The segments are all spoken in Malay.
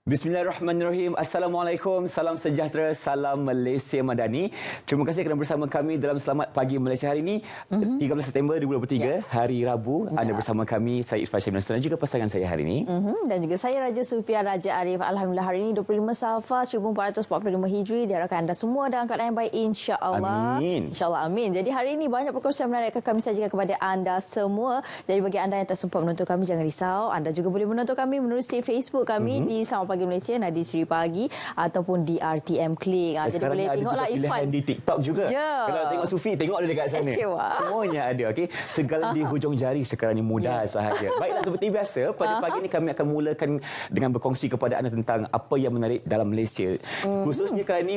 Bismillahirrahmanirrahim. Assalamualaikum, salam sejahtera, salam Malaysia Madani. Terima kasih kerana bersama kami dalam Selamat Pagi Malaysia hari ini, 13 September 2023, hari Rabu. Anda bersama kami, saya Irfan Syamil dan juga pasangan saya hari ini. Dan juga saya Raja Sufia Raja Arif. Alhamdulillah hari ini 25 Safar 1445 Hijri. Diharapkan anda semua dalam keadaan yang baik, insya-Allah. Amin. Insya-Allah, amin. Jadi hari ini banyak perkongsian menarik akan kami sajikan kepada anda semua. Jadi bagi anda yang tak sempat menonton kami, jangan risau. Anda juga boleh menonton kami menerusi Facebook kami di Selamat Pagi Malaysia, Nadi Sri Pagi ataupun di RTM Klik. Jadi boleh tengoklah Irfan di TikTok juga. Kalau tengok Sufi, tengok dia dekat sana. Semuanya ada, okey. Segala di hujung jari sekarang ni mudah sahaja. Baiklah, seperti biasa, pada pagi ini kami akan mulakan dengan berkongsi kepada anda tentang apa yang menarik dalam Malaysia. Khususnya kali ini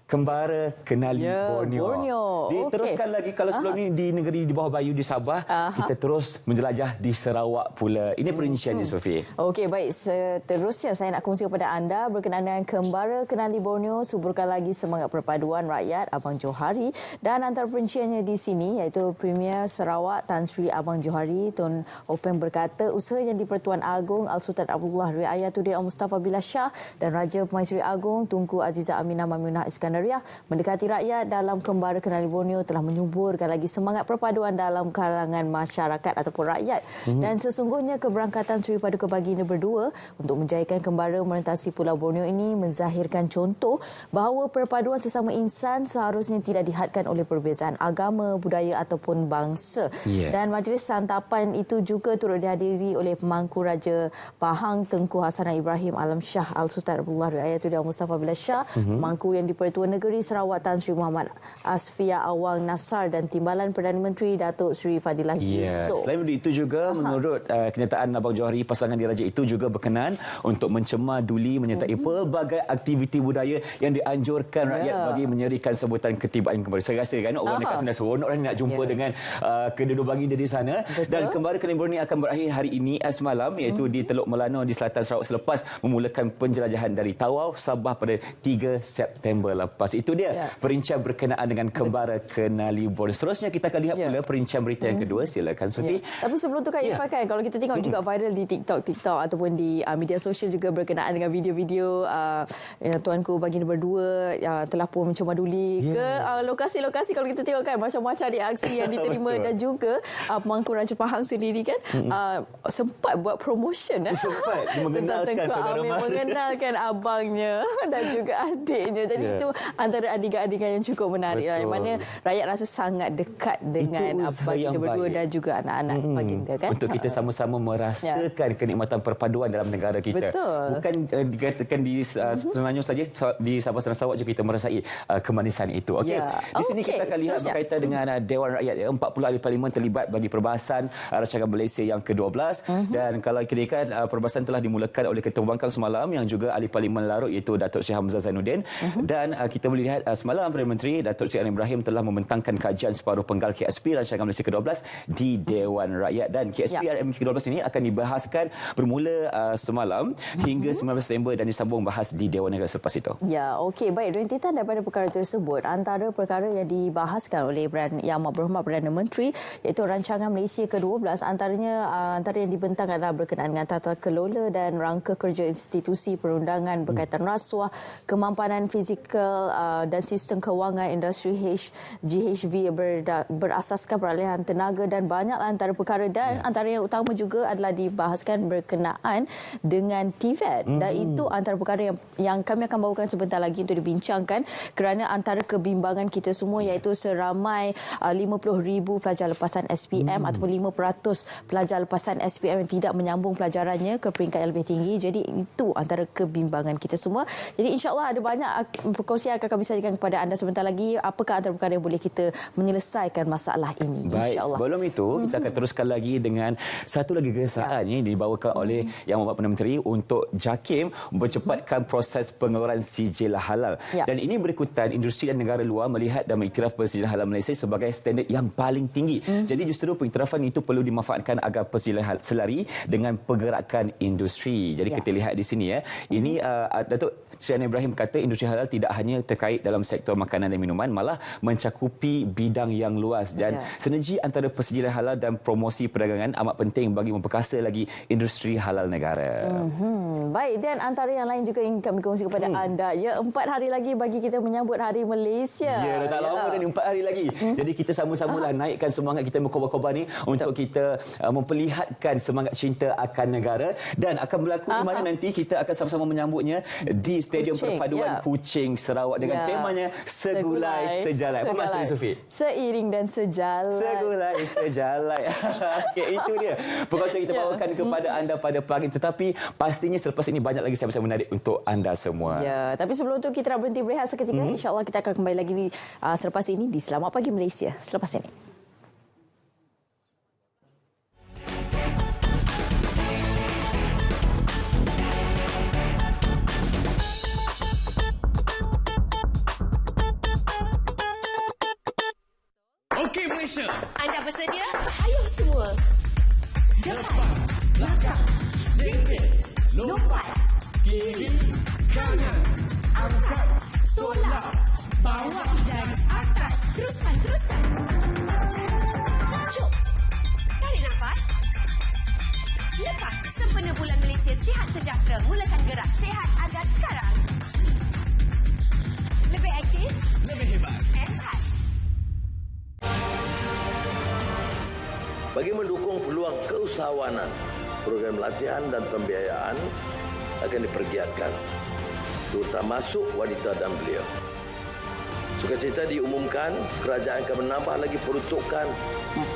Kembara Kenali Borneo. Diteruskan lagi, kalau sebelum ini di negeri di bawah Bayu di Sabah, kita terus menjelajah di Sarawak pula. Ini perinciannya, Sofi. Okey, baik. Seterusnya saya nak kongsi kepada anda berkenaan dengan Kembara Kenali Borneo, suburkan lagi semangat perpaduan rakyat Abang Johari. Dan antara perinciannya di sini iaitu Premier Sarawak Tan Sri Abang Johari Tun Openg berkata usahanya di Pertuan Agong Al-Sultan Abdullah Riayatuddin Al-Mustafa Billah Shah dan Raja Pemaisuri Agong Tunku Azizah Aminah Mamunah Iskandariah mendekati rakyat dalam Kembara Kenali Borneo telah menyuburkan lagi semangat perpaduan dalam kalangan masyarakat ataupun rakyat. Dan sesungguhnya keberangkatan Sri Paduka Baginda berdua untuk menjayakan kembara merentasi Pulau Borneo ini menzahirkan contoh bahawa perpaduan sesama insan seharusnya tidak dihadkan oleh perbezaan agama, budaya ataupun bangsa. Dan majlis santapan itu juga turut dihadiri oleh pemangku Raja Pahang Tengku Hasanah Ibrahim Alam Shah Al-Sultan Abdullah Riayatuddin Al-Mustafa Billah Shah, pemangku yang di-Pertua Negeri Sarawak Tan Sri Muhammad Asfia Awang Nasar dan Timbalan Perdana Menteri Datuk Sri Fadilah Yusof. Selain itu juga menurut kenyataan Abang Johari, pasangan diraja itu juga berkenan untuk mencemar duli menyertai pelbagai aktiviti budaya yang dianjurkan rakyat bagi menyerikan sebutan ketibaan kembali. Saya rasa kan orang dekat sana seronok nak jumpa dengan kedua-dua baginda di sana. Dan Kembara Kenali Borneo akan berakhir hari ini semalam, iaitu di Teluk Melano di selatan Sarawak selepas memulakan penjelajahan dari Tawau Sabah pada 3 September lepas. Itu dia perincian berkenaan dengan Kembara Kenali Borneo. Seterusnya kita akan lihat pula perincian berita yang kedua. Silakan, Sofi. Tapi sebelum tu Kak Irfan, kan kalau kita tengok juga viral di TikTok ataupun di media sosial juga berkenaan dengan video-video tuanku baginda berdua telah pun mencemar duli ke lokasi-lokasi. Kalau kita tengok kan macam-macam reaksi yang diterima dan juga pemangku Raja Pahang sendiri kan sempat buat promotion sempat mengenalkan saudara mara, mengenalkan abangnya dan juga adiknya. Jadi itu antara adegan-adegan yang cukup menarik lah, yang mana rakyat rasa sangat dekat dengan baginda berdua dan juga anak-anak baginda kan. Untuk kita sama-sama merasakan kenikmatan perpaduan dalam negara kita. Bukan dikatakan di Semenanjung saja, di Sabah dan Sarawak juga kita merasai kemanisan itu. Okey. Di sini kita akan lihat berkaitan dengan Dewan Rakyat. 40 ahli parlimen terlibat bagi perbahasan rancangan Malaysia yang ke-12 dan kalau kita lihat perbahasan telah dimulakan oleh Ketua Pembangkang semalam yang juga ahli parlimen larut iaitu Datuk Syed Hamzah Zainuddin. Dan kita boleh lihat semalam Perdana Menteri Datuk Seri Anwar Ibrahim telah membentangkan kajian separuh penggal KSP rancangan Malaysia ke-12 di Dewan Rakyat. Dan KSP RMK ke-12 ini akan dibahaskan bermula semalam hingga 19 September dan disambung bahas di Dewan Negara selepas itu. Okey, baik. Rintitan daripada perkara tersebut, antara perkara yang dibahaskan oleh Yang Amat Berhormat Perdana Menteri iaitu rancangan Malaysia ke-12, antara yang dibentang adalah berkenaan dengan tata kelola dan rangka kerja institusi perundangan berkaitan rasuah, kemampanan fizikal dan sistem kewangan industri GHV berasaskan peralihan tenaga dan banyak antara perkara. Dan antara yang utama juga adalah dibahaskan berkenaan dengan TVET. Dan itu antara perkara yang kami akan bawakan sebentar lagi untuk dibincangkan kerana antara kebimbangan kita semua iaitu seramai 50,000 pelajar lepasan SPM ataupun 5% pelajar lepasan SPM yang tidak menyambung pelajarannya ke peringkat yang lebih tinggi. Jadi itu antara kebimbangan kita semua. Jadi insya-Allah ada banyak perkongsian akan kami sajikan kepada anda sebentar lagi. Apakah antara perkara yang boleh kita menyelesaikan masalah ini, insya-Allah. Sebelum itu kita akan teruskan lagi dengan satu lagi gesaan yang dibawakan oleh Yang Amat Perdana Menteri untuk JAKIM mempercepatkan proses pengeluaran sijil halal. Dan ini berikutan industri dan negara luar melihat dan mengiktiraf persijil halal Malaysia sebagai standard yang paling tinggi. Jadi justru pengiktirafan itu perlu dimanfaatkan agar persijil halal selari dengan pergerakan industri. Jadi kita lihat di sini ini Datuk Sri Ibrahim kata industri halal tidak hanya terkait dalam sektor makanan dan minuman, malah mencakupi bidang yang luas dan sinergi antara persediaan halal dan promosi perdagangan amat penting bagi memperkasa lagi industri halal negara. Baik, dan antara yang lain juga ingin kami kongsi kepada anda, 4 hari lagi bagi kita menyambut Hari Malaysia. Ya, dah tak lama dah ni, 4 hari lagi. Jadi kita sama-samalah naikkan semangat kita berkobar-kobar ni untuk kita memperlihatkan semangat cinta akan negara, dan akan berlaku di mana nanti kita akan sama-sama menyambutnya di Stadium Perpaduan Kuching, Sarawak dengan temanya Segulai Sejalai. Apa maksudnya, Sufi? Seiring dan sejalan. Segulai Sejalai. Okey, itu dia perkongsian kita bawakan kepada anda pada pagi, tetapi pastinya selepas ini banyak lagi saya menarik untuk anda semua. Ya, tapi sebelum itu kita nak berhenti berehat seketika. InsyaAllah kita akan kembali lagi selepas ini di Selamat Pagi Malaysia. Selepas ini. Okey Malaysia. Anda bersedia? Ayo semua. Depan, belakang, jengkel, lompat, kiri, kanan, angkat, tolak, bawah dan atas. Teruskan. Cuk. Tarik nafas. Lepas. Sempena Bulan Malaysia Sihat Sejahtera. Mulakan gerak sihat agar sekarang. Lebih aktif. Lebih hebat. Hebat. Bagi mendukung peluang keusahawanan, program latihan dan pembiayaan akan dipergiatkan, terutama masuk wanita dan belia. Sukacita diumumkan, kerajaan akan menambah lagi peruntukan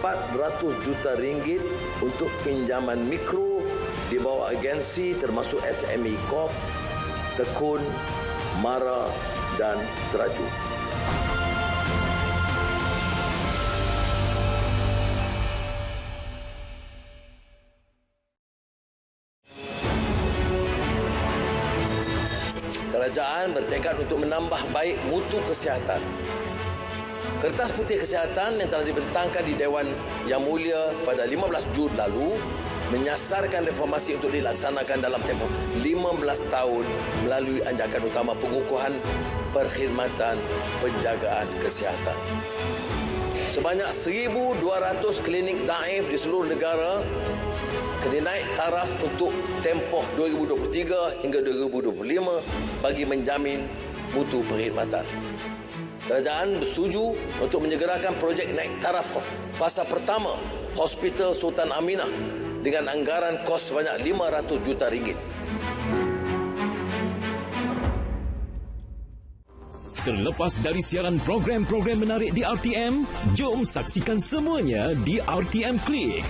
RM400 juta untuk pinjaman mikro di bawah agensi termasuk SME Corp, Tekun, Mara dan Teraju. Kerajaan bertekad untuk menambah baik mutu kesihatan. Kertas Putih Kesihatan yang telah dibentangkan di Dewan Yang Mulia pada 15 Jun lalu menyasarkan reformasi untuk dilaksanakan dalam tempoh 15 tahun melalui anjakan utama pengukuhan perkhidmatan penjagaan kesihatan. Sebanyak 1,200 klinik daif di seluruh negara kena naik taraf untuk tempoh 2023 hingga 2025 bagi menjamin mutu perkhidmatan. Kerajaan bersetuju untuk menyegerakan projek naik taraf fasa pertama Hospital Sultan Aminah dengan anggaran kos sebanyak RM500 juta. Terlepas dari siaran program-program menarik di RTM, jom saksikan semuanya di RTM Klik.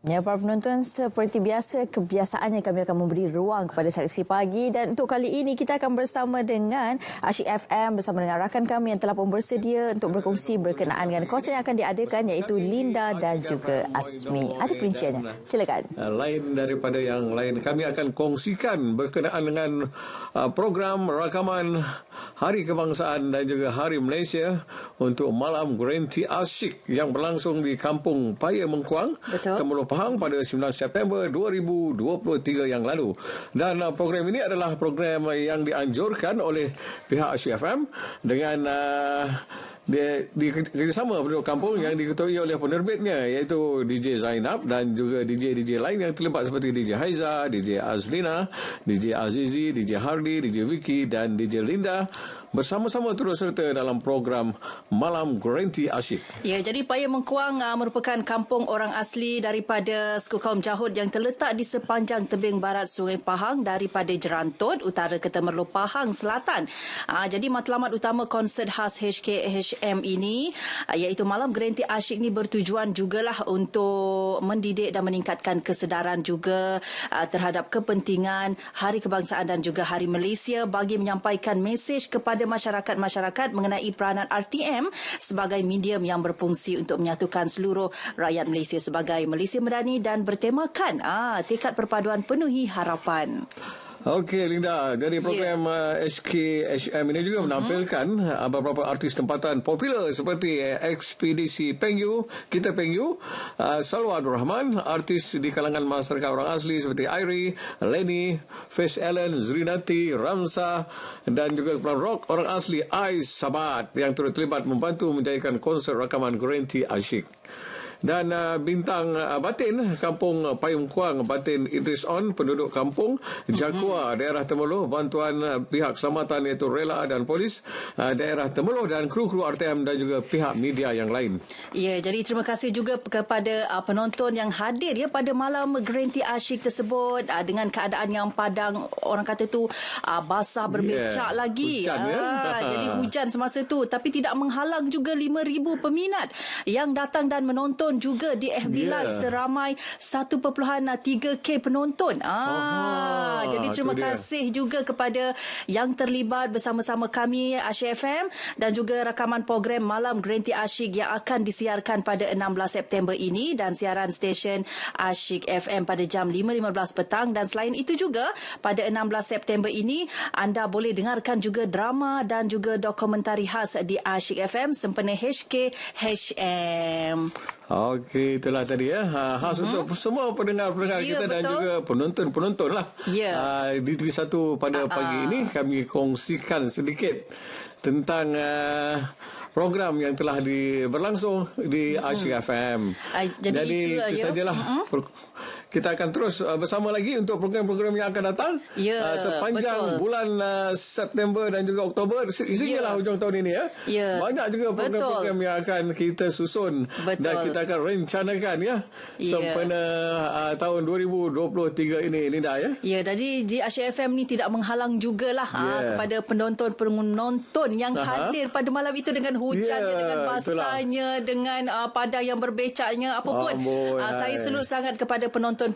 Ya, para penonton, seperti biasa, kebiasaannya kami akan memberi ruang kepada Saksi Pagi, dan untuk kali ini kita akan bersama dengan Asyik FM bersama dengan rakan kami yang telah pun bersedia untuk berkongsi berkenaan dengan konsert yang akan diadakan, iaitu Linda dan juga Azmi. Ada perinciannya. Silakan. Lain daripada yang lain, kami akan kongsikan berkenaan dengan program rakaman Hari Kebangsaan dan juga Hari Malaysia untuk Malam Guarantee Asyik yang berlangsung di Kampung Paya Mengkuang, Temerloh Pahang pada 9 September 2023 yang lalu. Dan program ini adalah program yang dianjurkan oleh pihak Asyik FM dengan di kerjasama penduduk kampung yang diketuai oleh penerbitnya, iaitu DJ Zainab dan juga DJ lain yang terlibat seperti DJ Haiza, DJ Azlina, DJ Azizi, DJ Hardy, DJ Vicky dan DJ Linda bersama-sama turut serta dalam program Malam Guarantee Asyik. Ya, jadi Paya Mengkuang merupakan kampung orang asli daripada suku kaum Jahud yang terletak di sepanjang tebing barat Sungai Pahang daripada Jerantut utara ke Temerloh Pahang Selatan. Jadi matlamat utama konsert khas HKHF HM ini, iaitu Malam Guarantee Asyik ni bertujuan jugalah untuk mendidik dan meningkatkan kesedaran juga terhadap kepentingan Hari Kebangsaan dan juga Hari Malaysia bagi menyampaikan mesej kepada masyarakat-masyarakat mengenai peranan RTM sebagai medium yang berfungsi untuk menyatukan seluruh rakyat Malaysia sebagai Malaysia Madani dan bertemakan tekad perpaduan penuhi harapan. Okey, Linda. Dari program HKHM ini juga menampilkan beberapa artis tempatan popular seperti Ekspedisi Pengyu, Kita Pengyu, Salwa Abdul Rahman, artis di kalangan masyarakat orang asli seperti Airi, Lenny, Fish Allen, Zrinati, Ramsa dan juga pelan rock orang asli Ais Sabat yang turut terlibat membantu menjayakan konser rakaman Guarantee Asyik. Dan bintang batin Kampung Payung Kuang, batin Idris On, penduduk kampung Jakua, daerah Temerloh, bantuan pihak keselamatan iaitu rela dan polis daerah Temerloh dan kru-kru RTM dan juga pihak media yang lain. Ya, jadi terima kasih juga kepada penonton yang hadir ya pada malam Guarantee Asyik tersebut dengan keadaan yang padang, orang kata tu basah berbecak lagi. Hujan, jadi hujan semasa tu, tapi tidak menghalang juga 5,000 peminat yang datang dan menonton juga di FB Live seramai 1.3K penonton. Jadi terima kasih juga kepada yang terlibat bersama-sama kami Asyik FM dan juga rakaman program Malam Guarantee Asyik yang akan disiarkan pada 16 September ini dan siaran stesen Asyik FM pada jam 5.15 petang. Dan selain itu juga pada 16 September ini anda boleh dengarkan juga drama dan juga dokumentari khas di Asyik FM sempena HKHM. Okey, itulah tadi ya. Khas untuk semua pendengar-pendengar kita dan juga penonton-penonton lah. Di TV1 pada pagi ini kami kongsikan sedikit tentang program yang telah berlangsung di Asyik FM. Jadi itu sajalah. Kita akan terus bersama lagi untuk program-program yang akan datang sepanjang bulan September dan juga Oktober sehinggalah hujung tahun ini ya. Banyak juga program-program yang akan kita susun dan kita akan rencanakan sempena tahun 2023 ini, Linda ya. Ya, jadi di Asyik FM ni tidak menghalang jugalah kepada penonton-penonton yang hadir pada malam itu dengan hujannya, dengan basahnya, dengan padang yang berbecaknya, apapun. Saya selut sangat kepada penonton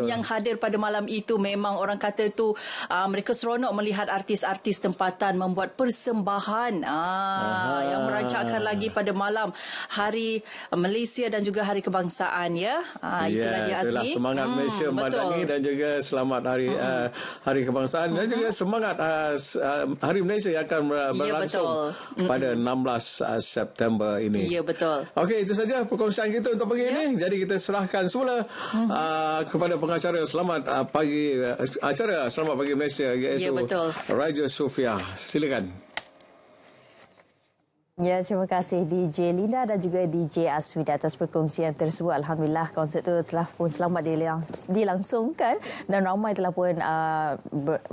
yang hadir pada malam itu. Memang orang kata tu mereka seronok melihat artis-artis tempatan membuat persembahan yang merancangkan lagi pada malam Hari Malaysia dan juga Hari Kebangsaan ya. Itulah dia Azmi. Semangat Malaysia Madani dan juga selamat Hari Kebangsaan dan juga semangat Hari Malaysia yang akan berlangsung pada 16 September ini. Ya, betul. Okey, itu saja perkongsian kita untuk pagi ini. Jadi kita serahkan semula kepada pengacara Selamat Pagi acara Selamat Pagi Malaysia iaitu Raja Sofia. Silakan. Ya, terima kasih DJ Linda dan juga DJ Aswida atas perkongsian tersebut. Alhamdulillah konsert itu telah pun selamat dilangsungkan dan ramai telah pun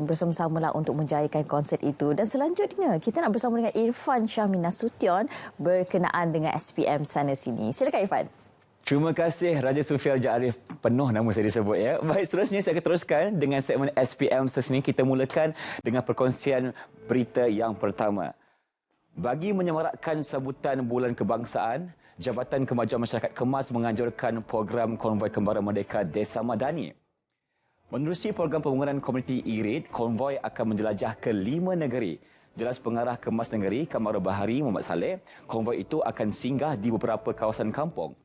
bersama-samalah untuk menjayakan konsert itu. Dan selanjutnya kita nak bersama dengan Irfan Syahmi Nasution berkenaan dengan SPM sana sini. Silakan Irfan. Terima kasih Raja Sofia Raja Arif, penuh nama saya disebut ya. Baik, seterusnya saya akan teruskan dengan segmen SPM sesini. Kita mulakan dengan perkongsian berita yang pertama. Bagi menyemarakkan sambutan Bulan Kebangsaan, Jabatan Kemajuan Masyarakat Kemas menganjurkan program Konvoi Kembara Merdeka Desa Madani. Menerusi program pembangunan komuniti IRID, konvoi akan menjelajah ke 5 negeri. Jelas Pengarah Kemas Negeri Kamaru Bahari Muhammad Saleh, konvoi itu akan singgah di beberapa kawasan kampung.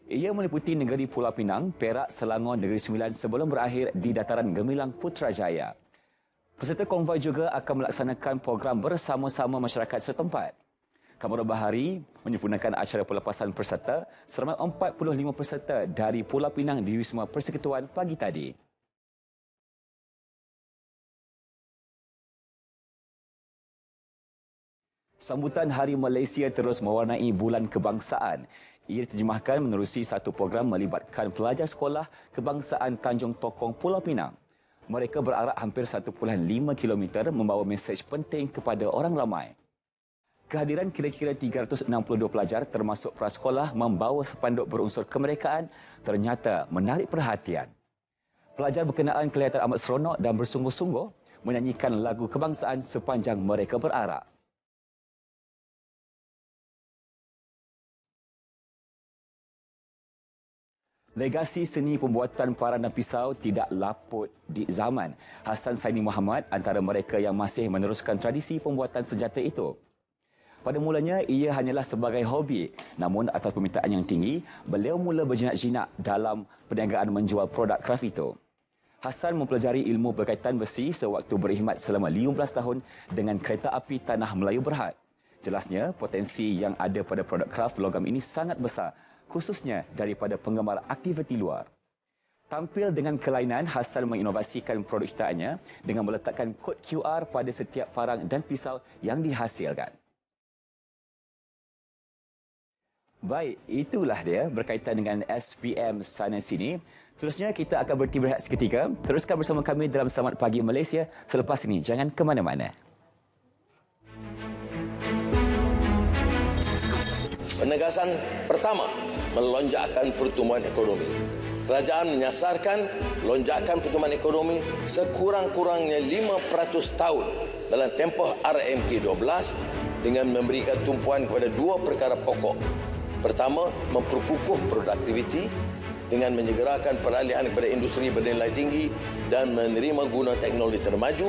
Ia meliputi negeri Pulau Pinang, Perak, Selangor, Negeri Sembilan sebelum berakhir di dataran Gemilang Putrajaya. Peserta konvoi juga akan melaksanakan program bersama-sama masyarakat setempat. Kamaru Bahari menyempurnakan acara pelepasan peserta seramai 45 peserta dari Pulau Pinang di Wisma Persekutuan pagi tadi. Sambutan Hari Malaysia terus mewarnai Bulan Kebangsaan. Ia diterjemahkan menerusi satu program melibatkan pelajar sekolah Kebangsaan Tanjung Tokong Pulau Pinang. Mereka berarak hampir 1.5 km membawa mesej penting kepada orang ramai. Kehadiran kira-kira 362 pelajar termasuk prasekolah membawa spanduk berunsur kemerdekaan ternyata menarik perhatian. Pelajar berkenaan kelihatan amat seronok dan bersungguh-sungguh menyanyikan lagu kebangsaan sepanjang mereka berarak. Legasi seni pembuatan parang dan pisau tidak laput di zaman. Hassan Saini Muhammad antara mereka yang masih meneruskan tradisi pembuatan senjata itu. Pada mulanya, ia hanyalah sebagai hobi. Namun atas permintaan yang tinggi, beliau mula berjinak-jinak dalam perniagaan menjual produk kraf itu. Hassan mempelajari ilmu berkaitan besi sewaktu berkhidmat selama 15 tahun dengan kereta api Tanah Melayu Berhad. Jelasnya, potensi yang ada pada produk kraf logam ini sangat besar, khususnya daripada penggemar aktiviti luar. Tampil dengan kelainan, Hassan menginovasikan produk ciptaannya dengan meletakkan kod QR pada setiap parang dan pisau yang dihasilkan. Baik, itulah dia berkaitan dengan SPM sana sini. Seterusnya kita akan berhenti berehat seketika. Teruskan bersama kami dalam Selamat Pagi Malaysia selepas ini. Jangan ke mana-mana. Penegasan pertama, melonjakkan pertumbuhan ekonomi. Kerajaan menyasarkan lonjakan pertumbuhan ekonomi sekurang-kurangnya 5% tahun dalam tempoh RMK12 dengan memberikan tumpuan kepada dua perkara pokok. Pertama, memperkukuh produktiviti dengan menyegerakan peralihan kepada industri bernilai tinggi dan menerima guna teknologi termaju,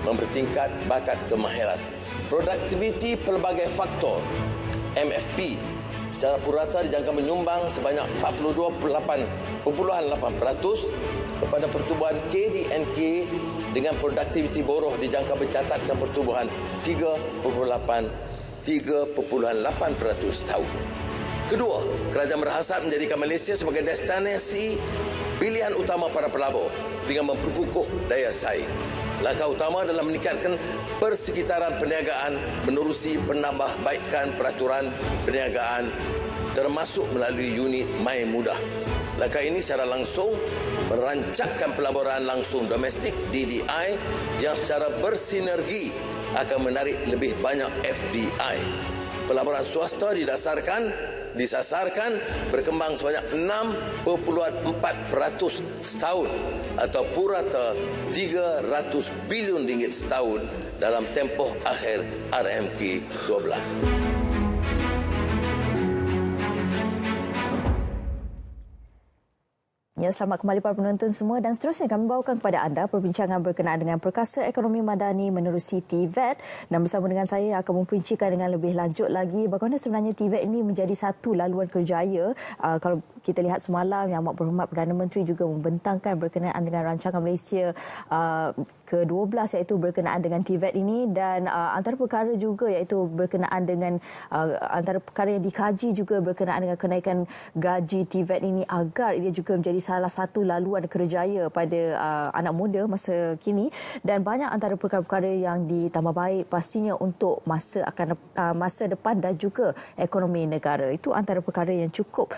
mempertingkat bakat kemahiran. Produktiviti pelbagai faktor, MFP, secara purata dijangka menyumbang sebanyak 42.8% kepada pertumbuhan KDNK dengan produktiviti boroh dijangka mencatatkan pertumbuhan 3.8% tahun. Kedua, kerajaan berhasrat menjadikan Malaysia sebagai destinasi pilihan utama para pelabur dengan memperkukuh daya saing. Langkah utama adalah meningkatkan persekitaran perniagaan menerusi penambahbaikan peraturan perniagaan termasuk melalui unit My Mudah. Langkah ini secara langsung merancangkan pelaburan langsung domestik DDI yang secara bersinergi akan menarik lebih banyak FDI. Pelaburan swasta disasarkan berkembang sebanyak 6.4% setahun atau purata RM300 bilion setahun dalam tempoh akhir RMK 12. Ya, selamat kembali para penonton semua dan seterusnya kami bawakan kepada anda perbincangan berkenaan dengan Perkasa Ekonomi Madani menerusi TVET dan bersama dengan saya yang akan memperincikan dengan lebih lanjut lagi bagaimana sebenarnya TVET ini menjadi satu laluan kerjaya. Kalau kita lihat semalam Yang Amat Berhormat Perdana Menteri juga membentangkan berkenaan dengan rancangan Malaysia ke-12 iaitu berkenaan dengan TVET ini dan antara perkara juga iaitu berkenaan dengan antara perkara yang dikaji juga berkenaan dengan kenaikan gaji TVET ini agar ia juga menjadi salah satu laluan kerjaya pada anak muda masa kini dan banyak antara perkara-perkara yang ditambah baik pastinya untuk masa depan dan juga ekonomi negara. Itu antara perkara yang cukup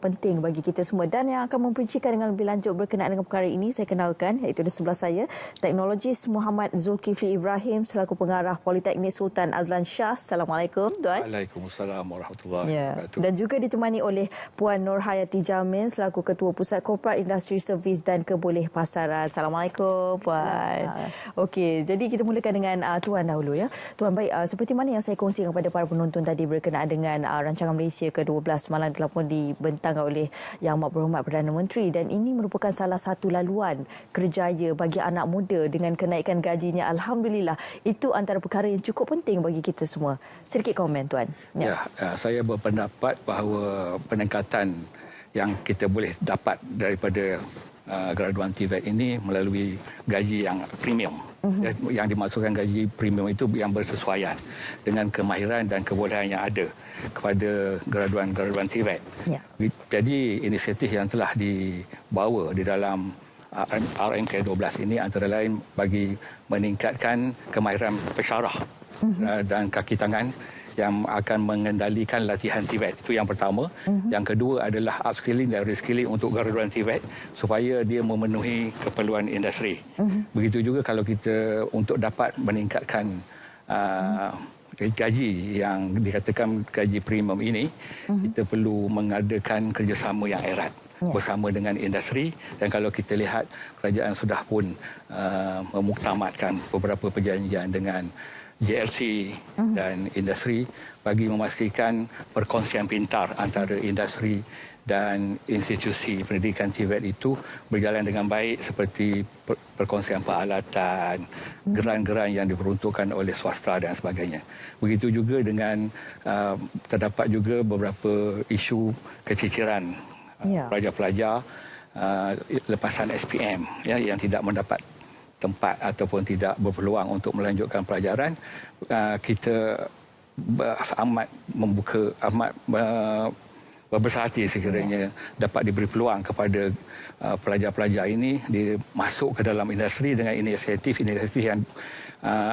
penting bagi kita semua dan yang akan memperincikan dengan lebih lanjut berkenaan dengan perkara ini saya kenalkan iaitu di sebelah saya Teknologis Muhammad Zulkifli Ibrahim selaku pengarah Politeknik Sultan Azlan Shah. Assalamualaikum tuan. Waalaikumsalam warahmatullahi wabarakatuh. Dan juga ditemani oleh Puan Nur Hayati Jamin selaku Ketua Pusat Korporat Industri Servis dan Kebolehpasaran. Assalamualaikum Puan. Okey, jadi kita mulakan dengan Tuan dahulu ya. Tuan, baik, seperti mana yang saya kongsikan kepada para penonton tadi berkenaan dengan rancangan Malaysia ke-12 malam telah pun dibentangkan oleh Yang Amat Berhormat Perdana Menteri dan ini merupakan salah satu laluan kerjaya bagi anak muda dengan kenaikan gajinya. Alhamdulillah, itu antara perkara yang cukup penting bagi kita semua. Sedikit komen Tuan. Ya, saya berpendapat bahawa peningkatan yang kita boleh dapat daripada graduan TVET ini melalui gaji yang premium. Yang dimaksudkan gaji premium itu yang bersesuaian dengan kemahiran dan kebolehan yang ada kepada graduan TVET. Ya. Jadi inisiatif yang telah dibawa di dalam RMK 12 ini antara lain bagi meningkatkan kemahiran pensyarah dan kaki tangan yang akan mengendalikan latihan TVET. Itu yang pertama. Yang kedua adalah upskilling dan reskilling untuk graduan TVET supaya dia memenuhi keperluan industri. Begitu juga kalau kita untuk dapat meningkatkan gaji yang dikatakan gaji premium ini, kita perlu mengadakan kerjasama yang erat bersama dengan industri dan kalau kita lihat kerajaan sudah pun memuktamadkan beberapa perjanjian dengan JLC dan industri bagi memastikan perkongsian pintar antara industri dan institusi pendidikan TVET itu berjalan dengan baik seperti perkongsian peralatan, geran-geran yang diperuntukkan oleh swasta dan sebagainya. Begitu juga dengan terdapat juga beberapa isu keciciran pelajar-pelajar lepasan SPM yang tidak mendapat tempat ataupun tidak berpeluang untuk melanjutkan pelajaran. Kita amat berbesar hati sekiranya dapat diberi peluang kepada pelajar-pelajar ini masuk ke dalam industri dengan inisiatif yang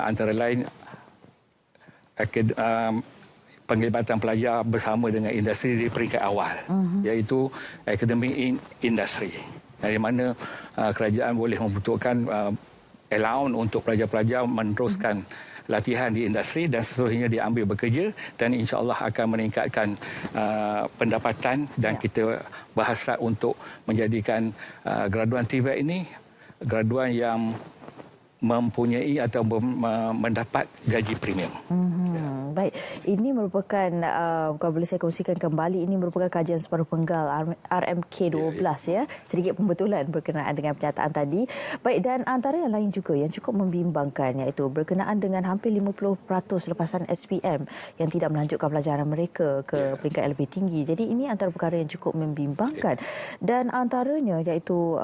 antara lain penglibatan pelajar bersama dengan industri di peringkat awal, iaitu academic industry, dari mana kerajaan boleh membutuhkan allowance untuk pelajar-pelajar meneruskan latihan di industri dan seterusnya diambil bekerja, dan insya-Allah akan meningkatkan pendapatan dan kita berhasrat untuk menjadikan graduan TVET ini graduan yang mempunyai atau mendapat gaji premium. Baik, ini merupakan kalau boleh saya kongsikan kembali, ini merupakan kajian separuh penggal RMK 12 ya. Sedikit pembetulan berkenaan dengan pernyataan tadi. Baik, dan antara yang lain juga yang cukup membimbangkan iaitu berkenaan dengan hampir 50% lepasan SPM yang tidak melanjutkan pelajaran mereka ke peringkat yang lebih tinggi. Jadi ini antara perkara yang cukup membimbangkan. Dan antaranya iaitu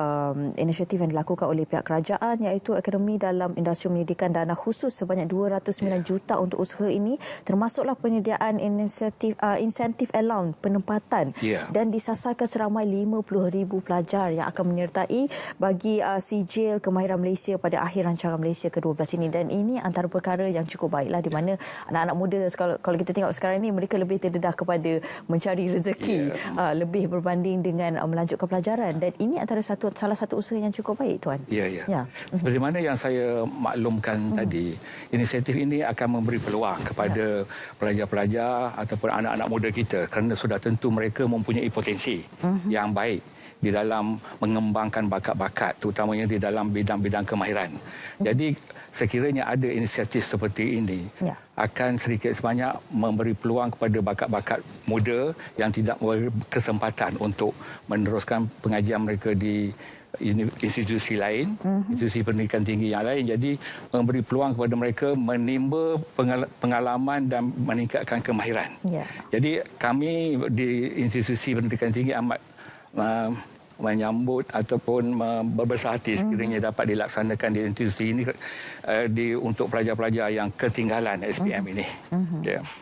inisiatif yang dilakukan oleh pihak kerajaan iaitu Akademi dalam industri menyediakan dana khusus sebanyak 209 juta untuk usaha ini, termasuklah penyediaan insentif allowance penempatan dan disasarkan seramai 50,000 pelajar yang akan menyertai bagi sijil kemahiran Malaysia pada akhir rancangan Malaysia ke-12 ini. Dan ini antara perkara yang cukup baiklah di mana anak-anak muda kalau kita tengok sekarang ini mereka lebih terdedah kepada mencari rezeki lebih berbanding dengan melanjutkan pelajaran, dan ini antara salah satu usaha yang cukup baik, Tuan. Ya. Seperti mana yang saya maklumkan tadi, inisiatif ini akan memberi peluang kepada pelajar-pelajar ataupun anak-anak muda kita, kerana sudah tentu mereka mempunyai potensi yang baik di dalam mengembangkan bakat-bakat, terutamanya di dalam bidang-bidang kemahiran. Jadi sekiranya ada inisiatif seperti ini, akan sedikit sebanyak memberi peluang kepada bakat-bakat muda yang tidak berkesempatan untuk meneruskan pengajian mereka di institusi lain, institusi pendidikan tinggi yang lain. Jadi memberi peluang kepada mereka menimba pengalaman dan meningkatkan kemahiran. Jadi kami di institusi pendidikan tinggi amat menyambut ataupun berbesar hati sekiranya dapat dilaksanakan di institusi ini untuk pelajar-pelajar yang ketinggalan SPM ini.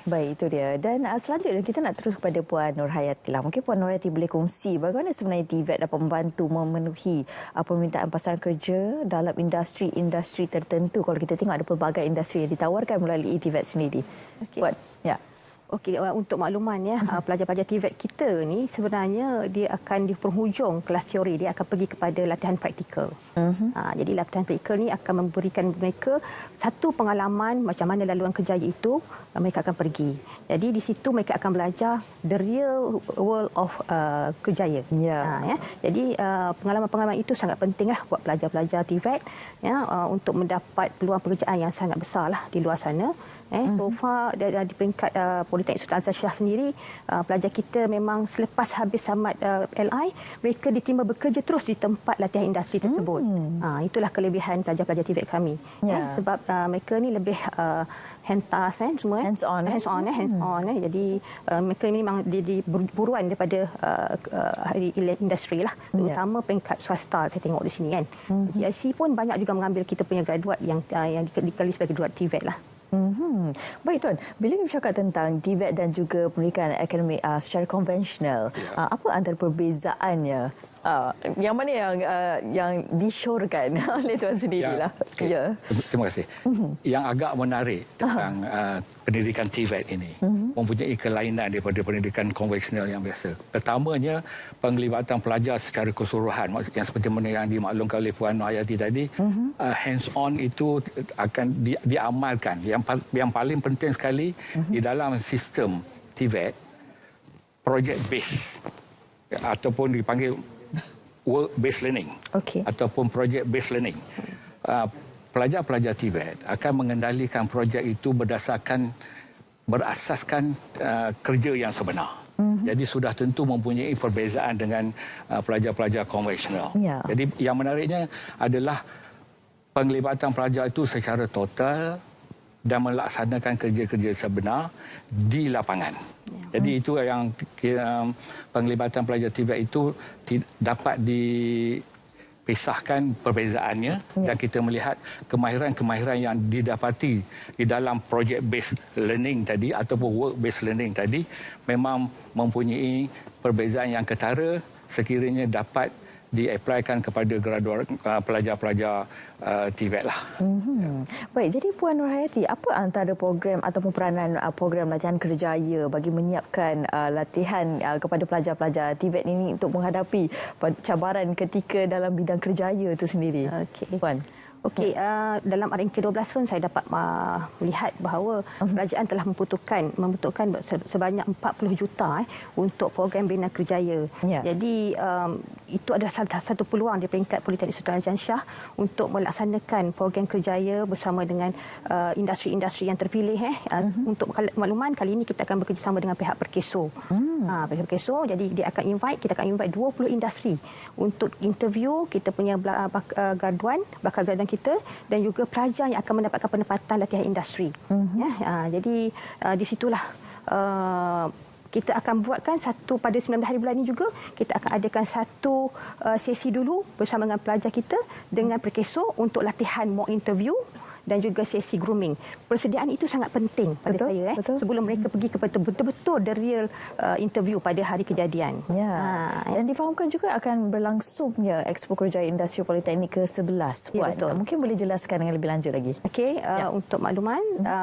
Baik, itu dia. Dan selanjutnya kita nak terus kepada Puan Nurhayati lah. Mungkin Puan Nurhayati boleh kongsi bagaimana sebenarnya TVET dapat membantu memenuhi permintaan pasaran kerja dalam industri-industri tertentu. Kalau kita tengok ada pelbagai industri yang ditawarkan melalui TVET sendiri. Puan, Okey, untuk makluman pelajar-pelajar TVET kita ni sebenarnya dia akan di penghujung kelas teori dia akan pergi kepada latihan praktikal. Jadi latihan praktikal ni akan memberikan mereka satu pengalaman macam mana laluan kerjaya itu mereka akan pergi. Jadi di situ mereka akan belajar the real world of kerjaya. Jadi pengalaman-pengalaman itu sangat pentinglah buat pelajar-pelajar TVET untuk mendapat peluang pekerjaan yang sangat besarlah di luar sana. So far di peringkat Politeknik Sultan Azhar Shah sendiri, pelajar kita memang selepas habis tamat LI, mereka ditimba bekerja terus di tempat latihan industri tersebut. Itulah kelebihan pelajar-pelajar TVET kami. Sebab mereka ni lebih hands on. Jadi mereka ini memang di buruan daripada industri lah, terutama peringkat swasta saya tengok di sini kan. GIC pun banyak juga mengambil kita punya graduat yang dikali sebagai graduat TVET lah. Baik, Tuan. Bila kita bercakap tentang TVET dan juga pendidikan akademik secara konvensional, apa antara perbezaannya? Yang mana yang disyorkan oleh Tuan sendirilah? Terima kasih. Yang agak menarik tentang pendidikan TVET ini mempunyai kelainan daripada pendidikan konvensional yang biasa. Pertamanya, penglibatan pelajar secara keseluruhan, yang seperti mana yang dimaklumkan oleh Puan Nurhayati tadi, hands-on itu akan diamalkan. Yang paling penting sekali di dalam sistem TVET, project based ataupun dipanggil work based learning ataupun project based learning. pelajar-pelajar TVET akan mengendalikan projek itu berasaskan kerja yang sebenar. Jadi sudah tentu mempunyai perbezaan dengan pelajar-pelajar konvensional. Ya. Jadi yang menariknya adalah penglibatan pelajar itu secara total dan melaksanakan kerja-kerja sebenar di lapangan. Jadi itu yang penglibatan pelajar TVET itu dapat dipisahkan perbezaannya dan kita melihat kemahiran-kemahiran yang didapati di dalam project based learning tadi ataupun work based learning tadi memang mempunyai perbezaan yang ketara sekiranya dapat diaplikan kepada graduan pelajar-pelajar TVET lah. Baik, jadi Puan Nurhayati, apa antara program ataupun peranan program latihan kerjaya bagi menyiapkan latihan kepada pelajar-pelajar TVET ini untuk menghadapi cabaran ketika dalam bidang kerjaya itu sendiri? Okey. Puan. Okey, dalam RMK 12 pun saya dapat melihat bahawa kerajaan telah membutuhkan sebanyak 40 juta untuk program Bina Kerjaya. Ya. Jadi itu adalah salah satu peluang di peringkat Politeknik Sultan Azlan Shah untuk melaksanakan program kerjaya bersama dengan industri-industri yang terpilih. Untuk makluman, kali ini kita akan bekerjasama dengan pihak Perkeso. Pihak Perkeso, jadi kita akan invite 20 industri untuk interview kita punya bakal graduan kita dan juga pelajar yang akan mendapatkan penempatan latihan industri. Jadi di situlah kita akan buatkan pada 19 hari bulan ini juga kita akan adakan satu sesi dulu bersama dengan pelajar kita dengan Perkeso untuk latihan mock interview dan juga sesi grooming. Persediaan itu sangat penting pada saya sebelum mereka pergi kepada betul-betul the real interview pada hari kejadian. Dan difahamkan juga akan berlangsungnya Expo Kerjaya Industri Politeknik ke-11. Mungkin boleh jelaskan dengan lebih lanjut lagi. Okey, untuk makluman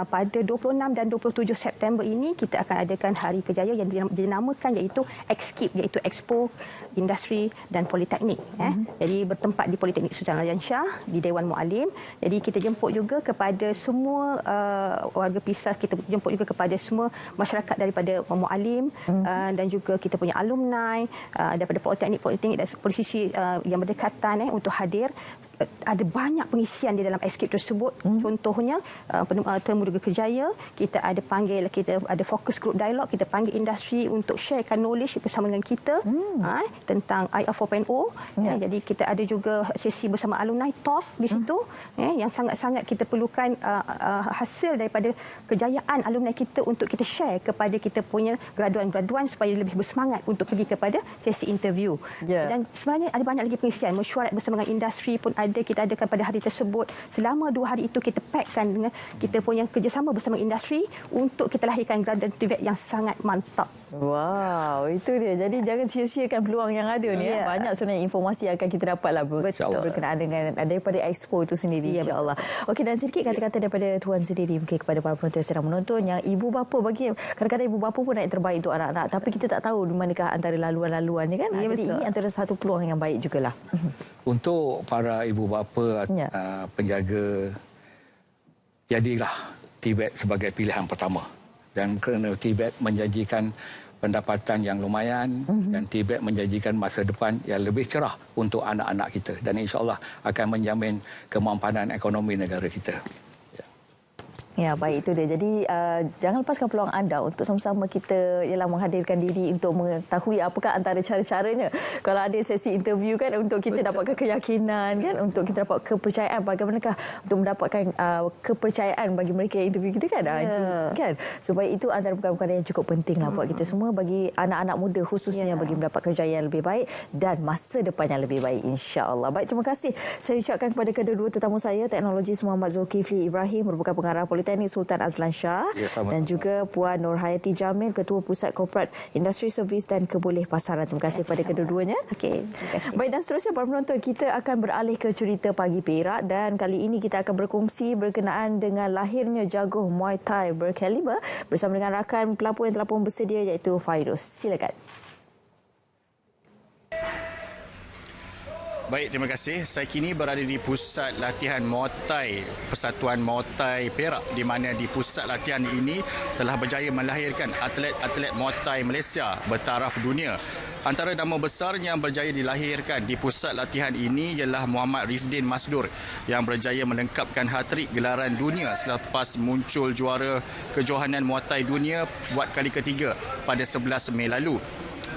pada 26 dan 27 September ini kita akan adakan hari kerjaya yang dinamakan iaitu EXKIP, iaitu Expo Industri dan Politeknik. Jadi bertempat di Politeknik Sultan Azlan Shah di Dewan Mualim. Jadi kita jemput juga kepada semua warga Pisah, kita jemput juga kepada semua masyarakat daripada Mualim dan juga kita punya alumni daripada politeknik dan politisi yang berdekatan untuk hadir. Ada banyak pengisian di dalam EXKIP tersebut. Contohnya Temu Duga Kerjaya, kita ada fokus group dialog, kita panggil industri untuk sharekan knowledge bersama dengan kita tentang IR 4.0. Jadi kita ada juga sesi bersama alumni talk di situ yang sangat-sangat kita perlukan hasil daripada kejayaan alumni kita untuk kita share kepada kita punya graduan-graduan supaya lebih bersemangat untuk pergi kepada sesi interview. Dan sebenarnya ada banyak lagi pengisian, mesyuarat bersama dengan industri pun kita adakan pada hari tersebut. Selama 2 hari itu kita packkan dengan kita punya kerjasama bersama industri untuk kita lahirkan graduan TVET yang sangat mantap. Wow, itu dia. Jadi jangan sia-siakan peluang yang ada ni. Banyak sebenarnya informasi yang akan kita dapatlah berkenaan dengan daripada expo itu sendiri, insya-Allah. Okey, dan sedikit kata-kata daripada tuan sendiri mungkin kepada para penonton yang sedang menonton, yang ibu bapa bagi kadang-kadang ibu bapa pun nak yang terbaik untuk anak-anak, tapi kita tak tahu di manakah antara laluan-laluan ni kan. Jadi ini antara satu peluang yang baik jugalah. Untuk para ibu bapa penjaga, jadilah TVET sebagai pilihan pertama. Dan kerana TVET menjanjikan pendapatan yang lumayan dan TVET menjanjikan masa depan yang lebih cerah untuk anak-anak kita, dan insya-Allah akan menjamin kemampanan ekonomi negara kita. Ya, baik, itu dia. Jadi jangan lepaskan peluang anda untuk sama-sama kita ialah menghadirkan diri untuk mengetahui apakah antara cara-caranya. Kalau ada sesi interview kan, untuk kita dapatkan keyakinan kan, untuk kita dapat kepercayaan, bagaimanakah untuk mendapatkan kepercayaan bagi mereka yang interview kita kan. Kan? Supaya itu antara perkara-perkara yang cukup pentinglah buat kita semua, bagi anak-anak muda khususnya, bagi mendapat kerjaya yang lebih baik dan masa depan yang lebih baik, insya-Allah. Baik, terima kasih saya ucapkan kepada kedua-dua tetamu saya, Teknologis Muhammad Zulkifli Ibrahim merupakan pengarah Politeknik Sultan Azlan Shah, dan juga Puan Nurhayati Jamil, Ketua Pusat Korporat Industri Servis dan Kebolehpasaran. Terima kasih kepada kedua-duanya. Okey, terima kasih. Baik, dan seterusnya para penonton, kita akan beralih ke cerita Pagi Perak, dan kali ini kita akan berkongsi berkenaan dengan lahirnya jago Muay Thai berkaliber bersama dengan rakan pelapor yang telah pun bersedia, iaitu Fairuz. Silakan. Baik, terima kasih. Saya kini berada di pusat latihan Muay Thai Persatuan Muay Thai Perak, di mana di pusat latihan ini telah berjaya melahirkan atlet-atlet Muay Thai Malaysia bertaraf dunia. Antara nama besar yang berjaya dilahirkan di pusat latihan ini ialah Muhammad Rifdin Masdur yang berjaya melengkapkan hat-trick gelaran dunia selepas muncul juara kejohanan Muay Thai dunia buat kali ketiga pada 11 Mei lalu.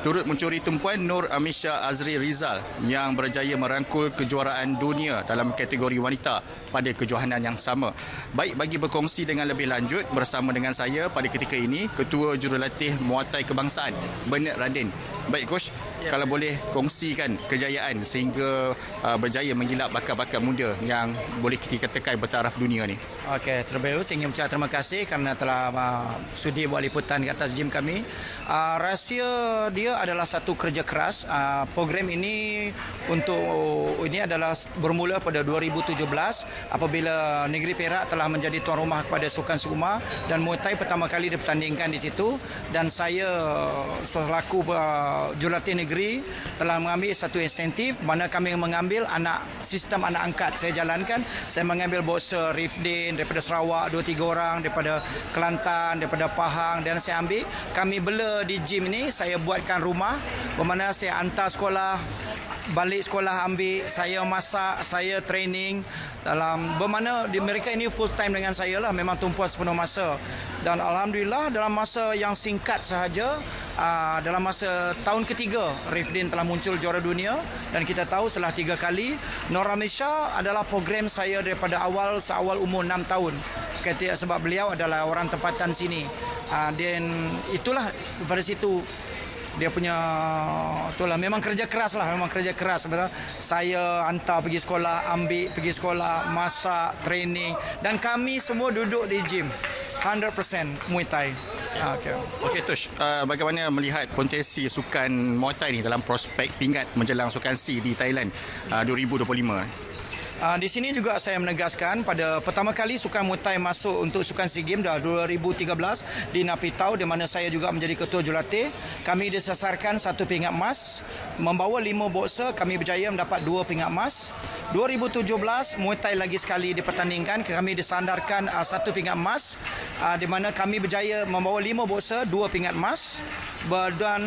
Turut mencuri tumpuan Nur Amisha Azri Rizal yang berjaya merangkul kejuaraan dunia dalam kategori wanita pada kejohanan yang sama. Baik, bagi berkongsi dengan lebih lanjut bersama dengan saya pada ketika ini, Ketua Jurulatih Muay Thai Kebangsaan, Bernard Radin. Baik, Coach, kalau boleh kongsikan kejayaan sehingga berjaya menggilap bakat-bakat muda yang boleh kita katakan bertaraf dunia ni. Okey, terlebih dahulu saya ingin mengucapkan terima kasih kerana telah sudi buat liputan di atas gym kami. Rahsia dia adalah satu kerja keras. Program ini adalah bermula pada 2017 apabila negeri Perak telah menjadi tuan rumah kepada Sukan Sukma dan Muay Thai pertama kali dipertandingkan di situ, dan saya selaku jurulatih negeri telah mengambil satu insentif mana kami mengambil sistem anak angkat. Saya jalankan, saya mengambil boxer Rifdin daripada Sarawak 2-3 orang, daripada Kelantan, daripada Pahang, dan saya ambil, kami bela di gym ini, saya buatkan rumah bermakna saya hantar sekolah, balik sekolah ambil, saya masak, saya training dalam bermakna mereka ini full time dengan saya lah, memang tumpuan sepenuh masa. Dan alhamdulillah dalam masa yang singkat sahaja, dalam masa tahun ketiga Rifdin telah muncul juara dunia, dan kita tahu setelah 3 kali. Nur Amisha adalah program saya daripada seawal umur 6 tahun. Sebab beliau adalah orang tempatan sini. Dan itulah pada situ dia punya itulah memang kerja keras lah, memang kerja keras. Saya hantar pergi sekolah, ambil pergi sekolah, masak, training, dan kami semua duduk di gym 100% Muay Thai. Okey, Tush, bagaimana melihat potensi sukan Muay Thai ni dalam prospek pingat menjelang Sukan SEA di Thailand 2025? Di sini juga saya menegaskan pada pertama kali Sukan Muay Thai masuk untuk Sukan SEA Games dah 2013 di Napitau, di mana saya juga menjadi ketua jurulatih. Kami disasarkan 1 pingat emas, membawa 5 boxer, kami berjaya mendapat 2 pingat emas. 2017 Muay Thai lagi sekali dipertandingkan, kami disandarkan 1 pingat emas, di mana kami berjaya membawa 5 boxer, 2 pingat emas. Dan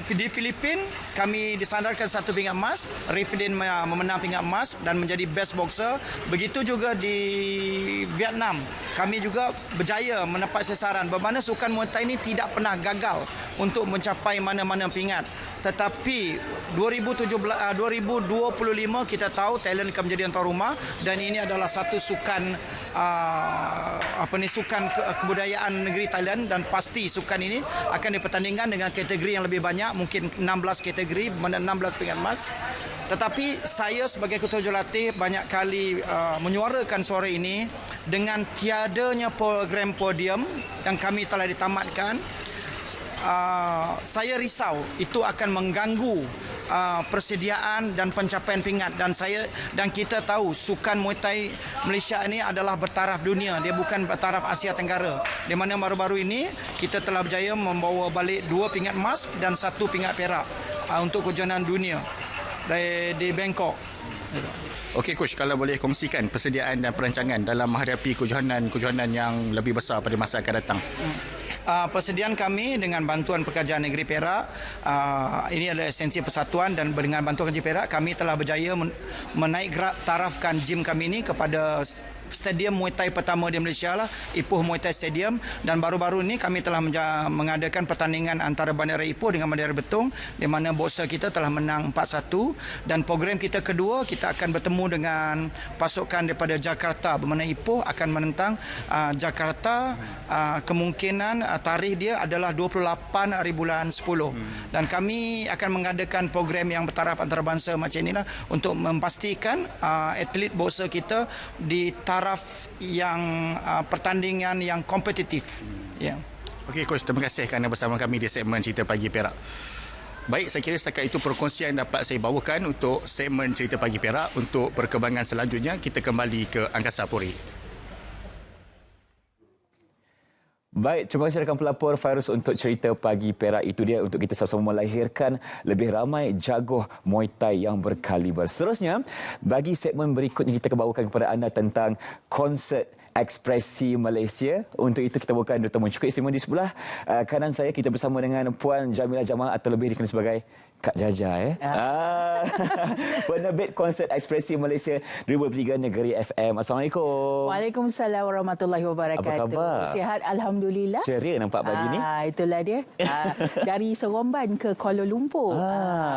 di Filipina kami disandarkan 1 pingat emas, Rifdin memenang pingat emas dan menjadi best boxer. Begitu juga di Vietnam, kami juga berjaya menepati sasaran. Bermakna sukan Muay Thai ini tidak pernah gagal untuk mencapai mana-mana pingat. Tetapi 2025 kita tahu Thailand akan menjadi tuan rumah, dan ini adalah satu sukan sukan kebudayaan negeri Thailand, dan pasti sukan ini akan dipertandingkan dengan kategori yang lebih banyak, mungkin 16 kategori, 16 pingat emas. Tetapi saya sebagai ketua jurulatih banyak kali menyuarakan suara ini dengan tiadanya program podium yang kami telah ditamatkan. Saya risau itu akan mengganggu persediaan dan pencapaian pingat, dan kita tahu sukan Muay Thai Malaysia ini adalah bertaraf dunia, dia bukan bertaraf Asia Tenggara, di mana baru-baru ini kita telah berjaya membawa balik 2 pingat emas dan 1 pingat perak untuk kejohanan dunia di Bangkok. Okey, Coach, kalau boleh kongsikan persediaan dan perancangan dalam menghadapi kejohanan yang lebih besar pada masa akan datang. Persediaan kami dengan bantuan Pekerjaan Negeri Perak, ini adalah esensi persatuan, dan dengan bantuan Negeri Perak kami telah berjaya menaik tarafkan gym kami ini kepada stadium Muay Thai pertama di Malaysia lah, Ipoh Muay Thai Stadium. Dan baru-baru ini kami telah mengadakan pertandingan antara Bandera Ipoh dengan Bandera Betong, di mana boxer kita telah menang 4-1. Dan program kita kedua, kita akan bertemu dengan pasukan daripada Jakarta, bermakna Ipoh akan menentang Jakarta. Kemungkinan tarikh dia adalah 28 hari bulan 10. Dan kami akan mengadakan program yang bertaraf antarabangsa macam inilah untuk memastikan atlet boxer kita di taraf yang pertandingan yang kompetitif. Okey, Coach, terima kasih kerana bersama kami di segmen Cerita Pagi Perak. Baik, saya kira setakat itu perkongsian dapat saya bawakan untuk segmen Cerita Pagi Perak. Untuk perkembangan selanjutnya, kita kembali ke Angkasa Puri. Baik, terima kasih rakan pelapor Fairuz untuk cerita Pagi Perak. Itu dia untuk kita sama-sama melahirkan lebih ramai jagoh Muay Thai yang berkaliber. Seterusnya, bagi segmen berikutnya kita akan bawakan kepada anda tentang konsert Ekspresi Malaysia. Untuk itu kita bawakan dua tetamu cukup istimewa di sebelah kanan saya. Kita bersama dengan Puan Jamilah Jamal atau lebih dikenal sebagai Kak Jaja. Penerbit konsert Ekspresi Malaysia 2023 Negeri FM. Assalamualaikum. Waalaikumsalam warahmatullahi wabarakatuh. Apa khabar? Sihat alhamdulillah. Ceria nampak pagi ni. Itulah dia. Dari Seremban ke Kuala Lumpur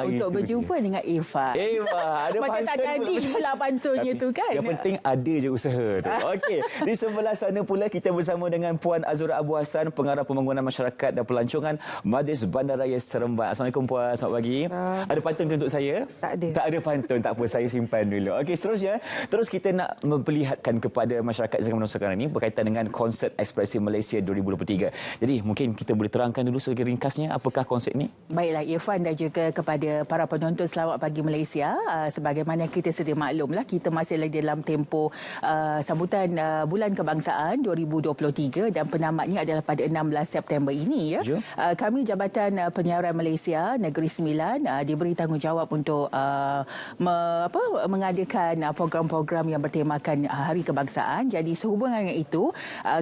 untuk berjumpa dengan Irfan. Ada macam tak jadi pula pantunnya tu kan. Yang penting ada je usaha tu. Okey, di sebelah sana pula kita bersama dengan Puan Azura Abu Hassan, Pengarah Pembangunan Masyarakat dan Pelancongan Majlis Bandaraya Seremban. Assalamualaikum Puan, selamat pagi. Ada pantun untuk saya? Tak ada. Tak ada pantun, tak apa, saya simpan dulu. Okey, seterusnya, terus kita nak memperlihatkan kepada masyarakat zaman sekarang ini berkaitan dengan konsert Ekspresi Malaysia 2023. Jadi, mungkin kita boleh terangkan dulu sebagai ringkasnya apakah konsert ini? Baiklah Irfan dan juga kepada para penonton Selamat Pagi Malaysia. Sebagaimana kita sedia maklumlah, kita masih lagi dalam tempoh sambutan Bulan Kebangsaan 2023 dan penamatnya adalah pada 16 September ini. Kami Jabatan Penyiaran Malaysia Negeri Sembilan diberi tanggungjawab untuk mengadakan program-program yang bertemakan Hari Kebangsaan. Jadi sehubungan dengan itu,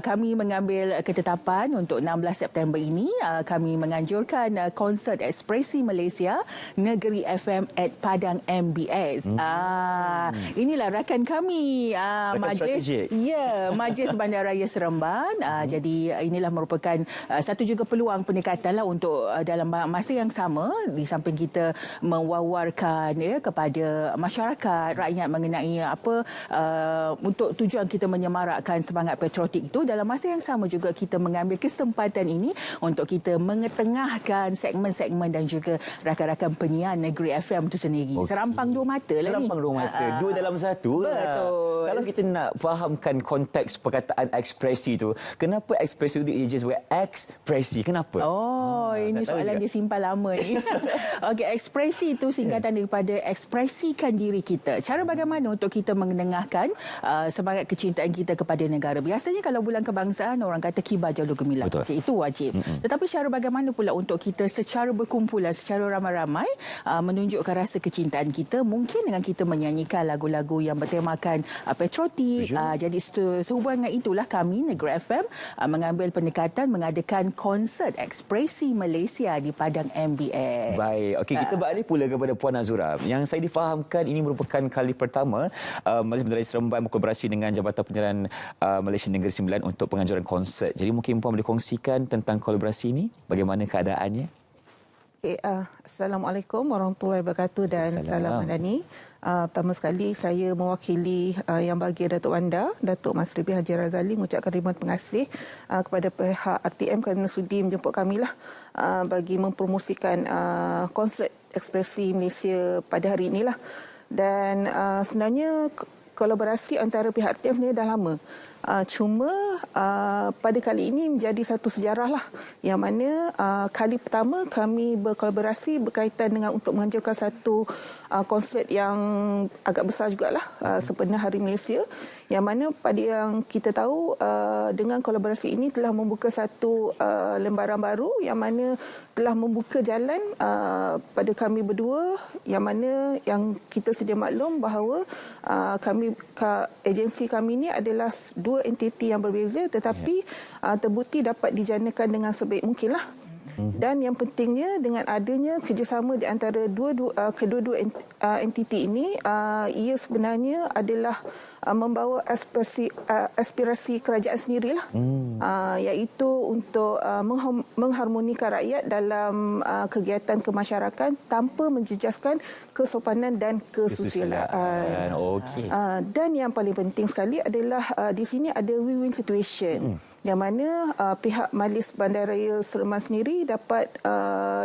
kami mengambil ketetapan untuk 16 September ini, kami menganjurkan konsert Ekspresi Malaysia Negeri FM at Padang MBS. Inilah rakan kami, Majlis Bandaraya Seremban. Jadi inilah merupakan satu juga peluang pendekatan untuk dalam masa yang sama, di samping kita mewawarkan kepada masyarakat rakyat mengenai untuk tujuan kita menyemarakkan semangat patriotik itu, dalam masa yang sama juga kita mengambil kesempatan ini untuk kita mengetengahkan segmen-segmen dan juga rakan-rakan penyiar Negeri FM itu sendiri. Serampang dua mata lah ni. Serampang dua mata. Dua dalam satu. Betul. Kalau kita nak fahamkan konteks perkataan ekspresi itu, kenapa ekspresi itu dia sebagai ekspresi? Kenapa? Ini soalan dia simpan lama ni. Okey, ekspresi itu singkatan daripada ekspresikan diri kita. Cara bagaimana untuk kita mengenengahkan semangat kecintaan kita kepada negara. Biasanya kalau bulan kebangsaan orang kata kibar jalur gemilang. Okay, itu wajib. Tetapi cara bagaimana pula untuk kita secara berkumpulan, secara ramai-ramai menunjukkan rasa kecintaan kita, mungkin dengan kita menyanyikan lagu-lagu yang bertemakan patriotik. Jadi sehubungan dengan itulah kami Negeri FM mengambil pendekatan mengadakan konsert Ekspresi Malaysia di Padang MBS. Baik. Okey, kita beralih pula kepada Puan Azura. Yang saya difahamkan ini merupakan kali pertama Majlis Bandaraya Seremban berkolaborasi dengan Jabatan Penyiaran Malaysia Negeri Sembilan untuk penganjuran konsert. Jadi mungkin Puan boleh kongsikan tentang kolaborasi ini, bagaimana keadaannya? Okay, Assalamualaikum warahmatullahi wabarakatuh dan salam madani. Pertama sekali saya mewakili Yang Bahagia Datuk Wanda, Datuk Mas Ribi Haji Razali mengucapkan ribuan terima kasih kepada pihak RTM kerana sudi menjemput kami bagi mempromosikan konsert Ekspresi Malaysia pada hari inilah. Dan sebenarnya kolaborasi antara pihak RTM ni dah lama. Cuma pada kali ini menjadi satu sejarah yang mana kali pertama kami berkolaborasi berkaitan dengan untuk menganjurkan satu konsert yang agak besar jugalah sempena Hari Malaysia, yang mana pada yang kita tahu dengan kolaborasi ini telah membuka satu lembaran baru yang mana telah membuka jalan pada kami berdua, yang mana yang kita sedia maklum bahawa agensi kami ini adalah dua entiti yang berbeza tetapi terbukti dapat dijanakan dengan sebaik mungkinlah. Dan yang pentingnya dengan adanya kerjasama di antara kedua-dua entiti ini, ia sebenarnya adalah membawa aspirasi kerajaan sendirilah, iaitu untuk mengharmonikan rakyat dalam kegiatan kemasyarakatan tanpa menjejaskan kesopanan dan kesusilaan. Dan yang paling penting sekali adalah di sini ada win-win situation, yang mana pihak Majlis Bandaraya Seremban sendiri dapat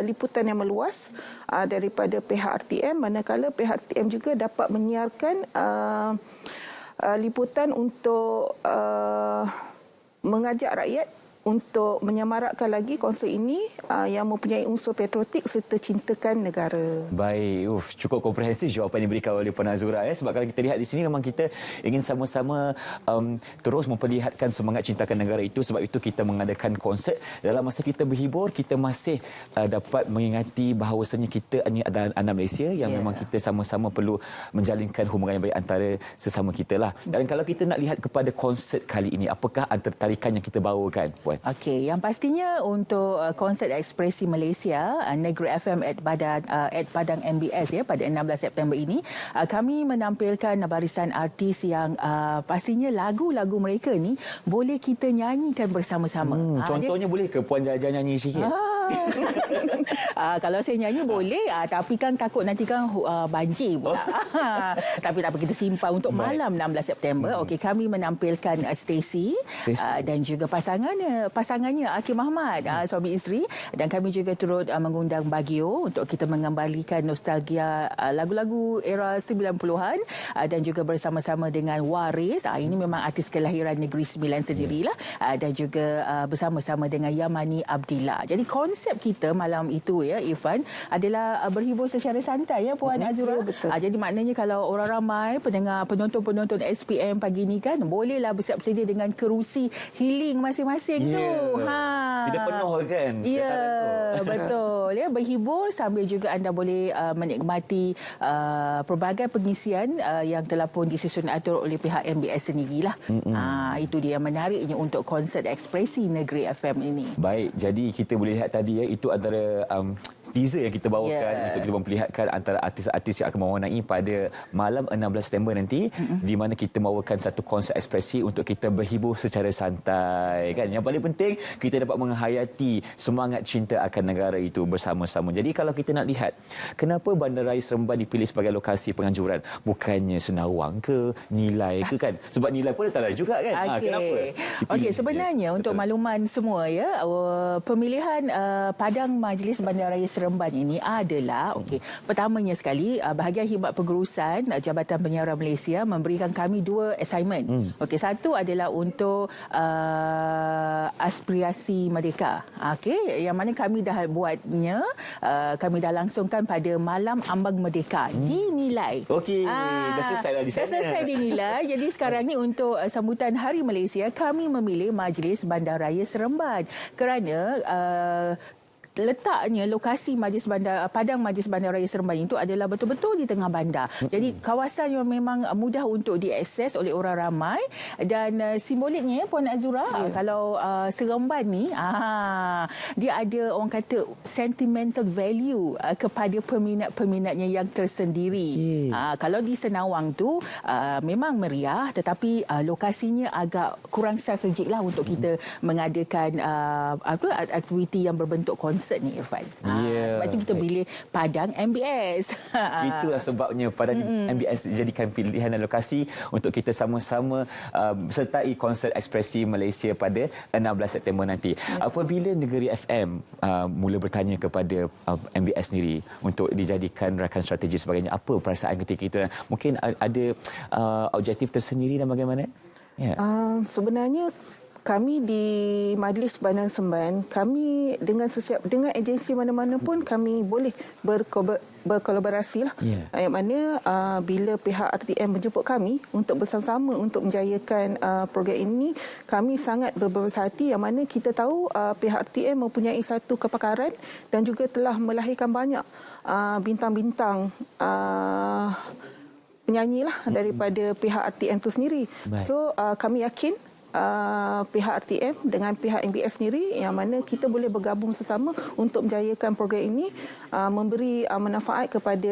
liputan yang meluas daripada pihak RTM, manakala pihak RTM juga dapat menyiarkan liputan untuk mengajak rakyat untuk menyemarakkan lagi konsert ini yang mempunyai unsur patriotik serta cintakan negara. Baik, cukup komprehensif jawapan yang diberikan oleh Puan Azura. Sebab kalau kita lihat di sini memang kita ingin sama-sama terus memperlihatkan semangat cintakan negara itu. Sebab itu kita mengadakan konsert. Dalam masa kita berhibur, kita masih dapat mengingati bahawasanya kita ini adalah anak Malaysia yang memang kita sama-sama perlu menjalinkan hubungan yang baik antara sesama kita lah. Dan kalau kita nak lihat kepada konsert kali ini, apakah antara tarikan yang kita bawakan? Okey, yang pastinya untuk konsert ekspresi Malaysia Negeri FM at Padang MBS pada 16 September ini, kami menampilkan barisan artis yang pastinya lagu-lagu mereka ni boleh kita nyanyikan bersama-sama. Contohnya boleh ke Puan Jaja nyanyi sikit? Kalau saya nyanyi boleh, tapi kan takut nanti kan banjir pula. Tapi tak apa, kita simpan untuk malam 16 September. Okey, kami menampilkan Stacy dan juga pasangannya Akil Mahmad, suami isteri, dan kami juga turut mengundang Bagio untuk kita mengembalikan nostalgia lagu-lagu era 90-an dan juga bersama-sama dengan Waris. Ini memang artis kelahiran Negeri Sembilan sendirilah, dan juga bersama-sama dengan Yamani Abdillah. Jadi konsep kita malam itu Irfan adalah berhibur secara santai Puan Azura. Jadi maknanya kalau orang ramai penonton-penonton SPM pagi ni kan bolehlah bersiap sedia dengan kerusi healing masing-masing tu. Tidak penuh kan? Ya, betul. Berhibur sambil juga anda boleh menikmati pelbagai pengisian yang telah pun disusun atur oleh pihak MBS sendirilah. Itu dia yang menariknya untuk konsert ekspresi Negeri FM ini. Baik, jadi kita boleh lihat tadi itu antara teaser yang kita bawakan untuk kita memperlihatkan antara artis-artis yang akan mewarnai pada malam 16 September nanti, di mana kita membawakan satu konsert ekspresi untuk kita berhibur secara santai kan. Yang paling penting kita dapat menghayati semangat cinta akan negara itu bersama-sama. Jadi kalau kita nak lihat kenapa Bandaraya Seremban dipilih sebagai lokasi penganjuran, bukannya Senawang ke Nilai ke kan? Sebab Nilai pun tak ada juga kan. Kenapa? Okey, sebenarnya untuk makluman semua pemilihan Padang Majlis Bandaraya Seremban ini adalah pertamanya sekali bahagian khidmat pengurusan Jabatan Penyiaran Malaysia memberikan kami 2 assignment. Satu adalah untuk aspirasi merdeka. Yang mana kami dah buatnya, kami dah langsungkan pada malam ambang merdeka di Nilai. Dah selesai dah di sana. Dah selesai di Nilai. Jadi sekarang ni untuk sambutan Hari Malaysia, kami memilih Majlis Bandaraya Seremban kerana letaknya lokasi Padang Majlis Bandaraya Seremban itu adalah betul-betul di tengah bandar. Jadi kawasan yang memang mudah untuk diakses oleh orang ramai, dan simboliknya Puan Azura, kalau Seremban ni dia ada orang kata sentimental value kepada peminat-peminatnya yang tersendiri. Kalau di Senawang tu memang meriah, tetapi lokasinya agak kurang strategik lah untuk kita mengadakan aktiviti yang berbentuk konsert ni Irfan. Sebab itu kita pilih Padang MBS. Itulah sebabnya Padang MBS dijadikan pilihan dan lokasi untuk kita sama-sama sertai konsert ekspresi Malaysia pada 16 September nanti. Apabila Negeri FM mula bertanya kepada MBS sendiri untuk dijadikan rakan strategi sebagainya, apa perasaan ketika itu? Mungkin ada objektif tersendiri dan bagaimana? Sebenarnya kami di Majlis Bandaraya Seremban, kami dengan agensi mana-mana pun kami boleh berkolaborasi lah. Yang mana bila pihak RTM menjemput kami untuk bersama-sama untuk menjayakan program ini, kami sangat berbesar hati, yang mana kita tahu pihak RTM mempunyai satu kepakaran dan juga telah melahirkan banyak bintang-bintang penyanyi lah daripada pihak RTM itu sendiri. So kami yakin pihak RTM dengan pihak MBS sendiri, yang mana kita boleh bergabung sesama untuk menjayakan program ini, memberi manfaat kepada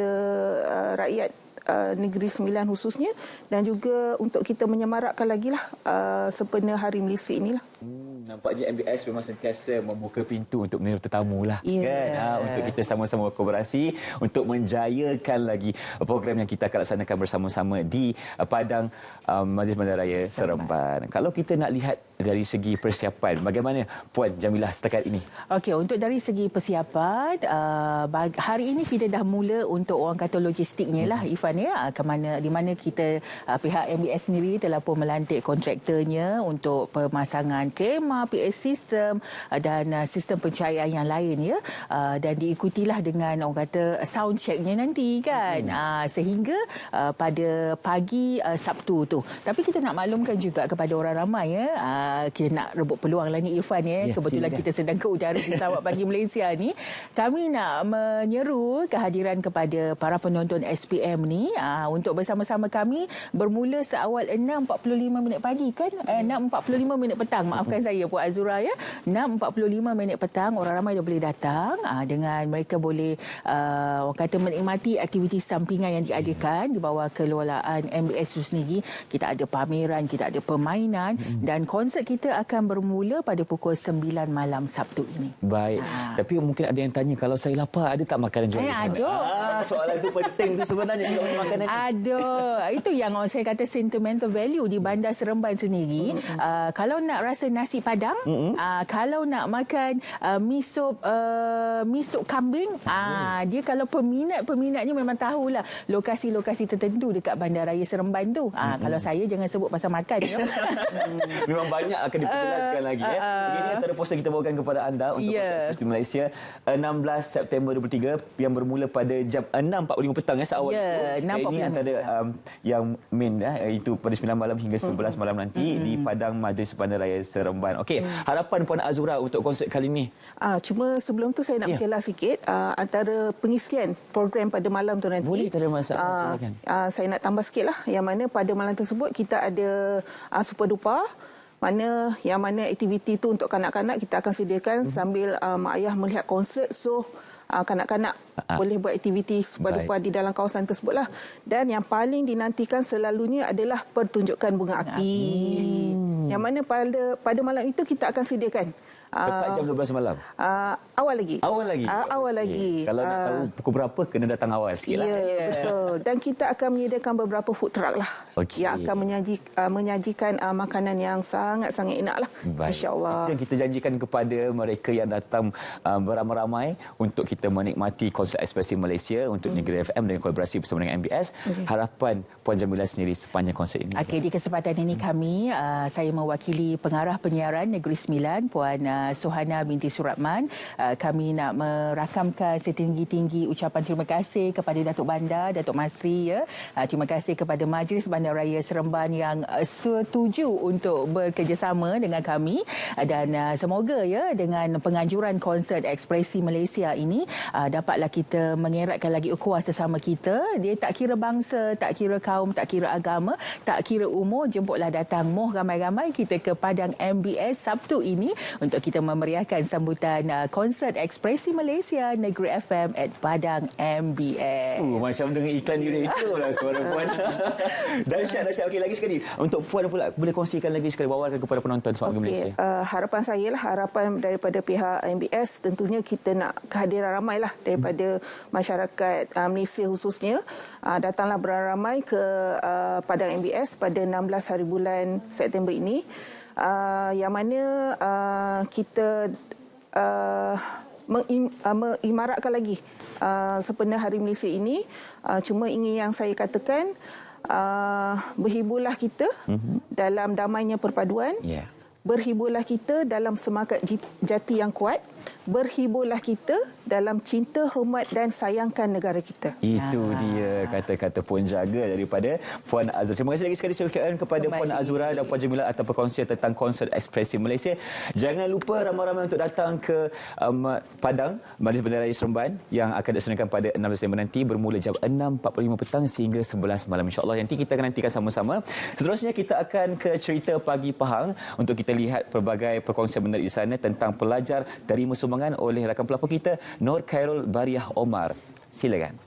rakyat Negeri Sembilan khususnya, dan juga untuk kita menyemarakkan lagi lah sempena Hari Malaysia inilah. Nampaknya MBS memang sentiasa membuka pintu untuk menerima tetamu lah kan, untuk kita sama-sama berkolaborasi untuk menjayakan lagi program yang kita akan laksanakan bersama-sama di Padang Majlis Bandaraya Seremban. Kalau kita nak lihat dari segi persiapan, bagaimana Puan Jamilah setakat ini? Okey, untuk dari segi persiapan, hari ini kita dah mula untuk orang kata logistiknya lah, Ifan ya, di mana kita pihak MBS sendiri telah pun melantik kontraktornya untuk pemasangan kemah, PA sistem dan sistem pencahayaan yang lain ya, dan diikutilah dengan orang kata sound checknya nanti kan, sehingga pada pagi Sabtu tu. Tapi kita nak maklumkan juga kepada orang ramai ya, kita nak rebut peluang lah ni Irfan ya. Kebetulan kita sedang ke udara di Sarawak Pagi Malaysia ni. Kami nak menyeru kehadiran kepada para penonton SPM ni untuk bersama-sama kami bermula seawal 6.45 pagi kan, 6.45 petang, maafkan saya Puan Azura ya. 6.45 petang orang ramai dah boleh datang, dengan mereka boleh orang kata menikmati aktiviti sampingan yang diadakan di bawah kelolaan MBS itu sendiri. Kita ada pameran, kita ada permainan dan konsert kita akan bermula pada pukul 9 malam Sabtu ini. Baik. Tapi mungkin ada yang tanya, kalau saya lapar ada tak makanan jual di sana? Ada. Soalan itu penting tu sebenarnya juga pasal makanan ni. Ada. Itu yang saya kata sentimental value di Bandar Seremban sendiri. Kalau nak rasa nasi padang, kalau nak makan mi sup kambing, dia kalau peminatnya memang tahulah lokasi-lokasi tertentu dekat Bandaraya Seremban tu. Kalau saya jangan sebut pasal makan ya. Memang banyak akan diperjelaskan lagi ya. Ini antara poster kita bawakan kepada anda untuk konsert di Malaysia 16 September 23 yang bermula pada jam 6.45 petang ya, seawal itu. Ini antara yang main itu pada 9 malam hingga 11 malam nanti di Padang Majlis Bandaraya Seremban. Okey, harapan Puan Azura untuk konsert kali ini? Cuma sebelum tu saya nak berjelas sikit antara pengisian program pada malam tu nanti. Boleh, tak ada masalah. Saya nak tambah sikitlah, yang mana pada malam tersebut kita ada Super Dupa, yang mana aktiviti itu untuk kanak-kanak kita akan sediakan sambil mak ayah melihat konsert. So kanak-kanak boleh buat aktiviti Super Dupa di dalam kawasan tersebutlah. Dan yang paling dinantikan selalunya adalah pertunjukan bunga api. Yang mana pada malam itu kita akan sediakan tepat jam 12 malam? Awal lagi. Awal lagi. Kalau nak tahu pukul berapa, kena datang awal sikit lah. Ya, betul. Dan kita akan menyediakan beberapa food truck lah. Yang akan menyajikan makanan yang sangat-sangat enak lah. InsyaAllah. Itu yang kita janjikan kepada mereka yang datang beramai-ramai untuk kita menikmati konsert Ekspresi Malaysia untuk Negeri FM dengan kolaborasi bersama dengan MBS. Harapan Puan Jamilah sendiri sepanjang konsert ini? Okey, di kesempatan ini kami, saya mewakili pengarah penyiaran Negeri Sembilan, Puan Suhana binti Suratman. Kami nak merakamkan setinggi-tinggi ucapan terima kasih kepada Datuk Bandar, Datuk Masri ya. Terima kasih kepada Majlis Bandaraya Seremban yang setuju untuk bekerjasama dengan kami, dan semoga ya dengan penganjuran konsert Ekspresi Malaysia ini dapatlah kita mengeratkan lagi ukhuwah sesama kita. Dia tak kira bangsa, tak kira kaum, tak kira agama, tak kira umur. Jemputlah datang ramai-ramai kita ke Padang MBS Sabtu ini untuk kita memeriahkan sambutan konsert Ekspresi Malaysia Negeri FM at Padang MBS. Macam dengan iklan dia itulah suara Puan. Dahsyat. Okey, lagi sekali untuk Puan pula boleh kongsikan lagi sekali, bawakan kepada penonton Suara Malaysia. Harapan saya lah, harapan daripada pihak MBS, tentunya kita nak kehadiran ramai lah daripada masyarakat Malaysia khususnya. Datanglah beramai ke Padang MBS pada 16 hari bulan September ini. Yang mana kita mengimaratkan lagi sempena Hari Malaysia ini. Cuma ingin yang saya katakan, berhiburlah kita dalam damainya perpaduan. Berhiburlah kita dalam semangat jati yang kuat. Berhiburlah kita dalam cinta, hormat dan sayangkan negara kita. Itu dia kata-kata penjaga daripada Puan Azura. Terima kasih lagi sekali saya ucapkan kepada Puan Azura dan Puan Jamilah atas perkongsian tentang konsert Ekspresi Malaysia. Jangan lupa ramai-ramai untuk datang ke Padang Majlis Bandaraya Seremban yang akan dilaksanakan pada 16 September nanti bermula jam 6.45 petang sehingga 11 malam, insya-Allah. Nanti kita akan nantikan sama-sama. Seterusnya kita akan ke cerita Pagi Pahang untuk kita lihat pelbagai perkongsian menarik di sana tentang pelajar terima sumbangan oleh rakan pelapor kita Nur Khairul Bariah Omar. Silakan.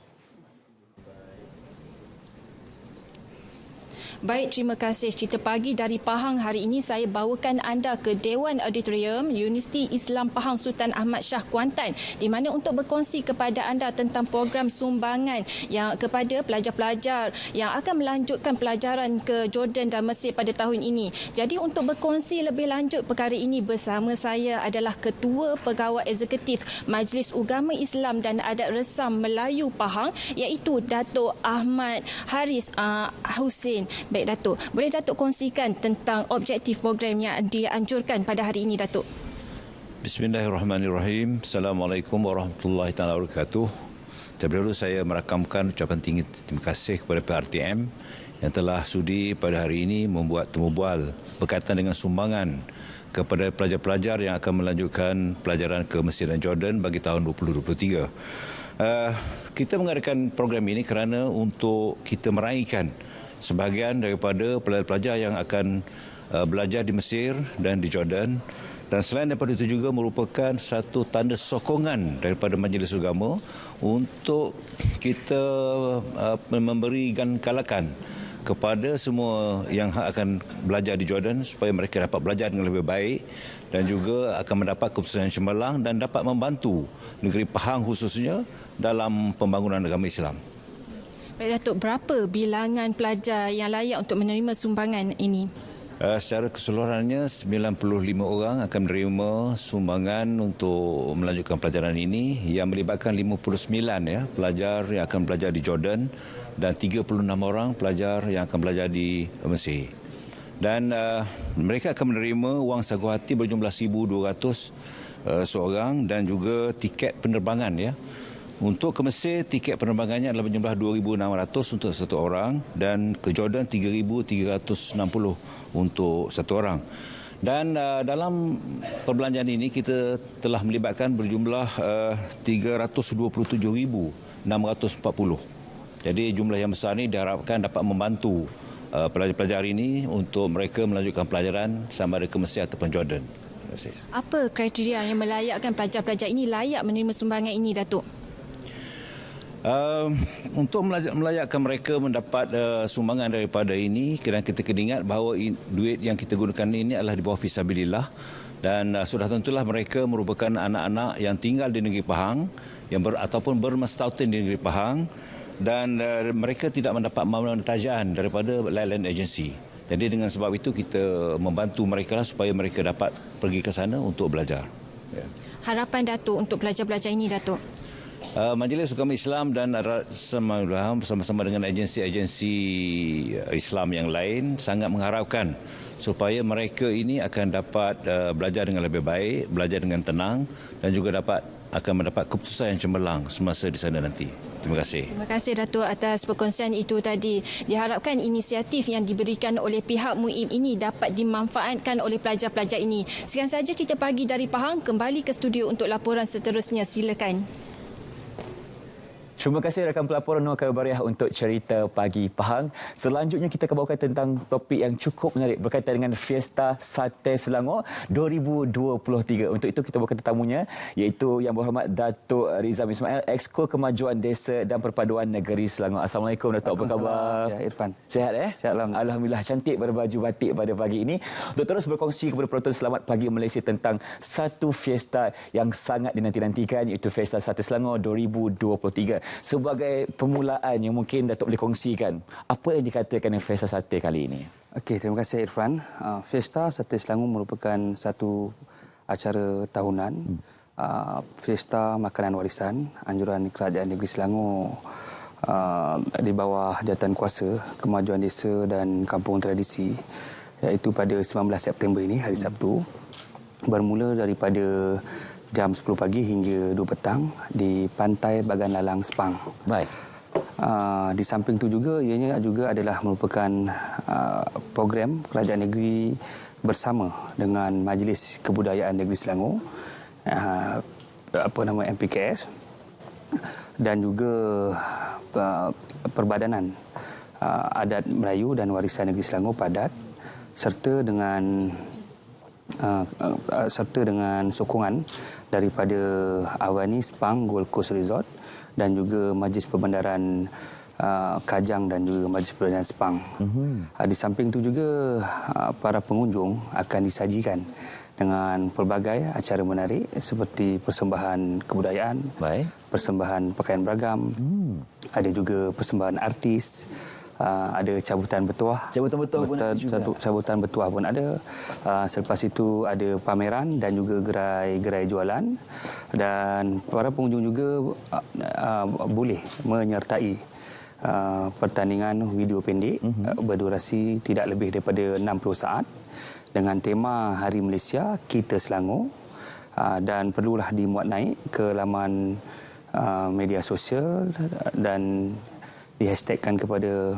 Baik, terima kasih. Cerita pagi dari Pahang hari ini saya bawakan anda ke Dewan Auditorium Universiti Islam Pahang Sultan Ahmad Shah Kuantan, di mana untuk berkongsi kepada anda tentang program sumbangan yang kepada pelajar-pelajar yang akan melanjutkan pelajaran ke Jordan dan Mesir pada tahun ini. Jadi untuk berkongsi lebih lanjut perkara ini bersama saya adalah Ketua Pegawai Eksekutif Majlis Ugama Islam dan Adat Resam Melayu Pahang, iaitu Datuk Ahmad Haris Hussein. Baik Datuk, boleh Datuk kongsikan tentang objektif program yang dianjurkan pada hari ini Datuk? Bismillahirrahmanirrahim. Assalamualaikum warahmatullahi wabarakatuh. Terlebih dahulu saya merakamkan ucapan tinggi terima kasih kepada PRTM yang telah sudi pada hari ini membuat temu bual berkaitan dengan sumbangan kepada pelajar-pelajar yang akan melanjutkan pelajaran ke Mesir dan Jordan bagi tahun 2023. Kita mengadakan program ini kerana untuk kita meraihkan sebahagian daripada pelajar-pelajar yang akan belajar di Mesir dan di Jordan, dan selain daripada itu juga merupakan satu tanda sokongan daripada Majlis Agama untuk kita memberikan galakan kepada semua yang akan belajar di Jordan supaya mereka dapat belajar dengan lebih baik dan juga akan mendapat keputusan yang cemerlang dan dapat membantu negeri Pahang khususnya dalam pembangunan agama Islam. Baik Datuk, berapa bilangan pelajar yang layak untuk menerima sumbangan ini? Secara keseluruhannya 95 orang akan menerima sumbangan untuk melanjutkan pelajaran ini yang melibatkan 59 pelajar yang akan belajar di Jordan dan 36 orang pelajar yang akan belajar di Mesir. Dan mereka akan menerima wang sagu hati berjumlah 1,200 seorang dan juga tiket penerbangan Untuk ke Mesir, tiket penerbangannya adalah berjumlah 2,600 untuk satu orang dan ke Jordan 3,360 untuk satu orang. Dan dalam perbelanjaan ini kita telah melibatkan berjumlah 327,640. Jadi jumlah yang besar ini diharapkan dapat membantu pelajar-pelajar ini untuk mereka melanjutkan pelajaran sama ada ke Mesir ataupun Jordan. Terima kasih. Apa kriteria yang melayakkan pelajar-pelajar ini layak menerima sumbangan ini, Datuk? Untuk melayakkan mereka mendapat sumbangan daripada ini, kerana kita kena ingat bahawa duit yang kita gunakan ini adalah di bawah fisabilillah, dan sudah tentulah mereka merupakan anak-anak yang tinggal di negeri Pahang ataupun bermastautin di negeri Pahang, dan mereka tidak mendapat pemerintahan daripada lain-lain agensi. Jadi dengan sebab itu kita membantu mereka supaya mereka dapat pergi ke sana untuk belajar. Harapan Datuk untuk pelajar-pelajar ini, Datuk? Majlis Agama Islam dan bersama-sama dengan agensi-agensi Islam yang lain sangat mengharapkan supaya mereka ini akan dapat belajar dengan lebih baik, belajar dengan tenang dan juga akan mendapat keputusan yang cemerlang semasa di sana nanti. Terima kasih. Terima kasih Datuk atas perkongsian itu tadi. Diharapkan inisiatif yang diberikan oleh pihak MUIM ini dapat dimanfaatkan oleh pelajar-pelajar ini. Sekian sahaja cerita pagi dari Pahang. Kembali ke studio untuk laporan seterusnya. Silakan. Terima kasih rakan pelapor Noor Kabariah untuk cerita pagi Pahang. Selanjutnya kita akan bawakan tentang topik yang cukup menarik berkaitan dengan Fiesta Sate Selangor 2023. Untuk itu kita bawakan tetamunya iaitu Yang Berhormat Datuk Rizam Ismail, Exco Kemajuan Desa dan Perpaduan Negeri Selangor. Assalamualaikum Datuk, apa khabar? Ya, Irfan. Sihat Sihat, Alhamdulillah, cantik berbaju batik pada pagi ini. Untuk terus berkongsi kepada penonton Selamat Pagi Malaysia tentang satu fiesta yang sangat dinanti-nantikan iaitu Fiesta Sate Selangor 2023. Sebagai permulaan yang mungkin Datuk boleh kongsikan, apa yang dikatakan dengan Fiesta Sate kali ini? Okey, terima kasih Irfan. Fiesta Sate Selangor merupakan satu acara tahunan. Fiesta Makanan Warisan anjuran Kerajaan Negeri Selangor di bawah Jawatankuasa Kemajuan Desa dan Kampung Tradisi, iaitu pada 19 September ini, hari Sabtu, bermula daripada jam 10 pagi hingga 2 petang di Pantai Bagan Lalang, Sepang. Baik. Di samping itu juga, ianya juga adalah merupakan program kerajaan negeri bersama dengan Majlis Kebudayaan Negeri Selangor, MPKS, dan juga Perbadanan Adat Melayu dan Warisan Negeri Selangor Padat, serta dengan sokongan daripada Awani Sepang Gold Coast Resort dan juga Majlis Perbandaran Kajang dan juga Majlis Perbelanjaan Sepang. Di samping itu juga para pengunjung akan disajikan dengan pelbagai acara menarik seperti persembahan kebudayaan, persembahan pakaian beragam, ada juga persembahan artis, ada cabutan bertuah. Cabutan bertuah pun ada. Selepas itu ada pameran dan juga gerai jualan, dan para pengunjung juga boleh menyertai pertandingan video pendek berdurasi tidak lebih daripada 60 saat dengan tema Hari Malaysia Kita Selangor, dan perlulah dimuat naik ke laman media sosial dan dihashtagkan kepada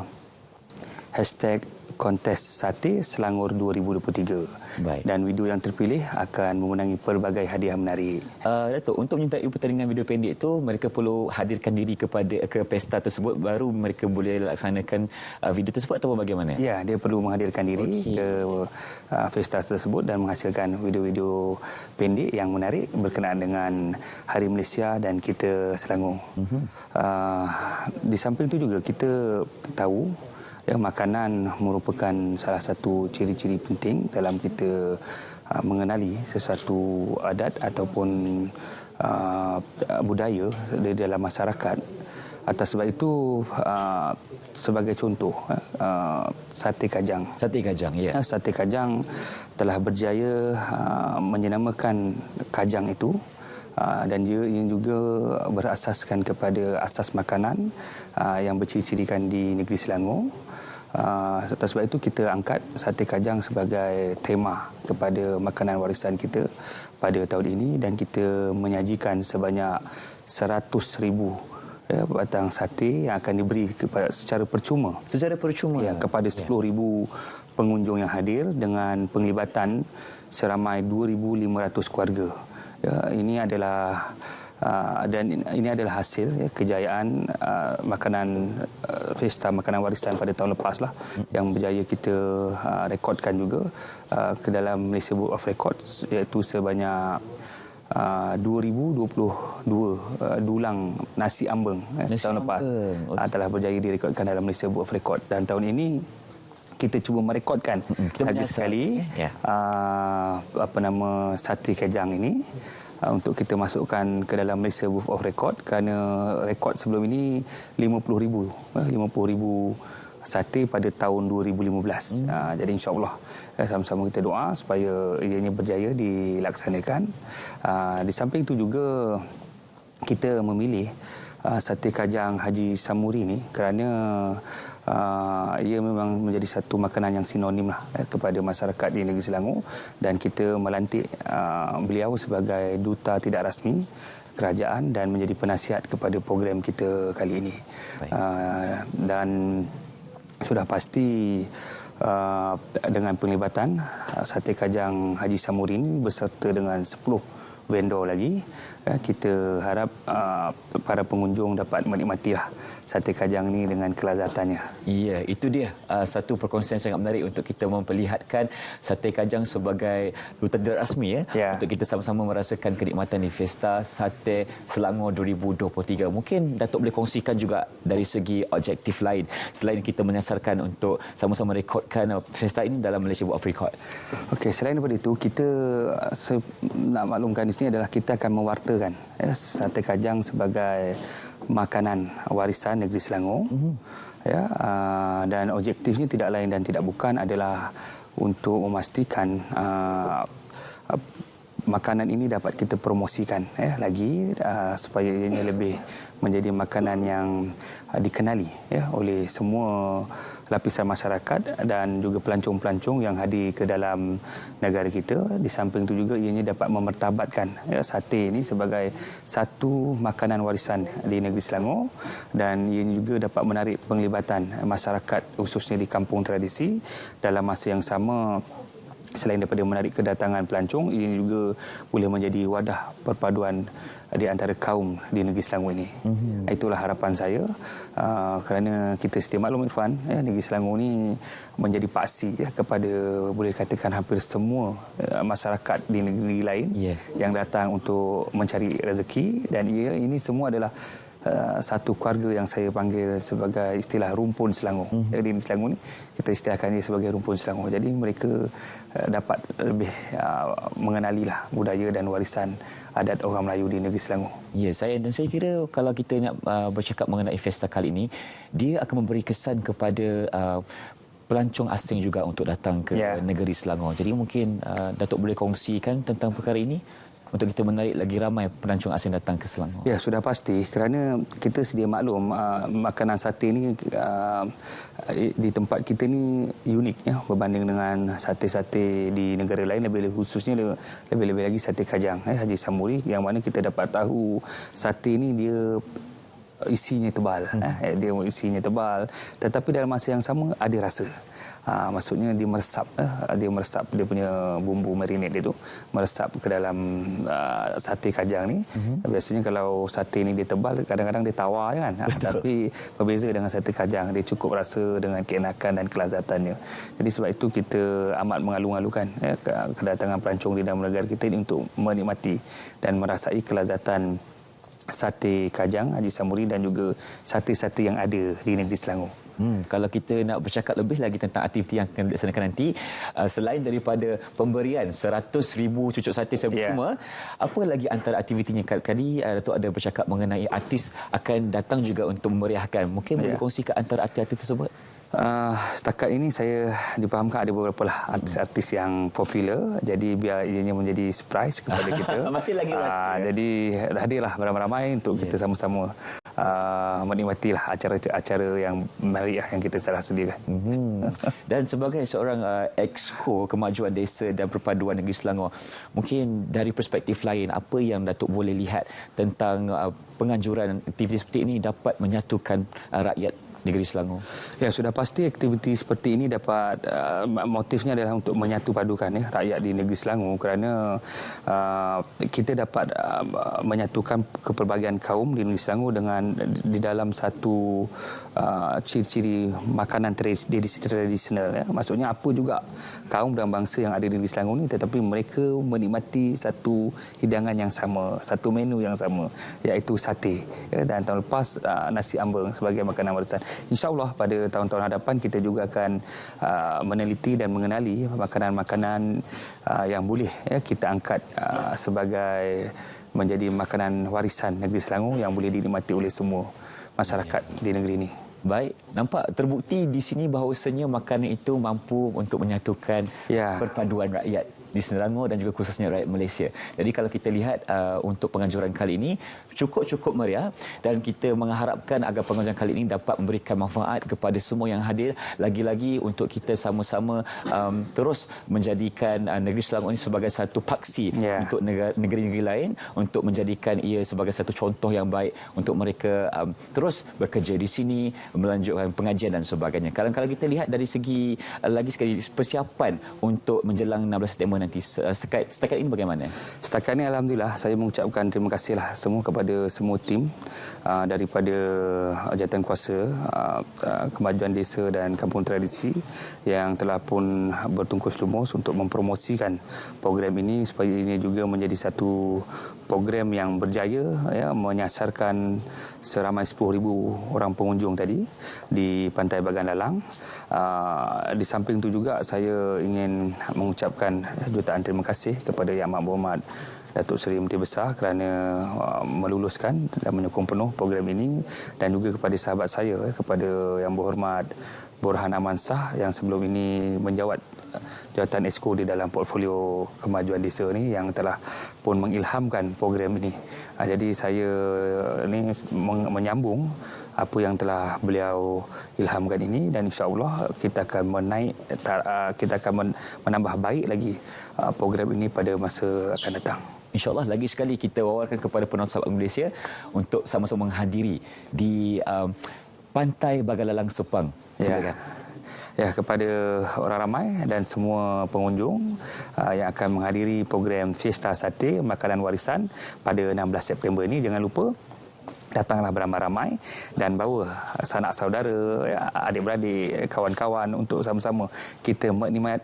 hashtag kontes sate Selangor 2023. Dan video yang terpilih akan memenangi pelbagai hadiah menarik. Datuk, untuk menyertai pertandingan video pendek itu, mereka perlu hadirkan diri ke pesta tersebut baru mereka boleh laksanakan video tersebut atau bagaimana? Ya, dia perlu menghadirkan diri ke pesta tersebut dan menghasilkan video-video pendek yang menarik berkenaan dengan Hari Malaysia dan Kita Selangor. Di samping itu juga kita tahu makanan merupakan salah satu ciri-ciri penting dalam kita mengenali sesuatu adat ataupun budaya di dalam masyarakat. Atas sebab itu, sebagai contoh, sate kajang. Sate kajang, ya. Sate kajang telah berjaya menjenamakan kajang itu, dan dia ini juga berasaskan kepada asas makanan yang berciri-cirikan di negeri Selangor. Atas sebab itu kita angkat sate kajang sebagai tema kepada makanan warisan kita pada tahun ini, dan kita menyajikan sebanyak 100,000 batang sate yang akan diberi secara percuma. Secara percuma? Ya, kepada 10,000 pengunjung yang hadir dengan penglibatan seramai 2,500 keluarga. Ini adalah ini adalah hasil kejayaan makanan Pesta Makanan Warisan pada tahun lepas lah, yang berjaya kita rekodkan juga ke dalam Malaysia Book of Records, iaitu sebanyak 2022 dulang nasi ambeng tahun lepas telah berjaya direkodkan dalam Malaysia Book of Records. Dan tahun ini kita cuba merekodkan lagi sekali sate kajang ini untuk kita masukkan ke dalam Malaysia Book of Record, kerana rekod sebelum ini 50,000 sate pada tahun 2015. Jadi insya-Allah sama-sama kita doa supaya ianya berjaya dilaksanakan. Di samping itu juga kita memilih sate kajang Haji Samuri ni kerana ia memang menjadi satu makanan yang sinonim lah kepada masyarakat di negeri Selangor, dan kita melantik beliau sebagai duta tidak rasmi kerajaan dan menjadi penasihat kepada program kita kali ini. Dan sudah pasti dengan penglibatan sate kajang Haji Samuri ini beserta dengan 10 vendor lagi, kita harap para pengunjung dapat menikmatilah sate kajang ni dengan kelazatannya. Ya, itu dia satu perkongsian sangat menarik untuk kita memperlihatkan sate kajang sebagai duta tidak rasmi untuk kita sama-sama merasakan kenikmatan di Pesta Sate Selangor 2023. Mungkin Datuk boleh kongsikan juga dari segi objektif lain selain kita menyasarkan untuk sama-sama rekodkan pesta ini dalam Malaysia Book of Record. Okey, selain daripada itu, kita nak maklumkan di sini adalah kita akan mewartakan sate kajang sebagai makanan warisan negeri Selangor. Dan objektifnya tidak lain dan tidak bukan adalah untuk memastikan makanan ini dapat kita promosikan lagi supaya ianya lebih menjadi makanan yang dikenali oleh semua lapisan masyarakat dan juga pelancong-pelancong yang hadir ke dalam negara kita. Di samping itu juga ianya dapat memertabatkan sate ini sebagai satu makanan warisan di negeri Selangor, dan ianya juga dapat menarik penglibatan masyarakat khususnya di kampung tradisi. Dalam masa yang sama, selain daripada menarik kedatangan pelancong, ini juga boleh menjadi wadah perpaduan di antara kaum di negeri Selangor ini. Itulah harapan saya, kerana kita sedia maklum Irfan, negeri Selangor ini menjadi paksi kepada boleh katakan hampir semua masyarakat di negeri lain yang datang untuk mencari rezeki, dan ini semua adalah satu keluarga yang saya panggil sebagai istilah rumpun Selangor. Jadi di Selangor ni kita istilahkan dia sebagai rumpun Selangor. Jadi mereka dapat lebih mengenalilah budaya dan warisan adat orang Melayu di negeri Selangor. Ya, saya kira kalau kita nak bercakap mengenai Festa kali ini, dia akan memberi kesan kepada pelancong asing juga untuk datang ke negeri Selangor. Jadi mungkin Datuk boleh kongsikan tentang perkara ini untuk kita menarik lagi ramai pelancong asing datang ke Selangor. Ya, sudah pasti kerana kita sedia maklum makanan sate ni di tempat kita ni unik ya berbanding dengan sate-sate di negara lain, lebih khususnya lebih lagi sate Kajang Haji Samuri, yang mana kita dapat tahu sate ni dia isinya tebal. Dia isinya tebal, tetapi dalam masa yang sama ada rasa. Maksudnya dia meresap dia punya bumbu marinade dia tu meresap ke dalam sate Kajang ni. Biasanya kalau sate ni dia tebal, kadang-kadang dia tawar kan. Tapi berbeza dengan sate Kajang, dia cukup rasa dengan keenakan dan kelazatannya. Jadi sebab itu kita amat mengalu-alukan kedatangan pelancong di dalam negara kita ini untuk menikmati dan merasai kelazatan sate Kajang Haji Samuri dan juga sate-sate yang ada di negeri Selangor. Kalau kita nak bercakap lebih lagi tentang aktiviti yang akan dilaksanakan nanti, selain daripada pemberian 100,000 cucuk sate semua, apa lagi antara aktivitinya? Kali Datuk ada bercakap mengenai artis akan datang juga untuk memeriahkan. Mungkin boleh kongsikan antara artis-artis tersebut? Setakat ini saya dipahamkan ada beberapa lah artis-artis yang popular, jadi biar ianya menjadi surprise kepada kita. Masih lagi jadi hadirlah beramai-ramai untuk kita sama-sama menikmatilah acara-acara yang meriah yang kita telah sediakan. Dan sebagai seorang exco kemajuan desa dan perpaduan negeri Selangor, mungkin dari perspektif lain, apa yang Datuk boleh lihat tentang penganjuran aktiviti seperti ini dapat menyatukan rakyat negeri Selangor? Ya, sudah pasti aktiviti seperti ini dapat motifnya adalah untuk menyatu padukan rakyat di negeri Selangor, kerana kita dapat menyatukan kepelbagaian kaum di negeri Selangor dengan di dalam satu ciri-ciri makanan tradisional. Maksudnya apa juga kaum dan bangsa yang ada di negeri Selangor ni, tetapi mereka menikmati satu hidangan yang sama, satu menu yang sama, iaitu sate. Dan tahun lepas nasi ambeng sebagai makanan warisan. InsyaAllah pada tahun-tahun hadapan kita juga akan meneliti dan mengenali makanan-makanan yang boleh kita angkat sebagai menjadi makanan warisan negeri Selangor yang boleh dinikmati oleh semua masyarakat di negeri ini. Baik, nampak terbukti di sini bahawasanya makanan itu mampu untuk menyatukan perpaduan rakyat di Selangor dan juga khususnya rakyat Malaysia. Jadi kalau kita lihat untuk penganjuran kali ini cukup meriah, dan kita mengharapkan agar penganjuran kali ini dapat memberikan manfaat kepada semua yang hadir, lagi-lagi untuk kita sama-sama terus menjadikan negeri Selangor ini sebagai satu paksi untuk negeri-negeri lain, untuk menjadikan ia sebagai satu contoh yang baik untuk mereka terus bekerja di sini, melanjutkan pengajian dan sebagainya. Kalau kita lihat dari segi lagi sekali persiapan untuk menjelang 16 September nanti, setakat ini bagaimana? Setakat ini alhamdulillah saya mengucapkan terima kasihlah semua kepada semua tim daripada Jawatankuasa Kemajuan Desa dan Kampung Tradisi yang telah pun bertungkus lumus untuk mempromosikan program ini supaya ini juga menjadi satu program yang berjaya menyasarkan seramai 10,000 orang pengunjung tadi di Pantai Bagan Dalang. Di samping itu juga saya ingin mengucapkan jutaan terima kasih kepada Yang Amat Berhormat Datuk Seri Menteri Besar kerana meluluskan dan menyokong penuh program ini, dan juga kepada sahabat saya, kepada Yang Berhormat Borhan Amansah yang sebelum ini menjawat jawatan Exco di dalam portfolio kemajuan desa ni, yang telah pun mengilhamkan program ini. Jadi saya ni menyambung apa yang telah beliau ilhamkan ini, dan insya-Allah kita akan menambah baik lagi program ini pada masa akan datang. InsyaAllah lagi sekali kita wawarkan kepada penonton sahabat Malaysia untuk sama-sama menghadiri di Pantai Bagalalang Sepang. Silakan. Ya, kepada orang ramai dan semua pengunjung yang akan menghadiri program Fiesta Sate Makanan Warisan pada 16 September ini, jangan lupa datanglah beramai-ramai dan bawa sanak saudara, adik-beradik, kawan-kawan untuk sama-sama kita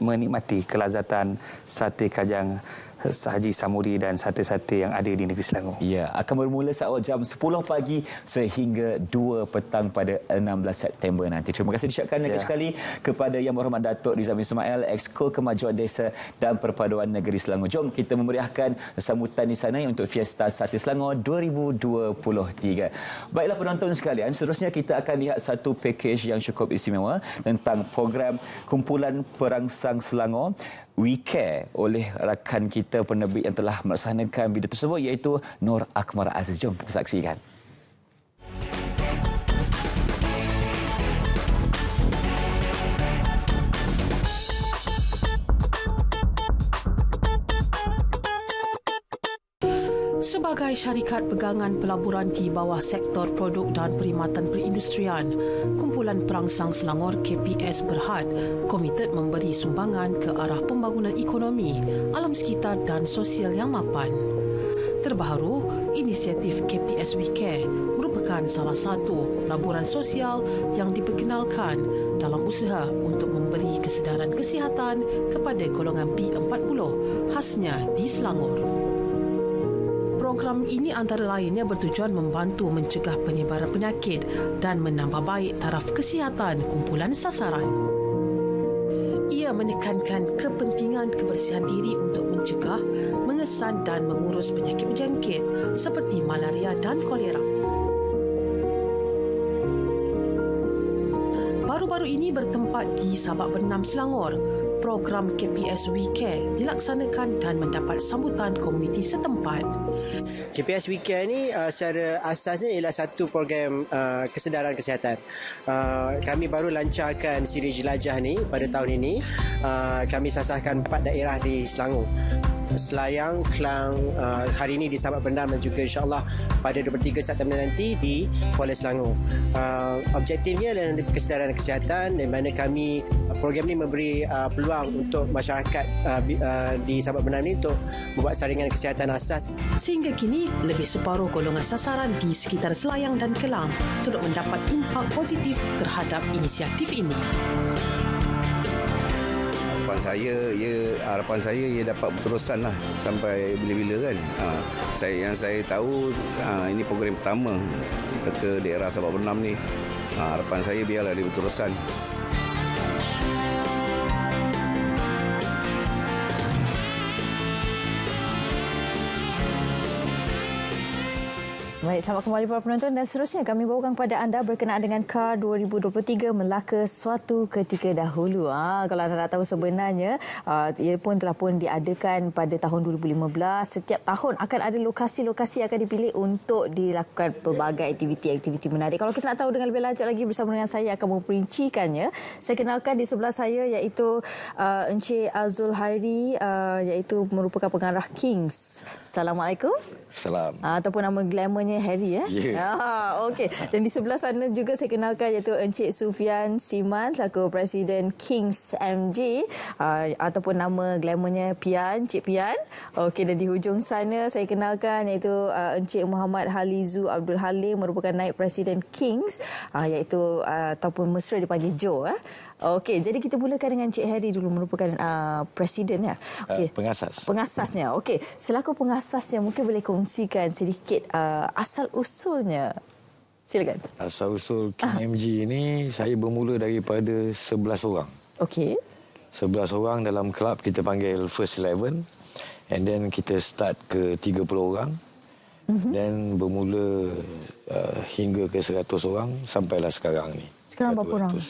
menikmati kelazatan sate kajang Haji Samuri dan sate-sate yang ada di negeri Selangor. Ya, akan bermula saat jam 10 pagi sehingga 2 petang pada 16 September nanti. Terima kasih diucapkan lagi sekali kepada Yang Berhormat Datuk Rizam Ismail, Exco Kemajuan Desa dan Perpaduan Negeri Selangor. Jom kita memeriahkan sambutan di sana untuk Fiesta Sate Selangor 2023. Baiklah penonton sekalian, seterusnya kita akan lihat satu pakej yang cukup istimewa tentang program Kumpulan Perangsang Selangor We Care oleh rakan kita penerbit yang telah melaksanakan video tersebut, iaitu Nur Akmal Aziz. Jom kita saksikan. Sebagai syarikat pegangan pelaburan di bawah sektor produk dan perkhidmatan perindustrian, Kumpulan Perangsang Selangor KPS Berhad komited memberi sumbangan ke arah pembangunan ekonomi, alam sekitar dan sosial yang mapan. Terbaru, inisiatif KPS We Care merupakan salah satu laburan sosial yang diperkenalkan dalam usaha untuk memberi kesedaran kesihatan kepada golongan B40 khasnya di Selangor. Program ini antara lainnya bertujuan membantu mencegah penyebaran penyakit dan menambah baik taraf kesihatan kumpulan sasaran. Ia menekankan kepentingan kebersihan diri untuk mencegah, mengesan dan mengurus penyakit berjangkit seperti malaria dan kolera. Baru-baru ini bertempat di Sabak Bernam, Selangor. Program KPS We Care dilaksanakan dan mendapat sambutan komuniti setempat. KPS We Care ni secara asasnya ialah satu program kesedaran kesihatan. Kami baru lancarkan siri jelajah ni pada tahun ini. Kami sasarkan 4 daerah di Selangor. Selayang, Klang, hari ini di Sabak Bernam dan juga insyaAllah pada 23 September nanti di Kuala Selangor. Objektifnya adalah kesedaran kesihatan, di mana kami program ini memberi peluang untuk masyarakat di Sabak Bernam ini untuk membuat saringan kesihatan asas. Sehingga kini, lebih separuh golongan sasaran di sekitar Selayang dan Kelang turut mendapat impak positif terhadap inisiatif ini. Harapan saya ia dapat berterusan lah sampai bila-bila kan. Yang saya tahu ini program pertama ke daerah Sabak Bernam ni. Harapan saya biarlah dia berterusan. Baik, selamat kembali para penonton dan seterusnya kami bawakan kepada anda berkenaan dengan KAR 2023 Melaka suatu ketika dahulu. Kalau anda nak tahu sebenarnya, ia pun telah diadakan pada tahun 2015. Setiap tahun akan ada lokasi-lokasi yang akan dipilih untuk dilakukan pelbagai aktiviti-aktiviti menarik. Kalau kita nak tahu dengan lebih lanjut lagi bersama dengan saya akan memperincikannya. Saya kenalkan di sebelah saya iaitu Encik Azul Hairi, iaitu merupakan pengarah Kings. Assalamualaikum. Salam. Ataupun nama glamournya Harry ya. Okey. Dan di sebelah sana juga saya kenalkan iaitu Encik Sufian Siman selaku Presiden Kings MG, ataupun nama glamournya Pian, Cik Pian. Okey, dan di hujung sana saya kenalkan iaitu Encik Muhammad Halizu Abdul Halim merupakan Naib Presiden Kings, iaitu ataupun mesra dipanggil Joe. Okey, jadi kita mulakan dengan Encik Harry dulu, merupakan presiden ya. Okey. Pengasasnya. Okey, selaku pengasasnya mungkin boleh kongsikan sedikit asal usulnya. Silakan. Asal usul KMG ini saya bermula daripada 11 orang. Okey. 11 orang dalam kelab kita panggil First 11, and then kita start ke 30 orang. Dan bermula hingga ke 100 orang sampailah sekarang ni. Sekarang berapa orang?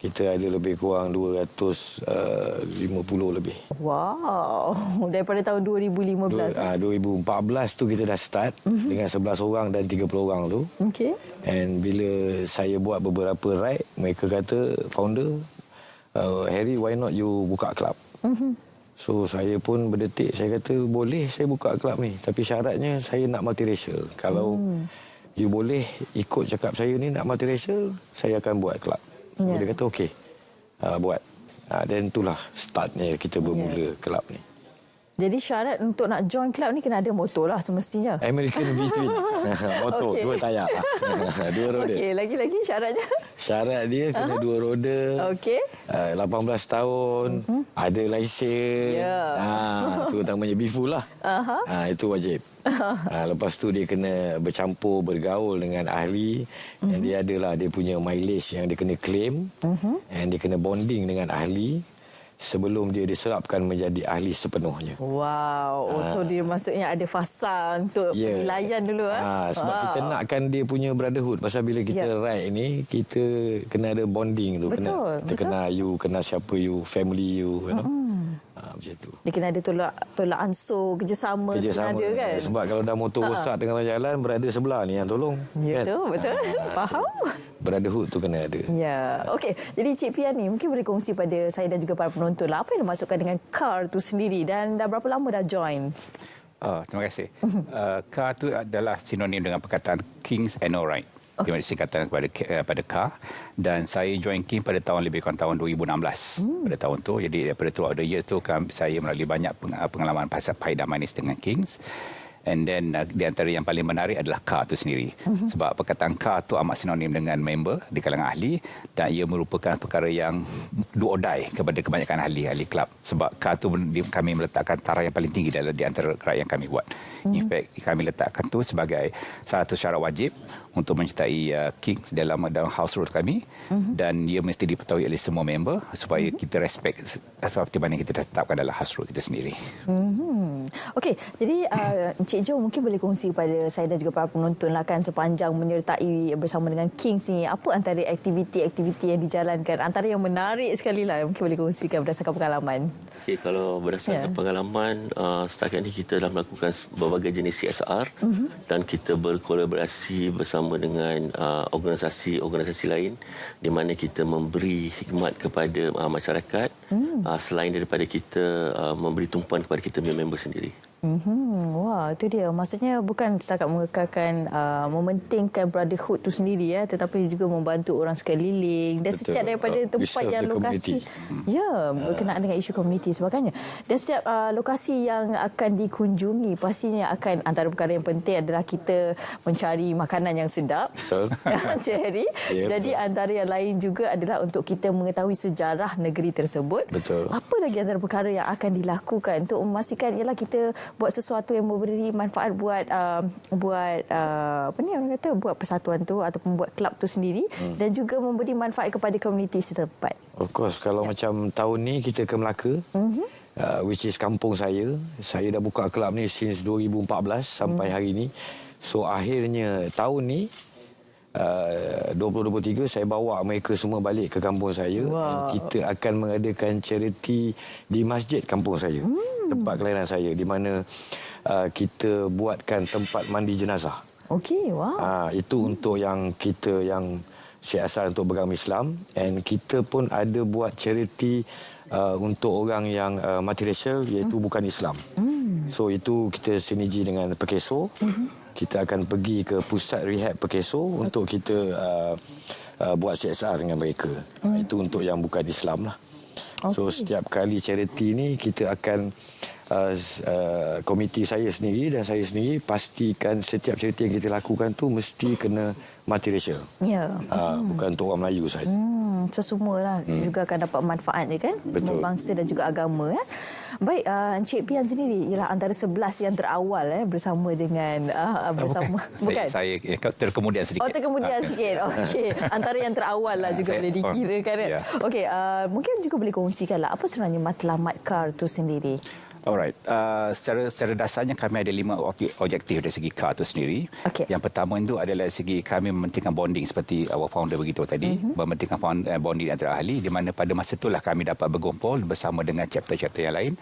Kita ada lebih kurang 250 lebih. Wow, daripada tahun 2015. 2014 tu kita dah start dengan 11 orang dan 30 orang tu. Okey. And bila saya buat beberapa ride, mereka kata, founder, Harry, why not you buka kelab? So saya pun berdetik, saya kata boleh saya buka kelab ni, tapi syaratnya saya nak multiracial. Kalau you boleh ikut cakap saya ni nak multiracial, saya akan buat kelab. Dia kata okey, buat. Dan itulah startnya kita bermula kelab ni. Jadi syarat untuk nak join club ni kena ada motor lah semestinya. American V-Twin. Motor, Okey. 2 tayar. 2 roda. Okey, lagi-lagi syaratnya? Syarat dia kena 2 roda. Okey. 18 tahun, ada lesen. Tu namanya BIFU lah. Itu wajib. Lepas tu dia kena bercampur, bergaul dengan ahli. Dan dia adalah dia punya mileage yang dia kena claim. Dan dia kena bonding dengan ahli sebelum dia diserapkan menjadi ahli sepenuhnya. Wow. So dia maksudnya ada fasa untuk penilaian dulu. Sebab kita nakkan dia punya brotherhood. Pasal bila kita ride ni, kita kena ada bonding tu. Betul. Kita kenal you, kenal siapa you, family you. You know? Macam tu. Dia kena ada tolak ansur, kerjasama. Kena ada kan? Sebab kalau dah motor rosak tengah jalan, berada sebelah ni yang tolong. Ya, kan? betul. Faham? Brotherhood tu kena ada. Ya. Okey. Jadi Cik Pian ni mungkin boleh kongsi pada saya dan juga para penonton lah. Apa yang dimaksudkan dengan CAR tu sendiri dan dah berapa lama dah join? Terima kasih. CAR tu adalah sinonim dengan perkataan Kings Annual Ride. Di mana singkatan kepada CAR. Dan saya join King pada tahun lebih kurang tahun 2016. Pada tahun tu. Jadi daripada throughout the years tu saya melalui banyak pengalaman pasal pahit dan manis dengan Kings. And then di antara yang paling menarik adalah CAR itu sendiri. Sebab perkataan CAR itu amat sinonim dengan member di kalangan ahli dan ia merupakan perkara yang do or die kepada kebanyakan ahli kelab. Sebab CAR itu kami meletakkan taraf yang paling tinggi di antara kerajaan yang kami buat. In fact, kami letakkan itu sebagai salah satu syarat wajib untuk menyertai Kings dalam house rule kami dan ia mesti diketahui oleh semua member supaya kita respect seperti mana kita tetapkan dalam house rule kita sendiri. Okey, jadi Encik Jo mungkin boleh kongsi kepada saya dan juga para penonton lah kan sepanjang menyertai bersama dengan Kings ni, apa antara aktiviti-aktiviti yang dijalankan, antara yang menarik sekali lah mungkin boleh kongsikan berdasarkan pengalaman. Okey, kalau berdasarkan pengalaman, setakat ini kita dah melakukan berbagai jenis CSR dan kita berkolaborasi bersama dengan organisasi-organisasi lain di mana kita memberi khidmat kepada masyarakat selain daripada kita memberi tumpuan kepada kita member sendiri. Wah, itu dia. Maksudnya bukan setakat mengekalkan, mementingkan brotherhood tu sendiri tetapi juga membantu orang sekeliling dan setiap daripada tempat yang lokasi berkenaan dengan isu komuniti sebagainya. Dan setiap lokasi yang akan dikunjungi pastinya akan antara perkara yang penting adalah kita mencari makanan yang sedap. Betul. Encik Harry. Jadi antara yang lain juga adalah untuk kita mengetahui sejarah negeri tersebut. Betul. Apa lagi antara perkara yang akan dilakukan untuk memastikan ialah kita buat sesuatu yang memberi manfaat buat buat persatuan tu ataupun buat kelab tu sendiri dan juga memberi manfaat kepada komuniti setempat. Of course, kalau macam tahun ni kita ke Melaka, which is kampung saya. Saya dah buka kelab ni since 2014 sampai hari ni. So akhirnya tahun ni 2023 saya bawa mereka semua balik ke kampung saya. Dan kita akan mengadakan charity di masjid kampung saya, tempat kelahiran saya, di mana kita buatkan tempat mandi jenazah. Okey, wow. Itu untuk yang kita yang CSR untuk beragama Islam, and kita pun ada buat charity untuk orang yang multiracial iaitu bukan Islam. So itu kita sinergi dengan Pekeso. Kita akan pergi ke pusat rehab Pekeso untuk kita buat CSR dengan mereka. Itu untuk yang bukan Islam lah. So setiap kali charity ni kita akan komiti saya sendiri dan saya sendiri pastikan setiap charity yang kita lakukan tu mesti kena multiracial. Bukan untuk orang Melayu saja. Sesemualah juga akan dapat manfaat ni kan. Betul. Bangsa dan juga agama. Baik, Encik Pian sendiri ialah antara 11 yang terawal bersama dengan bukan. Saya terkemudian sedikit. Terkemudian sikit. Okey. Antara yang terawal lah juga boleh dikirakan. Okey, mungkin juga boleh kongsikanlah apa sebenarnya matlamat CAR tu sendiri. Alright. Secara dasarnya kami ada 5 objektif dari segi CAR itu sendiri. Yang pertama itu adalah dari segi kami mementingkan bonding seperti our founder beritahu tadi. Mementingkan bonding antara ahli di mana pada masa itulah kami dapat berkumpul bersama dengan chapter-chapter yang lain.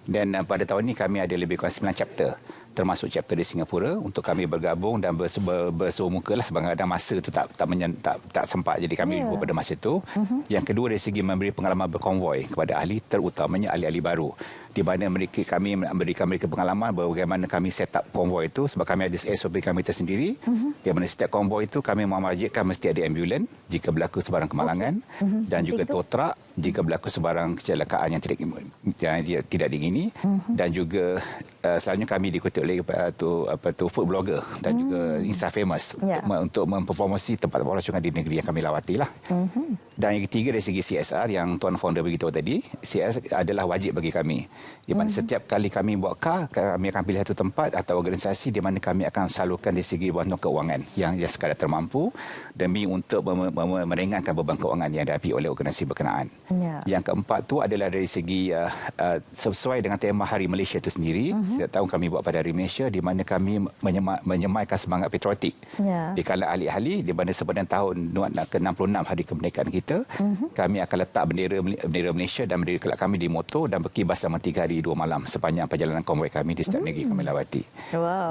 Dan pada tahun ini kami ada lebih kurang 9 chapter termasuk chapter di Singapura untuk kami bergabung dan bersua muka lah sebab ada masa tu tak sempat, jadi kami pada masa itu. Yang kedua dari segi memberi pengalaman berkonvoi kepada ahli, terutamanya ahli-ahli baru, di mana kami memberikan mereka pengalaman bagaimana kami set up konvoi itu, sebab kami ada SOP kami tersendiri. Di mana setiap konvoi itu kami mewajibkan mesti ada ambulan jika berlaku sebarang kemalangan, dan juga tow truck jika berlaku sebarang kecelakaan yang tidak diingini, dan juga selalunya kami diikuti oleh food blogger dan juga Insta famous untuk mempromosi tempat-tempat rasukan di negeri yang kami lawati lah. Dan yang ketiga dari segi CSR yang Tuan Founder beritahu tadi, CSR adalah wajib bagi kami. Di mana setiap kali kami buat car, kami akan pilih satu tempat atau organisasi di mana kami akan salurkan dari segi bantuan keuangan yang sekadar termampu demi untuk meringankan beban keuangan yang dihadapi oleh organisasi berkenaan. Yang keempat tu adalah dari segi sesuai dengan tema Hari Malaysia itu sendiri. Setiap tahun kami buat pada Hari Malaysia di mana kami menyemaikan semangat patriotik di kalangan ahli-ahli, di mana sepanjang tahun ke-66 Hari Kemerdekaan kita, kami akan letak bendera Malaysia dan bendera kelab kami di motor dan berkibar selama 3 hari 2 malam sepanjang perjalanan konvoi kami di setiap negeri kami lawati.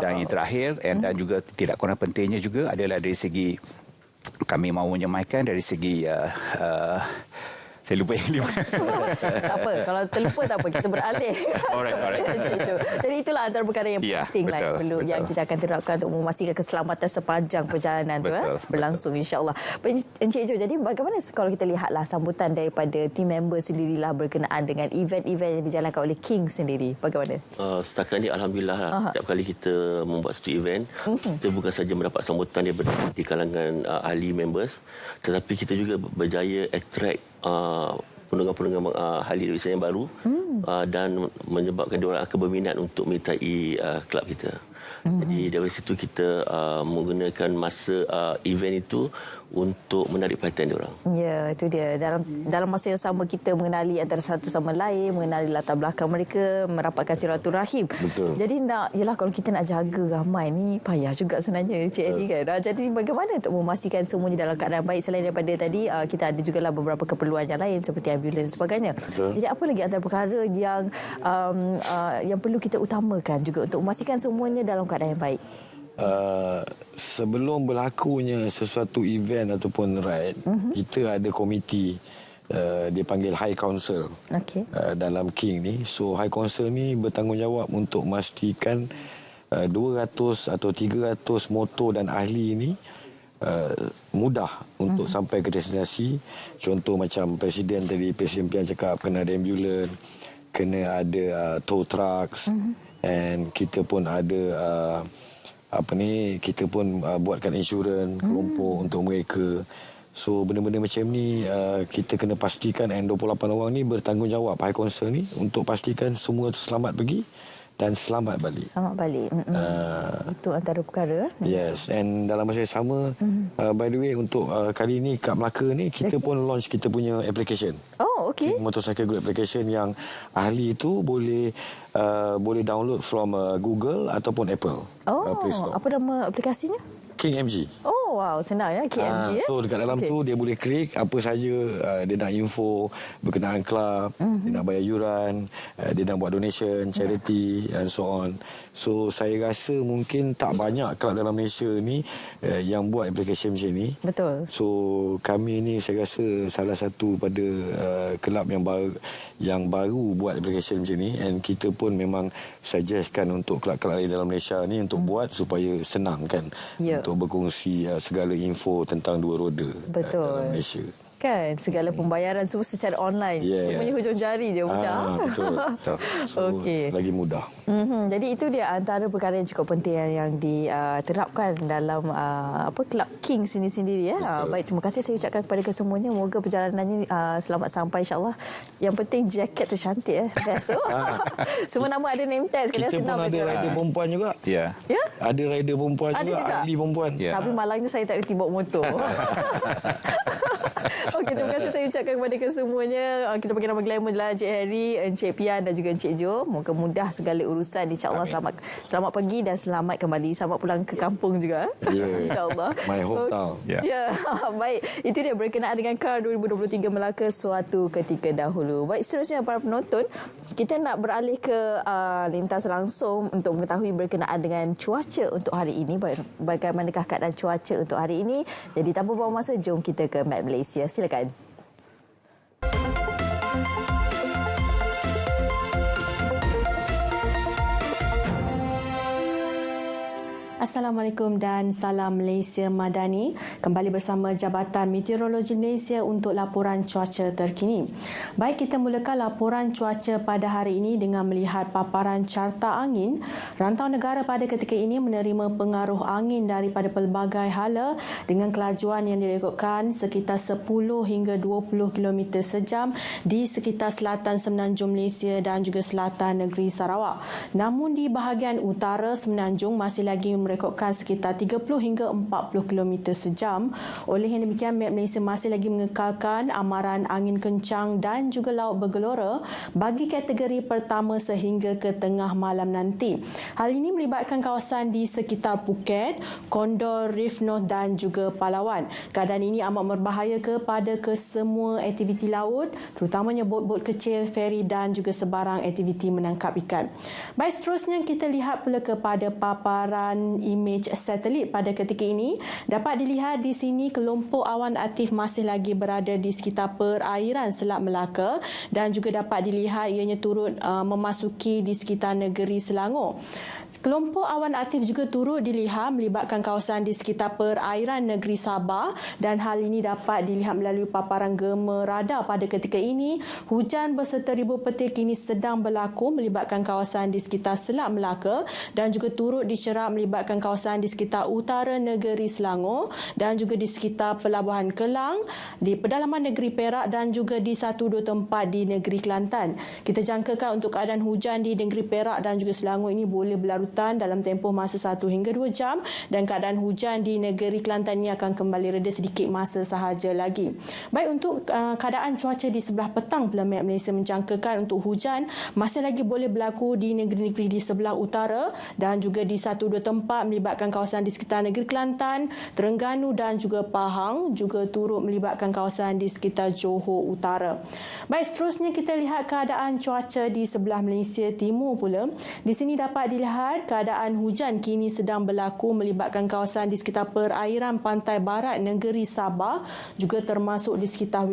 Dan yang terakhir dan juga tidak kurang pentingnya juga adalah dari segi kami mahu menyemaikan dari segi saya lupa yang lima. Tak apa, kalau terlupa tak apa, kita beralih. Alright. Jadi itulah antara perkara yang penting lah yang kita akan terapkan untuk memastikan keselamatan sepanjang perjalanan tu berlangsung insya-Allah. Encik Jo, jadi bagaimana kalau kita lihatlah sambutan daripada team member sendirilah berkenaan dengan event-event yang dijalankan oleh King sendiri. Bagaimana? Setakat ni alhamdulillah setiap kali kita membuat satu event, kita bukan saja mendapat sambutan daripada di kalangan ahli members, tetapi kita juga berjaya attract pendengar-pendengar ahli Indonesia yang baru dan menyebabkan diorang akan berminat untuk menyertai kelab kita. Jadi dari situ kita menggunakan masa event itu untuk menarik perhatian diorang. Ya, itu dia. Dalam masa yang sama kita mengenali antara satu sama lain, mengenali latar belakang mereka, merapatkan silaturahim. Jadi kalau kita nak jaga ramai ni payah juga sebenarnya Cik Eddie kan. Jadi bagaimana untuk memastikan semuanya dalam keadaan baik selain daripada tadi kita ada jugalah beberapa keperluan yang lain seperti ambulans dan sebagainya. Jadi apa lagi antara perkara yang perlu kita utamakan juga untuk memastikan semuanya dalam keadaan yang baik? Sebelum berlakunya sesuatu event ataupun ride, kita ada komiti dipanggil High Council dalam King ni. So High Council ni bertanggungjawab untuk memastikan 200 atau 300 motor dan ahli ni mudah untuk sampai ke destinasi. Contoh macam Presiden Pian cakap kena ada ambulans, kena ada tow trucks, and kita pun ada kita pun buatkan insurans kelompok untuk mereka. So benda-benda macam ni kita kena pastikan, and 28 orang ni bertanggungjawab High Council ni untuk pastikan semua selamat pergi dan selamat balik. Itu antara perkara. Yes, and dalam masa yang sama by the way untuk kali ni kat Melaka ni kita pun launch kita punya application. Motorcycle Group application yang ahli itu boleh download from Google ataupun Apple Play Store. Apa nama aplikasinya? King MG. Oh wow, senang ya KMG. So dekat dalam tu dia boleh klik apa saja dia nak info berkenaan kelab, dia nak bayar yuran, dia nak buat donation, charity and so on. So saya rasa mungkin tak banyak kelab dalam Malaysia ni yang buat aplikasi macam ni. Betul. So kami ni saya rasa salah satu pada kelab yang baru buat aplikasi macam ni, and kita pun memang suggestkan untuk kelab-kelab lain dalam Malaysia ni untuk buat supaya senang kan untuk berkongsi segala info tentang dua roda dalam Malaysia. Kan segala pembayaran semua secara online. Semuanya hujung jari je mudah. Betul. So, lagi mudah. Jadi itu dia antara perkara yang cukup penting yang diterapkan dalam kelab King sendiri ya. Baik, terima kasih saya ucapkan kepada kesemuanya. Moga perjalanannya selamat sampai insya-Allah. Yang penting jaket tu cantik best tu. Semua nama ada name tag sekali. Kita pun ada rider perempuan juga. Ya. Ada rider perempuan juga, ahli perempuan. Tapi malangnya saya tak reti bawa motor. Okey, terima kasih saya ucapkan kepada kesemuanya. Kita bagi nama glamour adalah Encik Harry, Encik Pian dan juga Encik Jo. Moga mudah segala urusan. InsyaAllah selamat pergi dan selamat kembali. Selamat pulang ke kampung juga. InsyaAllah. My hometown. Baik, itu dia berkenaan dengan KAR 2023 Melaka suatu ketika dahulu. Baik, seterusnya para penonton, kita nak beralih ke lintas langsung untuk mengetahui berkenaan dengan cuaca untuk hari ini. Bagaimanakah keadaan cuaca untuk hari ini? Jadi tanpa buang masa, jom kita ke Map Malaysia. Silakan. Assalamualaikum dan salam Malaysia Madani. Kembali bersama Jabatan Meteorologi Malaysia untuk laporan cuaca terkini. Baik, kita mulakan laporan cuaca pada hari ini dengan melihat paparan carta angin. Rantau negara pada ketika ini menerima pengaruh angin daripada pelbagai hala dengan kelajuan yang direkodkan sekitar 10 hingga 20 km sejam di sekitar selatan Semenanjung Malaysia dan juga selatan negeri Sarawak. Namun di bahagian utara Semenanjung masih lagi merekodkan sekitar 30 hingga 40 km sejam. Oleh yang demikian, Met Malaysia masih lagi mengekalkan amaran angin kencang dan juga laut bergelora bagi kategori pertama sehingga ke tengah malam nanti. Hal ini melibatkan kawasan di sekitar Phuket, Condor, Reef North dan juga Palawan. Keadaan ini amat berbahaya kepada semua aktiviti laut, terutamanya bot-bot kecil, feri dan juga sebarang aktiviti menangkap ikan. Baik, seterusnya kita lihat pula kepada paparan imej satelit pada ketika ini. Dapat dilihat di sini kelompok awan aktif masih lagi berada di sekitar perairan Selat Melaka dan juga dapat dilihat ianya turut memasuki di sekitar negeri Selangor. Kelompok awan aktif juga turut dilihat melibatkan kawasan di sekitar perairan negeri Sabah dan hal ini dapat dilihat melalui paparan gema radar pada ketika ini. Hujan berserta ribu petir kini sedang berlaku melibatkan kawasan di sekitar Selat Melaka dan juga turut dicerap melibatkan kawasan di sekitar utara negeri Selangor dan juga di sekitar Pelabuhan Kelang, di pedalaman negeri Perak dan juga di 1-2 tempat di negeri Kelantan. Kita jangkakan untuk keadaan hujan di negeri Perak dan juga Selangor ini boleh berlarutan dalam tempoh masa 1 hingga 2 jam dan keadaan hujan di negeri Kelantan ini akan kembali reda sedikit masa sahaja lagi. Baik, untuk keadaan cuaca di sebelah petang pula Met Malaysia menjangkakan untuk hujan masih lagi boleh berlaku di negeri-negeri di sebelah utara dan juga di 1-2 tempat melibatkan kawasan di sekitar negeri Kelantan, Terengganu dan juga Pahang, juga turut melibatkan kawasan di sekitar Johor Utara. Baik, seterusnya kita lihat keadaan cuaca di sebelah Malaysia Timur pula. Di sini dapat dilihat keadaan hujan kini sedang berlaku melibatkan kawasan di sekitar perairan pantai barat negeri Sabah, juga termasuk di sekitar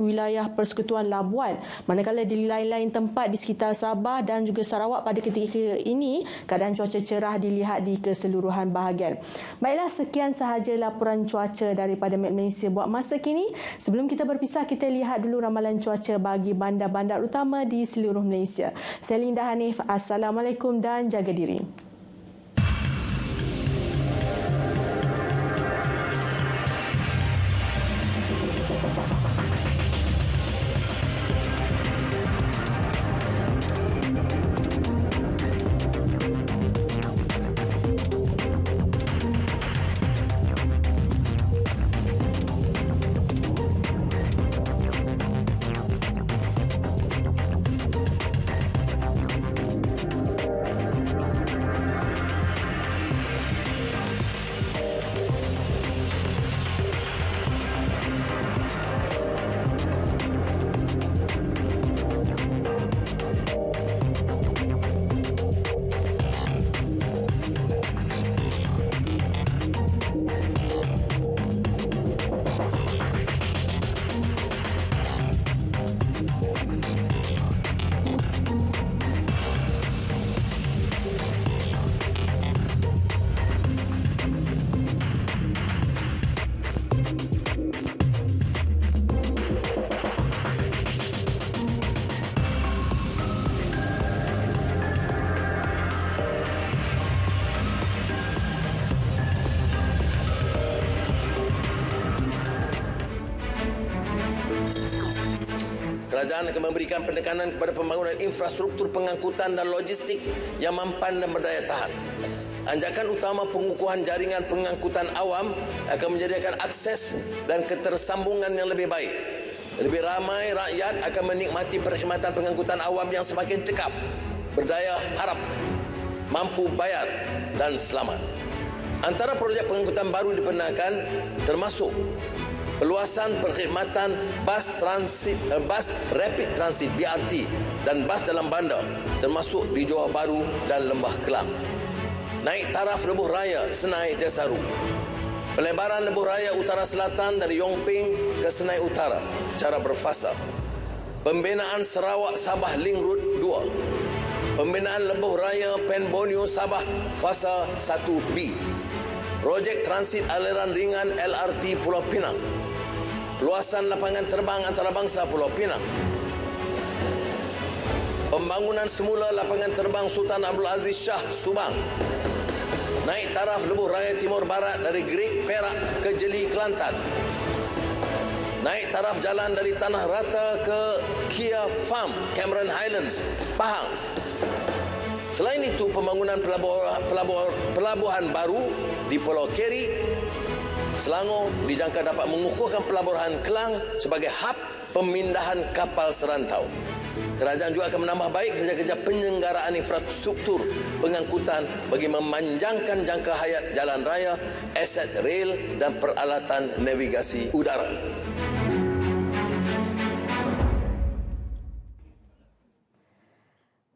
wilayah Persekutuan Labuan. Manakala di lain-lain tempat di sekitar Sabah dan juga Sarawak pada ketika ini keadaan cuaca cerah dilihat di keseluruhan bahagian. Baiklah, sekian sahaja laporan cuaca daripada Met Malaysia buat masa kini. Sebelum kita berpisah, kita lihat dulu ramalan cuaca bagi bandar-bandar utama di seluruh Malaysia. Saya Linda Hanif. Assalamualaikum dan jaga diri. Kerajaan akan memberikan penekanan kepada pembangunan infrastruktur pengangkutan dan logistik yang mampan dan berdaya tahan. anjakan utama pengukuhan jaringan pengangkutan awam akan menyediakan akses dan ketersambungan yang lebih baik. Lebih ramai rakyat akan menikmati perkhidmatan pengangkutan awam yang semakin cekap, berdaya harap, mampu bayar dan selamat. Antara projek pengangkutan baru dibenarkan termasuk perluasan perkhidmatan bas rapid transit BRT dan bas dalam bandar termasuk di Johor Bahru dan Lembah Kelang. Naik taraf lebuh raya Senai Desaru. Pelebaran lebuh raya Utara Selatan dari Yongping ke Senai Utara secara berfasa. Pembinaan Sarawak Sabah Link Road 2. Pembinaan lebuh raya Pen Borneo Sabah fasa 1B. Projek transit aliran ringan LRT Pulau Pinang. Peluasan lapangan terbang antarabangsa Pulau Pinang. Pembangunan semula lapangan terbang Sultan Abdul Aziz Shah Subang. Naik taraf lebuh raya Timur Barat dari Great Perak ke Jeli Kelantan. Naik taraf jalan dari Tanah Rata ke Kia Farm Cameron Highlands, Pahang. Selain itu, pembangunan pelabuhan baru di Pulau Keri, Selangor dijangka dapat mengukuhkan pelabuhan Kelang sebagai hub pemindahan kapal serantau. Kerajaan juga akan menambah baik kerja-kerja penyelenggaraan infrastruktur pengangkutan bagi memanjangkan jangka hayat jalan raya, aset rel dan peralatan navigasi udara.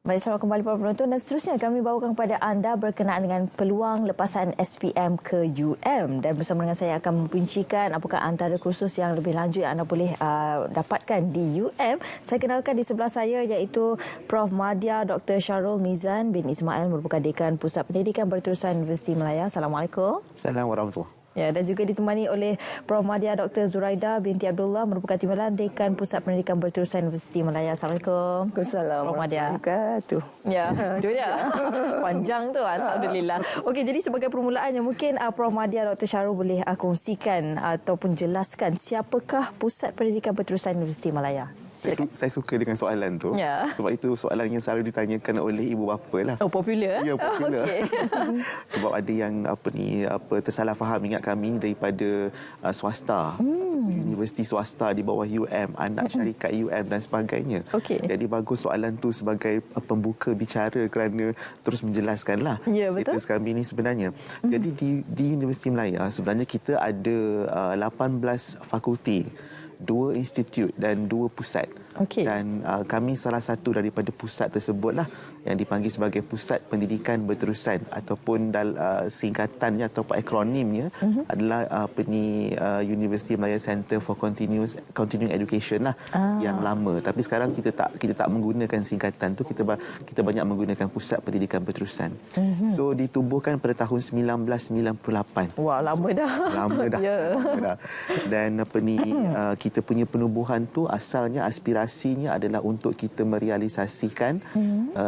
Baik, selamat kembali para penonton dan seterusnya kami bawakan kepada anda berkenaan dengan peluang lepasan SPM ke UM, dan bersama dengan saya akan memperincikan apakah antara kursus yang lebih lanjut yang anda boleh dapatkan di UM. Saya kenalkan di sebelah saya iaitu Prof. Madya Dr. Syarul Mizan bin Ismail, merupakan Dekan Pusat Pendidikan Berterusan Universiti Malaya. Assalamualaikum. Assalamualaikum warahmatullahi. Ya, dan juga ditemani oleh Prof. Madya Dr. Zuraida binti Abdullah, merupakan Timbalan Dekan Pusat Pendidikan Berterusan Universiti Malaya. Assalamualaikum. Waalaikumsalam. Prof. Madya. Ya, itu dia. Panjang tu, alhamdulillah. Okey, jadi sebagai permulaannya mungkin Prof. Madya Dr. Syarul boleh kongsikan ataupun jelaskan siapakah Pusat Pendidikan Berterusan Universiti Malaya? Saya suka dengan soalan tu. Ya. Sebab itu soalan yang selalu ditanyakan oleh ibu bapa lah. Oh, popular. Ya, popular. Okay. Sebab ada yang tersalah faham ingat kami daripada swasta. Universiti swasta di bawah UM, anak syarikat UM dan sebagainya. Okay. Jadi bagus soalan tu sebagai pembuka bicara kerana terus menjelaskanlah status kami ini sebenarnya. Jadi di Universiti Malaya sebenarnya kita ada 18 fakulti, 2 institut dan 2 pusat. Okay. Dan kami salah satu daripada pusat tersebutlah yang dipanggil sebagai Pusat Pendidikan Berterusan ataupun singkatannya ataupun akronimnya adalah University Malaya Center for Continuing Education lah yang lama. Tapi sekarang kita tak menggunakan singkatan tu, kita banyak menggunakan Pusat Pendidikan Berterusan. So ditubuhkan pada tahun 1998. Wah, lama dah. Lama dah. Yeah. Lama dah. Dan kita punya penubuhan tu asalnya aspirasinya adalah untuk kita merealisasikan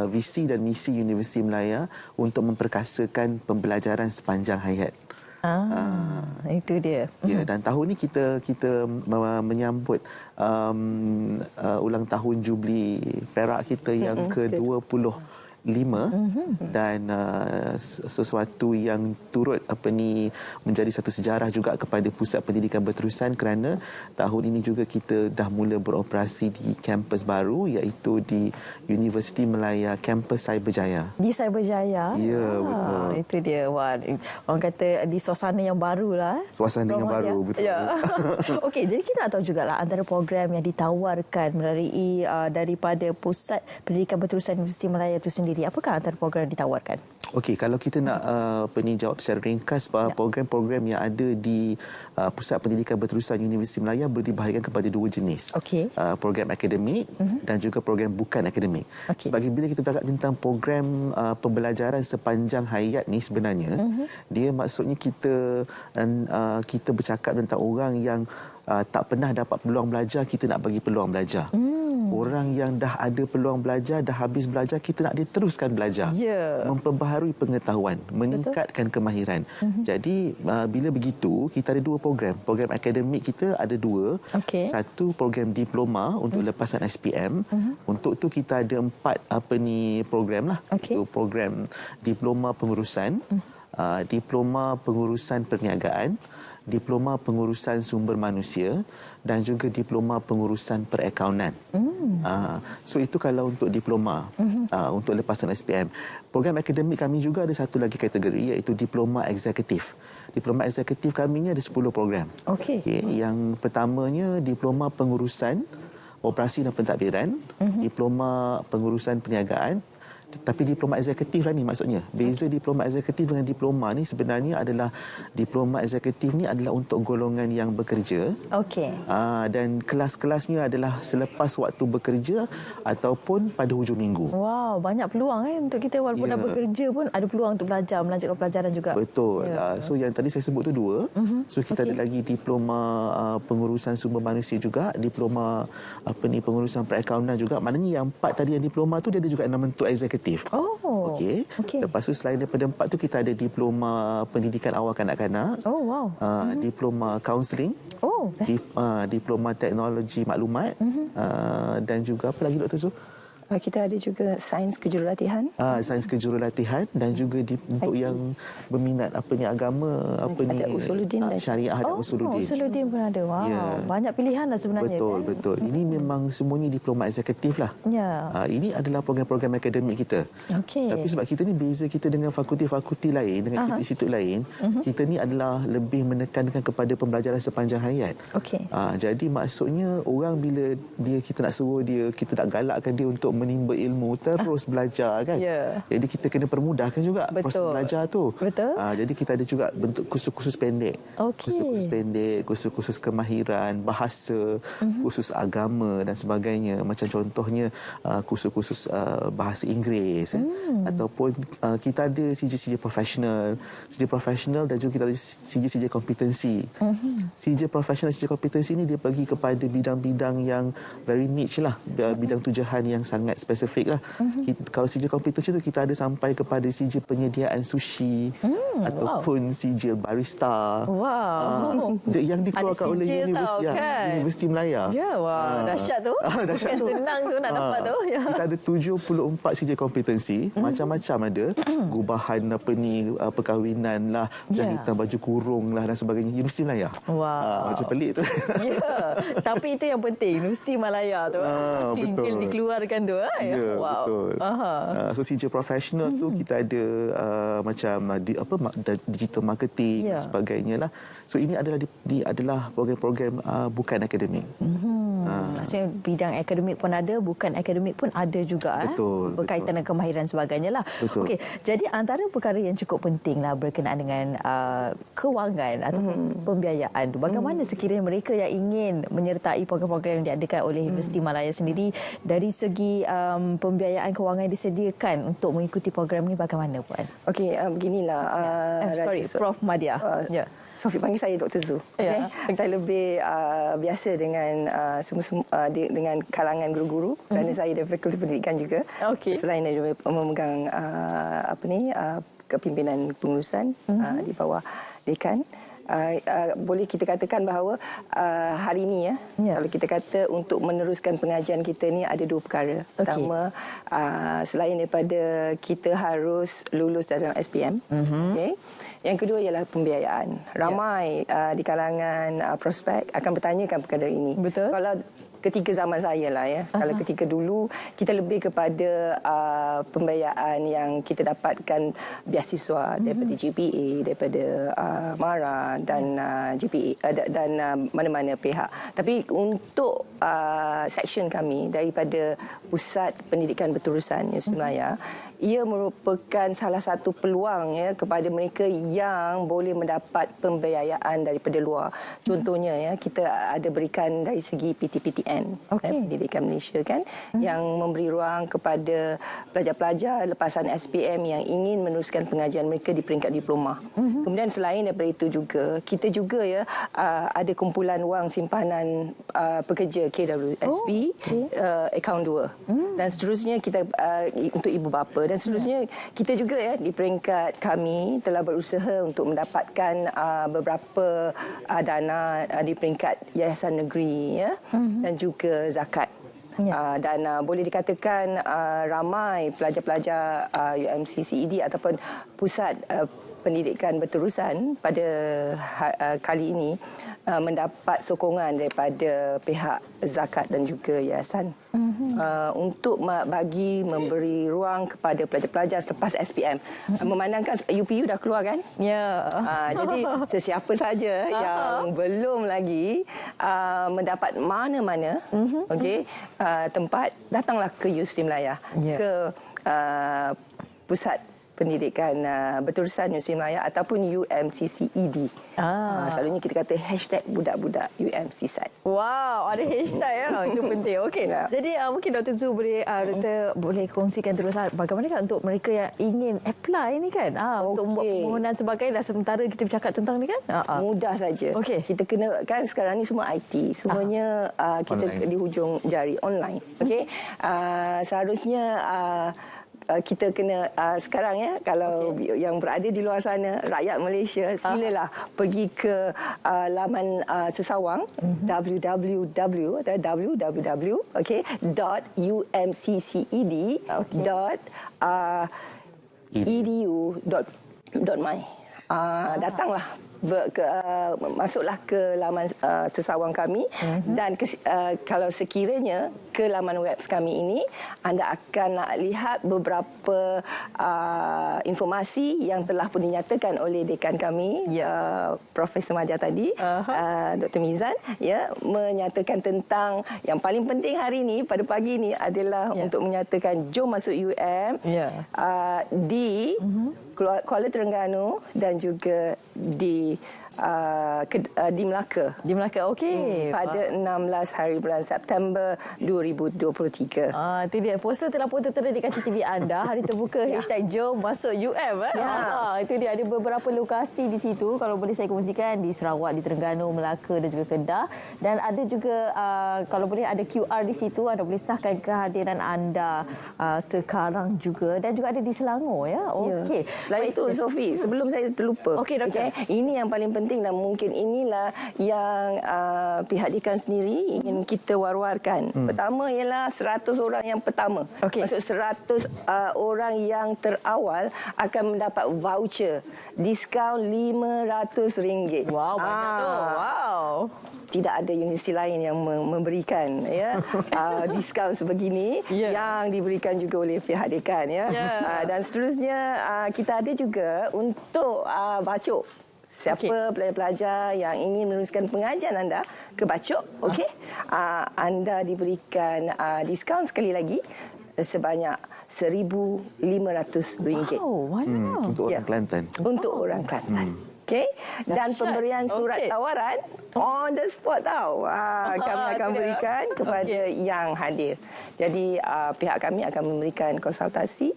visi dan misi Universiti Malaya untuk memperkasakan pembelajaran sepanjang hayat. Itu dia. Ya, dan tahun ni kita menyambut ulang tahun Jubli Perak kita yang ke-25. Dan sesuatu yang turut menjadi satu sejarah juga kepada Pusat Pendidikan Berterusan kerana tahun ini juga kita dah mula beroperasi di kampus baru iaitu di Universiti Malaya Kampus Cyberjaya. Di Cyberjaya? Ya, betul. Itu dia. Wah, orang kata di suasana yang barulah. Suasana yang baru, betul. Ya. Okey, jadi kita nak tahu jugalah antara program yang ditawarkan melalui daripada Pusat Pendidikan Berterusan Universiti Malaya itu sendiri. Apakah antara program yang ditawarkan? Okey, kalau kita nak jawab secara ringkas, program-program yang ada di Pusat Pendidikan Berterusan Universiti Malaya boleh dibahagikan kepada 2 jenis. Okey. Program akademik dan juga program bukan akademik. Okay. Sebagai bila kita bercakap tentang program pembelajaran sepanjang hayat ni sebenarnya, dia maksudnya kita bercakap tentang orang yang tak pernah dapat peluang belajar, kita nak bagi peluang belajar. Orang yang dah ada peluang belajar, dah habis belajar, kita nak dia teruskan belajar. Memperbaharui pengetahuan, meningkatkan kemahiran. Jadi bila begitu, kita ada 2 program. Program akademik kita ada 2. Satu program diploma untuk lepasan SPM. Untuk tu kita ada 4 program lah. Itu program diploma pengurusan, diploma pengurusan perniagaan, diploma pengurusan sumber manusia dan juga diploma pengurusan perakaunan. So itu kalau untuk diploma, untuk lepasan SPM. Program akademik kami juga ada satu lagi kategori, iaitu diploma eksekutif. Diploma eksekutif kami ni ada 10 program. Yang pertamanya diploma pengurusan operasi dan pentadbiran, diploma pengurusan perniagaan. Tapi diploma eksekutif lah ni maksudnya. Beza diploma eksekutif dengan diploma ni sebenarnya adalah diploma eksekutif ni adalah untuk golongan yang bekerja. Dan kelas-kelasnya adalah selepas waktu bekerja ataupun pada hujung minggu. Wow, banyak peluang untuk kita walaupun dah bekerja pun ada peluang untuk belajar, melanjutkan pelajaran juga. Betul. So yang tadi saya sebut tu 2. So kita ada lagi diploma pengurusan sumber manusia juga, diploma pengurusan perakaunan juga. Maknanya yang 4 tadi yang diploma tu dia ada juga nama bentuk eksekutif. Lepas tu selain daripada 4 tu kita ada diploma pendidikan awal kanak-kanak. Diploma kaunseling. Diploma teknologi maklumat. Dan juga apa lagi Dr. Su? Kita ada juga sains kejurulatihan. Sains kejurulatihan dan juga untuk yang berminat agama ada usuluddin dan syariah ada usuluddin. Usuluddin pun ada. Wow, banyak pilihan lah sebenarnya. Betul. Ini memang semuanya diploma eksekutif lah. Ini adalah program-program akademik kita. Tapi sebab kita ni beza kita dengan fakulti-fakulti lain, dengan institut lain, kita ni adalah lebih menekankan kepada pembelajaran sepanjang hayat. Jadi maksudnya orang bila kita nak suruh dia, kita nak galakkan dia untuk menimba ilmu, terus belajar kan. Jadi kita kena permudahkan juga proses belajar tu. Jadi kita ada juga bentuk kursus-kursus pendek. Kursus-kursus pendek, kursus-kursus kemahiran, bahasa, kursus agama dan sebagainya. Macam contohnya kursus-kursus bahasa Inggeris. Ataupun kita ada CJ profesional. CJ profesional dan juga kita ada CJ kompetensi. CJ profesional, CJ kompetensi ni dia pergi kepada bidang-bidang yang very niche lah. Bidang tujuan yang sangat spesifik lah. Kalau CJ kompetensi tu kita ada sampai kepada CJ penyediaan sushi ataupun CJ barista. Yang dikeluarkan oleh Universiti Melaya. Dahsyat tu. Dahsyat tu. Senang tu nak dapat tu. Kita ada 74 CJ kompetensi. Macam-macam ada. Gubahan perkahwinan lah, jahitan baju kurung lah dan sebagainya. Universiti Melaya. Macam pelik tu. Tapi itu yang penting. Universiti Malaya tu. Sijil dikeluarkan tu. Betul. So CJ profesional tu kita ada macam digital marketing dan sebagainya lah. So ini adalah program-program bukan akademik. Maksudnya bidang akademik pun ada, bukan akademik pun ada juga. Berkaitan dengan kemahiran sebagainya lah. Okey, jadi antara perkara yang cukup penting lah berkenaan dengan kewangan atau pembiayaan tu. Bagaimana sekiranya mereka yang ingin menyertai program-program yang diadakan oleh Universiti Malaya sendiri, dari segi pembiayaan kewangan yang disediakan untuk mengikuti program ni bagaimana Puan? Okey, beginilah. Prof Madia. Sofi panggil saya Dr. Zu. Saya lebih biasa dengan dengan kalangan guru-guru kerana saya dari Fakulti Pendidikan juga. Selain daripada memegang kepimpinan pengurusan di bawah dekan. Boleh kita katakan bahawa hari ini kalau kita kata untuk meneruskan pengajian kita ni ada 2 perkara. Pertama, selain daripada kita harus lulus dalam SPM, yang kedua ialah pembiayaan. Ramai di kalangan prospek akan bertanyakan perkara ini. Kalau ketika zaman saya lah kalau ketika dulu kita lebih kepada pembiayaan yang kita dapatkan beasiswa daripada GPA, daripada MARA dan GPA dan mana-mana pihak. Tapi untuk seksyen kami daripada Pusat Pendidikan Berterusan Universiti Malaya, ia merupakan salah satu peluang ya kepada mereka yang boleh mendapat pembiayaan daripada luar. Contohnya ya, kita ada berikan dari segi PTPTN, Pendidikan Malaysia kan, yang memberi ruang kepada pelajar-pelajar lepasan SPM yang ingin meneruskan pengajian mereka di peringkat diploma. Kemudian selain daripada itu juga, kita juga ya ada kumpulan wang simpanan pekerja KWSP, akaun 2. Dan seterusnya kita untuk ibu bapa, dan seterusnya kita juga ya di peringkat kami telah berusaha untuk mendapatkan beberapa dana di peringkat yayasan negeri ya, dan juga zakat. Dan boleh dikatakan ramai pelajar-pelajar UMCCED ataupun pusat pendidikan berterusan pada kali ini mendapat sokongan daripada pihak zakat dan juga yayasan untuk memberi ruang kepada pelajar-pelajar selepas SPM. Memandangkan UPU dah keluar kan? Ya. Jadi sesiapa saja yang belum lagi mendapat mana-mana tempat, datanglah ke Universiti Melaya, ke pusat pendidikan berterusan Universiti Melaya ataupun UMCCED. Selalunya kita kata #budak-budak UMCSAT. Wow, ada hashtag ya. Itu penting. Okey. Jadi mungkin Dr. Zu boleh kongsikan terus bagaimana kan untuk mereka yang ingin apply ni kan. Untuk membuat permohonan sebagainya, dah sementara kita bercakap tentang ni kan. Mudah saja. Kita kena kan sekarang ni semua IT, semuanya kita online, di hujung jari online. Okey. Seharusnya kita kena sekarang ya, kalau yang berada di luar sana, rakyat Malaysia, silalah pergi ke laman sesawang www.uMCCED.edu.my. Datanglah, masuklah ke laman sesawang kami, dan kalau sekiranya ke laman web kami ini, anda akan lihat beberapa informasi yang telah pun dinyatakan oleh dekan kami, Profesor Madya tadi, Dr. Mizan, ya, menyatakan tentang yang paling penting hari ini pada pagi ini adalah untuk menyatakan jom masuk UM di Kuala Terengganu dan juga di Melaka. Di Melaka, okey. Pada 16 hari bulan September 2023. Itu dia. Poster telah pun tertera di kaca TV anda. Hari terbuka #jom masuk UM. Itu dia. Ada beberapa lokasi di situ. Kalau boleh saya kongsikan, di Sarawak, di Terengganu, Melaka dan juga Kedah. Dan ada juga kalau boleh ada QR di situ. Anda boleh sahkan kehadiran anda sekarang juga. Dan juga ada di Selangor ya. Okey. Selain itu, Sophie, sebelum saya terlupa. Okey, Doktor. Ini yang paling penting dan mungkin inilah yang pihak dekan sendiri ingin kita war-warkan. Pertama ialah 100 orang yang pertama. Maksud 100 orang yang terawal akan mendapat voucher diskaun RM500. Wow, banyak tu. Wow. Tidak ada universiti lain yang memberikan diskaun sebegini yang diberikan juga oleh pihak dekan ya. Dan seterusnya kita ada juga untuk bacuk. Siapa pelajar-pelajar yang ingin meneruskan pengajian anda ke bacuk, anda diberikan diskaun sekali lagi sebanyak RM1,500. Untuk orang Kelantan. Untuk orang Kelantan. Dan pemberian surat tawaran on the spot tau. Kami akan berikan kepada yang hadir. Jadi pihak kami akan memberikan konsultasi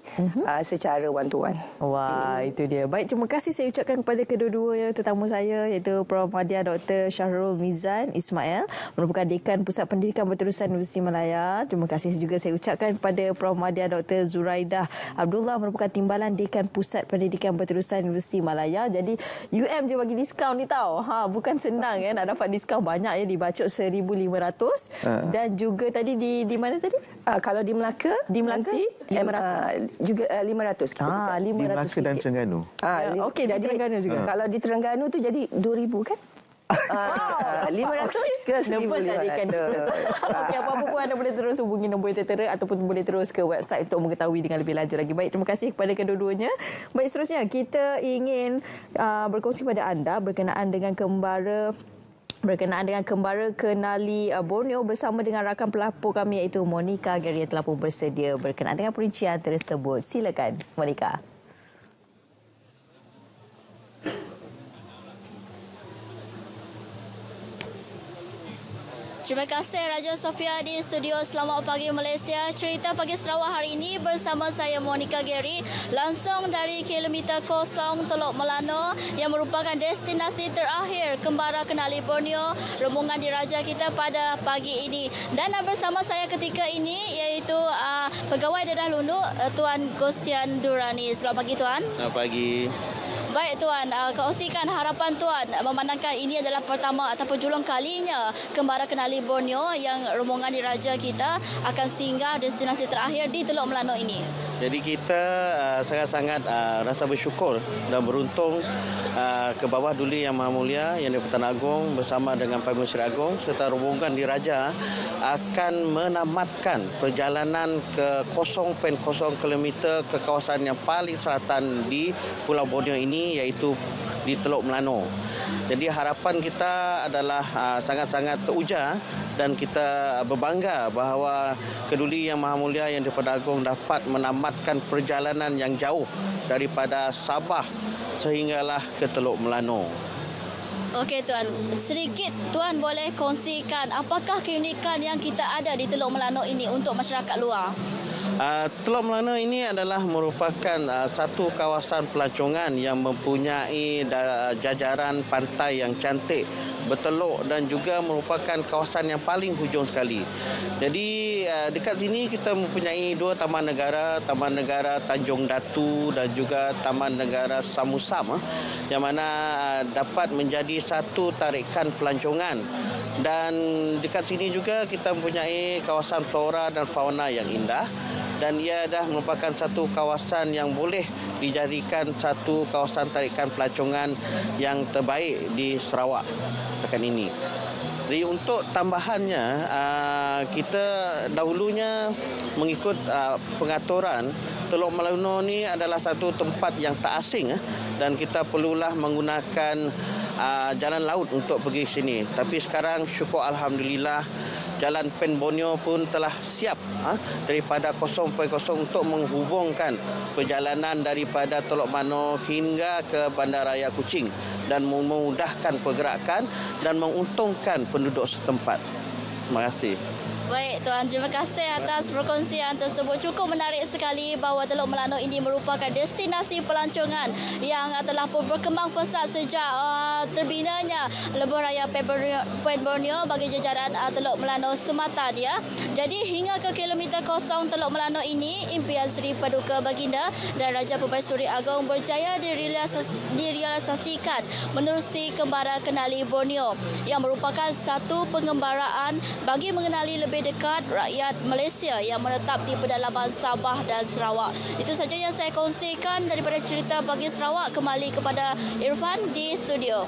secara one to one. Wah, itu dia. Baik, terima kasih saya ucapkan kepada kedua-dua tetamu saya, iaitu Prof. Madya Dr. Syahrul Mizan Ismail, merupakan Dekan Pusat Pendidikan Berterusan Universiti Malaya. Terima kasih juga saya ucapkan kepada Prof. Madya Dr. Zuraidah Abdullah, merupakan Timbalan Dekan Pusat Pendidikan Berterusan Universiti Malaya. Jadi UM je bagi diskaun ni tau. Bukan senang ya nak dapat diskaun banyak ya, di bacuk RM1,500 dan juga tadi di mana tadi? Kalau di Melaka, nanti 500. Juga 500. 500 di Melaka dan Terengganu. Okey, di Terengganu juga. Kalau di Terengganu tu jadi 2,000 kan? 500 ke 1,500. Okey, apa-apa pun anda boleh terus hubungi nombor yang tertera ataupun boleh terus ke website untuk mengetahui dengan lebih lanjut lagi. Baik, terima kasih kepada kedua-duanya. Baik, seterusnya kita ingin berkongsi kepada anda berkenaan dengan kembara berkenaan dengan Kembara Kenali Borneo bersama dengan rakan pelapor kami iaitu Monica Gary yang telah pun bersedia berkenaan dengan perincian tersebut. Silakan Monica. Terima kasih Raja Sofia di studio. Selamat pagi Malaysia. Cerita Pagi Sarawak hari ini bersama saya Monica Gary langsung dari kilometer 0 Teluk Melano yang merupakan destinasi terakhir Kembara Kenali Borneo rombongan diraja kita pada pagi ini. Dan bersama saya ketika ini iaitu Pegawai Dedah Lundu Tuan Gustian Durrani. Selamat pagi Tuan. Selamat pagi. Baik Tuan, kongsikan harapan Tuan memandangkan ini adalah pertama ataupun julung kalinya Kembara Kenali Borneo yang rombongan diraja kita akan singgah destinasi terakhir di Teluk Melano ini. Jadi kita sangat-sangat rasa bersyukur dan beruntung ke bawah Duli Yang Maha Mulia Yang di-Pertuan Agong bersama dengan Pemimpin Sri Agong serta rombongan diraja akan menamatkan perjalanan ke 0.0 km ke kawasan yang paling selatan di Pulau Borneo ini iaitu di Teluk Melano. Jadi harapan kita adalah sangat-sangat teruja dan kita berbangga bahawa Keduli Yang Maha Mulia Yang di-Pertuan Agong dapat menamatkan perjalanan yang jauh daripada Sabah sehinggalah ke Teluk Melano. Okey Tuan, sedikit Tuan boleh kongsikan apakah keunikan yang kita ada di Teluk Melano ini untuk masyarakat luar? Teluk Melano ini adalah merupakan satu kawasan pelancongan yang mempunyai jajaran pantai yang cantik, berteluk dan juga merupakan kawasan yang paling hujung sekali. Jadi dekat sini kita mempunyai dua taman negara Tanjung Datu dan juga Taman Negara Samusam yang mana dapat menjadi satu tarikan pelancongan. Dan dekat sini juga kita mempunyai kawasan flora dan fauna yang indah. Dan ia dah merupakan satu kawasan yang boleh dijadikan satu kawasan tarikan pelancongan yang terbaik di Sarawak tekan ini. Jadi untuk tambahannya, kita dahulunya mengikut pengaturan Teluk Melano ni adalah satu tempat yang tak asing dan kita perlulah menggunakan jalan laut untuk pergi sini. Tapi sekarang syukur Alhamdulillah Jalan Pen Borneo pun telah siap daripada 0.0 untuk menghubungkan perjalanan daripada Teluk Melano hingga ke Bandaraya Kuching dan memudahkan pergerakan dan menguntungkan penduduk setempat. Terima kasih. Baik Tuan, terima kasih atas perkongsian tersebut. Cukup menarik sekali bahawa Teluk Melano ini merupakan destinasi pelancongan yang telah pun berkembang pesat sejak terbinanya Lebuh Raya Pen Borneo bagi jajaran Teluk Melano semata dia. Jadi hingga ke kilometer 0 Teluk Melano ini, impian Sri Paduka Baginda dan Raja Permaisuri Agong berjaya direalisasikan menerusi Kembara Kenali Borneo yang merupakan satu pengembaraan bagi mengenali lebih dekat rakyat Malaysia yang menetap di pedalaman Sabah dan Sarawak. Itu saja yang saya kongsikan daripada cerita Pagi Sarawak. Kembali kepada Irfan di studio.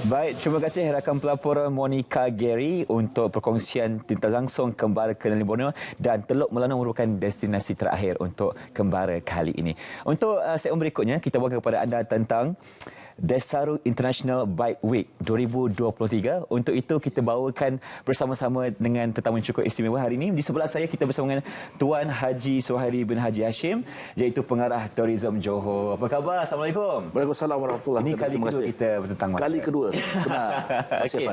Baik, terima kasih rakan pelapor Monica Gary untuk perkongsian tinta langsung Kembara Kenali Borneo dan Teluk Melano merupakan destinasi terakhir untuk Kembara kali ini. Untuk segmen berikutnya, kita bawa kepada anda tentang Desaru International Bike Week 2023. Untuk itu kita bawakan bersama-sama dengan tetamu cukup istimewa hari ini. Di sebelah saya kita bersama dengan Tuan Haji Suhairi bin Haji Hashim iaitu pengarah Tourism Johor. Apa khabar? Assalamualaikum. Waalaikumsalam warahmatullahi wabarakatuh. Ini kali kedua kita bertentang mata. Kali kedua. Benar. Okay.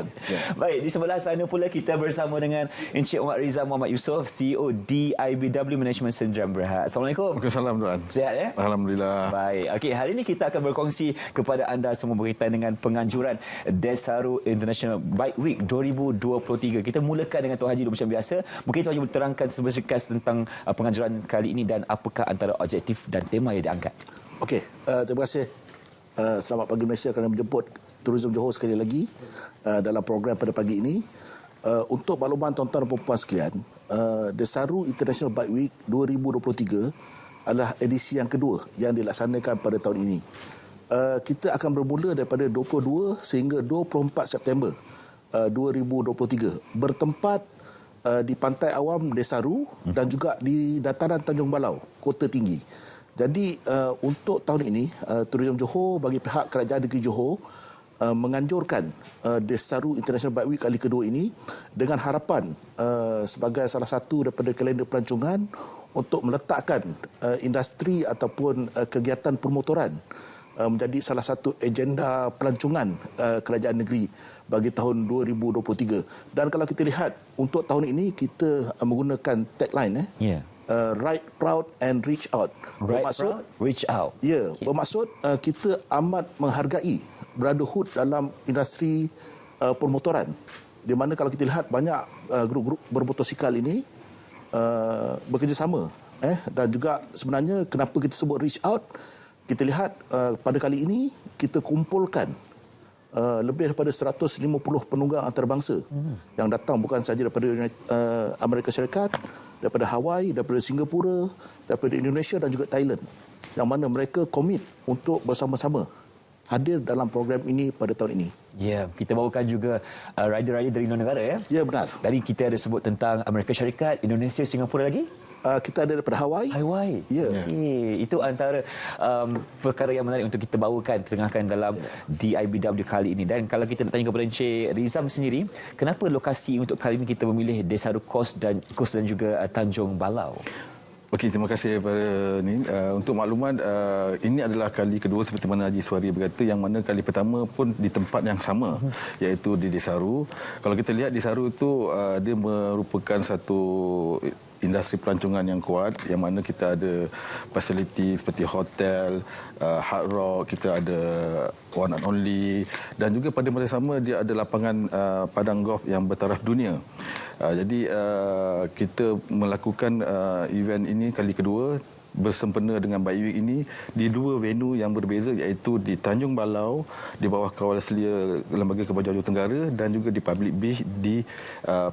Baik, di sebelah sana pula kita bersama dengan Encik Umar Riza Muhammad Yusof, CEO DIBW Management Sdn Berhad. Assalamualaikum. Waalaikumsalam tuan. Sihat ya? Alhamdulillah. Baik. Okey, hari ini kita akan berkongsi kepada anda semua berkaitan dengan penganjuran Desaru International Bike Week 2023. Kita mulakan dengan Tuan Haji macam biasa. Mungkin Tuan Haji boleh terangkan sebelas tentang penganjuran kali ini dan apakah antara objektif dan tema yang diangkat. Okey, terima kasih. Selamat pagi Malaysia kerana menjemput Tourism Johor sekali lagi dalam program pada pagi ini. Untuk makluman tuan-tuan dan puan-puan sekalian, Desaru International Bike Week 2023 adalah edisi yang kedua yang dilaksanakan pada tahun ini. Kita akan bermula daripada 22 sehingga 24 September 2023 bertempat di Pantai Awam Desaru dan juga di dataran Tanjung Balau, Kota Tinggi. Jadi untuk tahun ini Tourism Johor bagi pihak Kerajaan Negeri Johor menganjurkan Desaru International Bike Week kali kedua ini dengan harapan sebagai salah satu daripada kalender pelancongan untuk meletakkan industri ataupun kegiatan permotoran menjadi salah satu agenda pelancongan kerajaan negeri bagi tahun 2023. Dan kalau kita lihat untuk tahun ini kita menggunakan tagline Ride Proud and Reach Out. Bermaksud reach out. Ya, bermaksud kita amat menghargai brotherhood dalam industri permotoran. Di mana kalau kita lihat banyak grup-grup bermotosikal ini bekerjasama. Dan juga sebenarnya kenapa kita sebut reach out, kita lihat pada kali ini kita kumpulkan lebih daripada 150 penunggang antarabangsa yang datang bukan sahaja daripada Amerika Syarikat, daripada Hawaii, daripada Singapura, daripada Indonesia dan juga Thailand, yang mana mereka komit untuk bersama-sama hadir dalam program ini pada tahun ini. Ya, kita bawakan juga rider-rider dari luar negara ya. Ya, benar. Tadi kita ada sebut tentang Amerika Syarikat, Indonesia, Singapura lagi. Kita ada daripada Hawaii. Hawaii. Ya. Itu antara perkara yang menarik untuk kita bawakan, tengahkan dalam DIBW kali ini. Dan kalau kita nak tanya kepada Encik Rizam sendiri, kenapa lokasi untuk kali ini kita memilih Desaru Kos dan juga Tanjung Balau? Okey, terima kasih kepada ni. Untuk maklumat, ini adalah kali kedua seperti mana Haji Suari berkata, yang mana kali pertama pun di tempat yang sama, iaitu di Desaru. Kalau kita lihat Desaru itu, dia merupakan satu industri pelancongan yang kuat, yang mana kita ada fasiliti seperti hotel, Hard Rock, kita ada One and Only, dan juga pada masa sama dia ada lapangan padang golf yang bertaraf dunia. Jadi kita melakukan event ini kali kedua bersempena dengan Bike Week ini di dua venue yang berbeza, iaitu di Tanjung Balau di bawah Kawal Selia Lembaga Kebun Tenggara dan juga di Public Beach di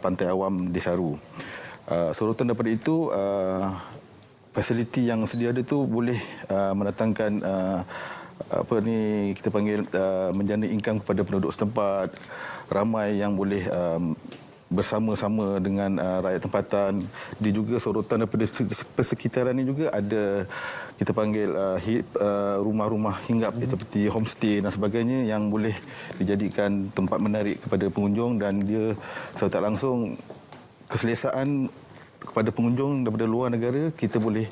Pantai Awam Desaru. Sorotan daripada itu, fasiliti yang sedia ada tu boleh mendatangkan kita panggil menjana income kepada penduduk setempat, ramai yang boleh bersama-sama dengan rakyat tempatan. Di juga sorotan daripada persekitaran ini juga ada kita panggil rumah-rumah hinggap seperti homestay dan sebagainya yang boleh dijadikan tempat menarik kepada pengunjung, dan dia secara tak langsung keselesaan kepada pengunjung daripada luar negara kita boleh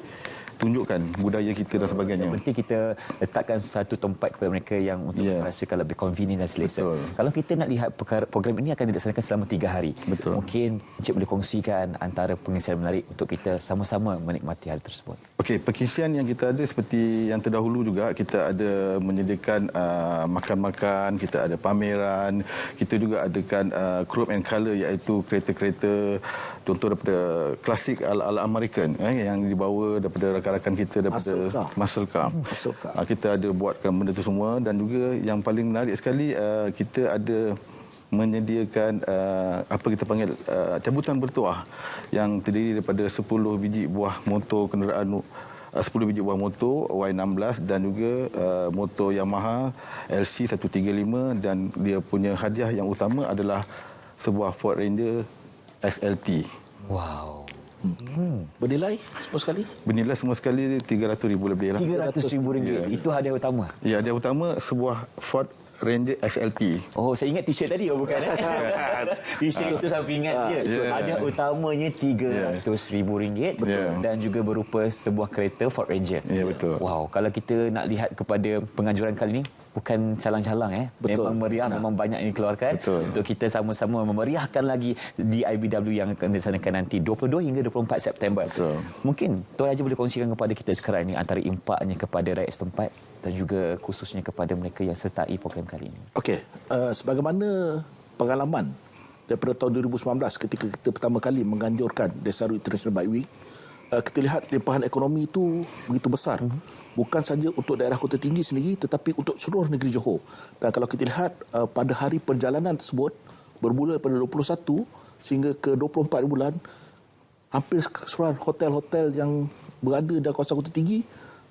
tunjukkan budaya kita dan sebagainya. Yang penting kita letakkan satu tempat kepada mereka yang untuk merasakan lebih convenient dan selesa. Betul. Kalau kita nak lihat program ini akan dilaksanakan selama 3 hari. Betul. Mungkin Encik boleh kongsikan antara pengisian menarik untuk kita sama-sama menikmati hari tersebut. Okey, pengisian yang kita ada seperti yang terdahulu juga, kita ada menyediakan makan-makan, kita ada pameran, kita juga adakan Chrome and Colour, iaitu kereta-kereta contoh daripada klasik ala American yang dibawa daripada rakan-rakan kita daripada muscle car. Kita ada buatkan benda itu semua, dan juga yang paling menarik sekali kita ada menyediakan apa kita panggil cabutan bertuah yang terdiri daripada 10 biji buah motor kenderaan 10 biji buah motor Y16 dan juga motor Yamaha LC 135, dan dia punya hadiah yang utama adalah sebuah Ford Ranger SLT. Wow. Bernilai semua sekali? Bernilai semua sekali RM300,000 lebih lah. RM300,000. Itu hadiah utama? Ya, hadiah utama sebuah Ford Ranger SLT. Oh, saya ingat t-shirt tadi, bukan? T-shirt itu sampai ingat je. Hadiah utamanya RM300,000 dan juga berupa sebuah kereta Ford Ranger. Ya, betul. Wow, kalau kita nak lihat kepada penganjuran kali ini, bukan calang-calang memang meriah, memang banyak yang dikeluarkan untuk kita sama-sama memeriahkan lagi di IBW yang akan dilaksanakan nanti 22 hingga 24 September. Mungkin Tuan Haji boleh kongsikan kepada kita sekarang ini antara impaknya kepada rakyat setempat dan juga khususnya kepada mereka yang sertai program kali ini. Okey, sebagaimana pengalaman daripada tahun 2019 ketika kita pertama kali menganjurkan Desaru International Bike Week, kita lihat limpahan ekonomi itu begitu besar. Bukan saja untuk daerah Kota Tinggi sendiri, tetapi untuk seluruh negeri Johor. Dan kalau kita lihat pada hari perjalanan tersebut, bermula pada 21 sehingga ke 24 bulan, hampir keseluruhan hotel-hotel yang berada di kawasan Kota Tinggi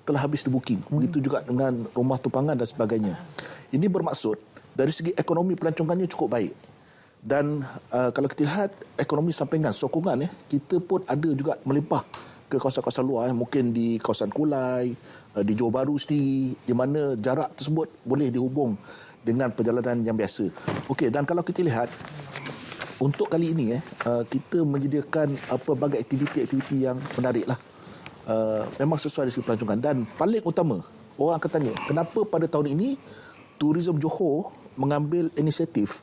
telah habis di-booking. Begitu juga dengan rumah tumpangan dan sebagainya. Ini bermaksud dari segi ekonomi pelancongannya cukup baik. Dan kalau kita lihat ekonomi sampingan, sokongan, kita pun ada juga melimpah ke kawasan-kawasan luar, mungkin di kawasan Kulai, di Johor Bahru sendiri, di mana jarak tersebut boleh dihubung dengan perjalanan yang biasa. Okey, dan kalau kita lihat untuk kali ini kita menyediakan pelbagai aktiviti-aktiviti yang menarik lah. Memang sesuai dari segi pelancongan. Dan paling utama, orang akan tanya, kenapa pada tahun ini Tourism Johor mengambil inisiatif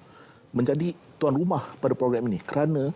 menjadi tuan rumah pada program ini? Kerana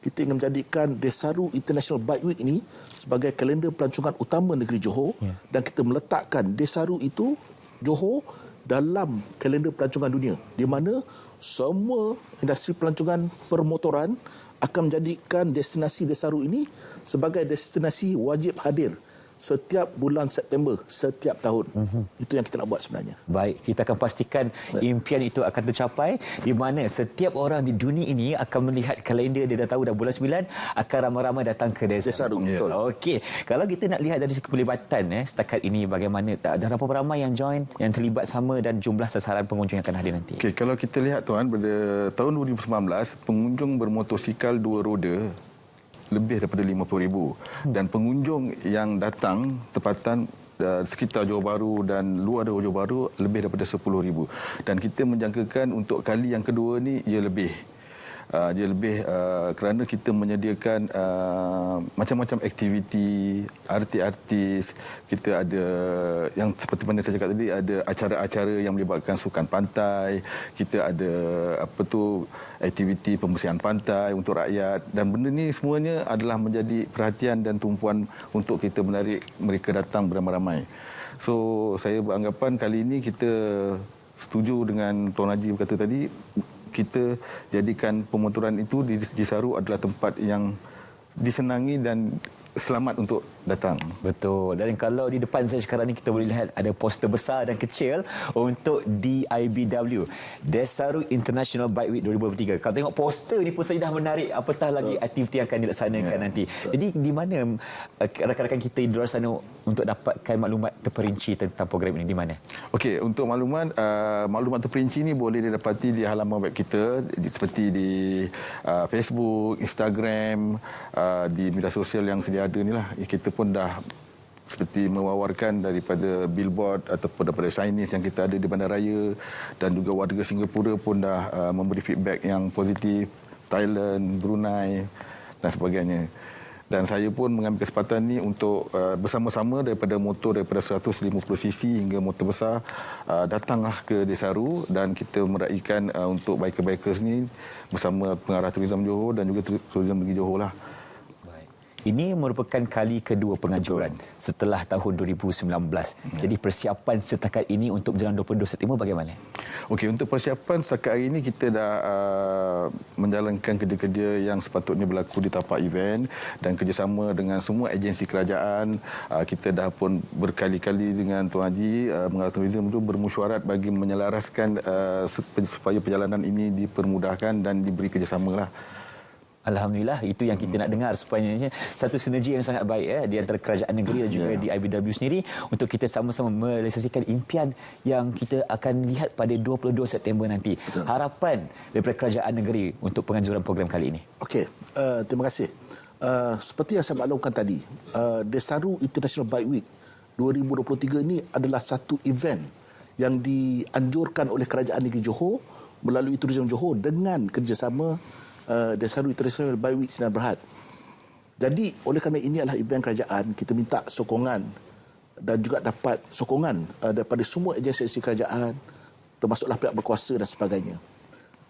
kita ingin menjadikan Desaru International Bike Week ini sebagai kalender pelancongan utama negeri Johor, dan kita meletakkan Desaru itu, Johor, dalam kalender pelancongan dunia, di mana semua industri pelancongan permotoran akan menjadikan destinasi Desaru ini sebagai destinasi wajib hadir setiap bulan September setiap tahun. Itu yang kita nak buat sebenarnya. Baik, kita akan pastikan impian itu akan tercapai, di mana setiap orang di dunia ini akan melihat kalender. Dia dah tahu dah bulan 9 akan ramai-ramai datang ke Desaru. Betul. Okey, kalau kita nak lihat dari segi pelibatan setakat ini, bagaimana, dah berapa ramai yang join, yang terlibat sama, dan jumlah sasaran pengunjung yang akan hadir nanti? Okey, kalau kita lihat tuan, pada tahun 2019 pengunjung bermotosikal dua roda lebih daripada 50,000, dan pengunjung yang datang tempatan sekitar Johor Bahru dan luar dari Johor Bahru lebih daripada 10,000, dan kita menjangkakan untuk kali yang kedua ni ia lebih. Kerana kita menyediakan macam-macam aktiviti, artis-artis. Kita ada yang seperti mana saya cakap tadi, ada acara-acara yang melibatkan sukan pantai, kita ada aktiviti pembersihan pantai untuk rakyat, dan benda ni semuanya adalah menjadi perhatian dan tumpuan untuk kita menarik mereka datang beramai-ramai. So saya beranggapan kali ini kita setuju dengan Tuan Haji berkata tadi, kita jadikan pemotoran itu di Desaru adalah tempat yang disenangi dan selamat untuk datang. Betul. Dan kalau di depan saya sekarang ni kita boleh lihat ada poster besar dan kecil untuk DIBW, Desaru International Bike Week 2023. Kalau tengok poster ni pun saya dah menarik, apatah lagi aktiviti yang akan dilaksanakan nanti. Jadi di mana rakan-rakan kita di luar sana untuk dapatkan maklumat terperinci tentang program ini, di mana? Okey, untuk maklumat terperinci ni boleh didapati di halaman web kita, seperti di Facebook, Instagram, di media sosial yang sedia ada ni lah. Kita pun dah seperti mewawarkan daripada billboard ataupun daripada signage yang kita ada di bandaraya, dan juga warga Singapura pun dah memberi feedback yang positif, Thailand, Brunei dan sebagainya. Dan saya pun mengambil kesempatan ni untuk bersama-sama daripada motor daripada 150cc hingga motor besar datanglah ke Desaru, dan kita meraihkan untuk biker-bikers ni bersama pengarah Tourism Johor dan juga Tourism Negeri Johor lah. Ini merupakan kali kedua penganjuran setelah tahun 2019. Jadi persiapan setakat ini untuk berjalan 22 September bagaimana? Okey, untuk persiapan setakat hari ini kita dah menjalankan kerja-kerja yang sepatutnya berlaku di tapak event, dan kerjasama dengan semua agensi kerajaan. Kita dah pun berkali-kali dengan Tuan Haji Mengarah Tourism itu bermesyuarat bagi menyelaraskan supaya perjalanan ini dipermudahkan dan diberi kerjasama lah. Alhamdulillah, itu yang kita nak dengar, supaya satu sinergi yang sangat baik di antara kerajaan negeri dan juga di IBW sendiri, untuk kita sama-sama merealisasikan impian yang kita akan lihat pada 22 September nanti. Betul. Harapan daripada kerajaan negeri untuk penganjuran program kali ini. Okey, terima kasih. Seperti yang saya maklumkan tadi, Desaru International Bike Week 2023 ini adalah satu event yang dianjurkan oleh kerajaan negeri Johor melalui Tourism Johor dengan kerjasama Desaru International Bike Week Sinar Berhad. Jadi oleh kerana ini adalah event kerajaan, kita minta sokongan dan juga dapat sokongan daripada semua agensi kerajaan, termasuklah pihak berkuasa dan sebagainya.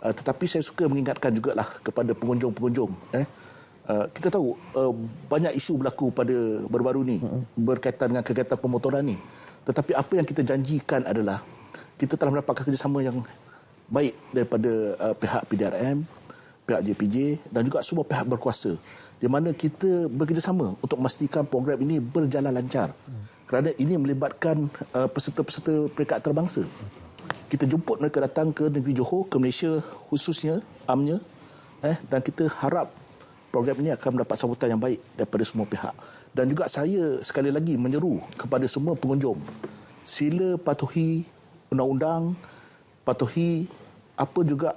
Tetapi saya suka mengingatkan jugalah kepada pengunjung-pengunjung. Kita tahu banyak isu berlaku pada baru-baru ni berkaitan dengan kegiatan pemotoran ni. Tetapi apa yang kita janjikan adalah kita telah mendapatkan kerjasama yang baik daripada pihak PDRM, pihak JPJ dan juga semua pihak berkuasa, di mana kita bekerjasama untuk memastikan program ini berjalan lancar. Kerana ini melibatkan peserta-peserta peringkat antarabangsa. Kita jemput mereka datang ke negeri Johor, ke Malaysia khususnya, amnya, dan kita harap program ini akan mendapat sambutan yang baik daripada semua pihak. Dan juga saya sekali lagi menyeru kepada semua pengunjung, sila patuhi undang-undang, patuhi apa juga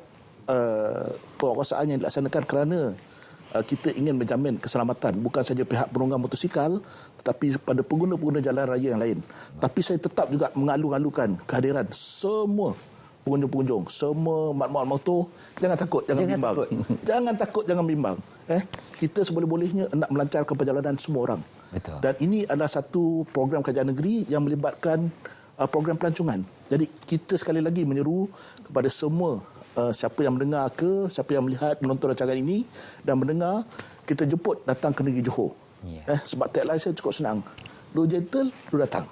penguasaan yang dilaksanakan, kerana kita ingin menjamin keselamatan bukan saja pihak penunggang motosikal tetapi pada pengguna-pengguna jalan raya yang lain. Tapi saya tetap juga mengalu-alukan kehadiran semua pengunjung-pengunjung, semua mak-mak motor, jangan takut, jangan bimbang. Jangan takut, jangan bimbang. Kita seboleh-bolehnya nak melancarkan perjalanan semua orang. Betul. Dan ini adalah satu program kerajaan negeri yang melibatkan program pelancongan. Jadi kita sekali lagi menyeru kepada semua siapa yang mendengar siapa yang melihat menonton rancangan ini dan mendengar, kita jemput datang ke negeri Johor. Sebab tagline saya cukup senang. Lu gentle, lu datang.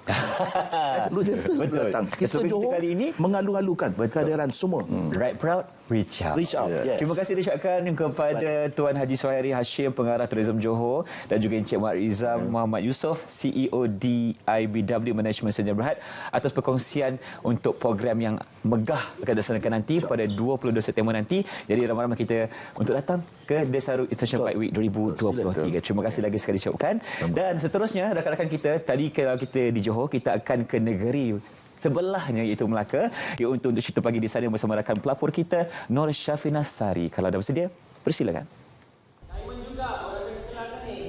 Lu gentle, lu datang. Kita Johor kali ini mengalu-alukan kehadiran semua. Right proud, reach out. Reach out, yes. Terima kasih diucapkan kepada Tuan Haji Suhairi Hashim, Pengarah Tourism Johor, dan juga Encik Mat Rizam Muhammad Yusof, CEO DIBW Management Sdn Bhd, atas perkongsian untuk program yang megah akan dilaksanakan nanti pada 22 September nanti. Jadi ramai-ramai kita untuk datang ke Desaru International Bike Week 2023. Terima kasih lagi sekali diucapkan. Dan seterusnya, rakan-rakan kita, tadi kalau kita di Johor, kita akan ke negeri sebelahnya iaitu Melaka, untuk cerita pagi di sana bersama rakan pelapor kita Nur Syafina Sari. Kalau dah bersedia, persilakan.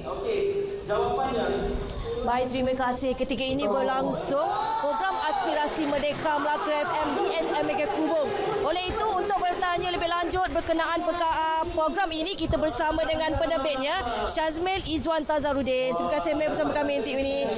Okey, jawapannya. Baik, terima kasih. Ketika ini berlangsung program Aspirasi Merdeka Melaka FM di SMK Kubung. Oleh itu, untuk bertanya lebih lanjut berkenaan program ini, kita bersama dengan penerbitnya Syazmil Izwan Tazarudin. Terima kasih Mel bersama kami nanti ini.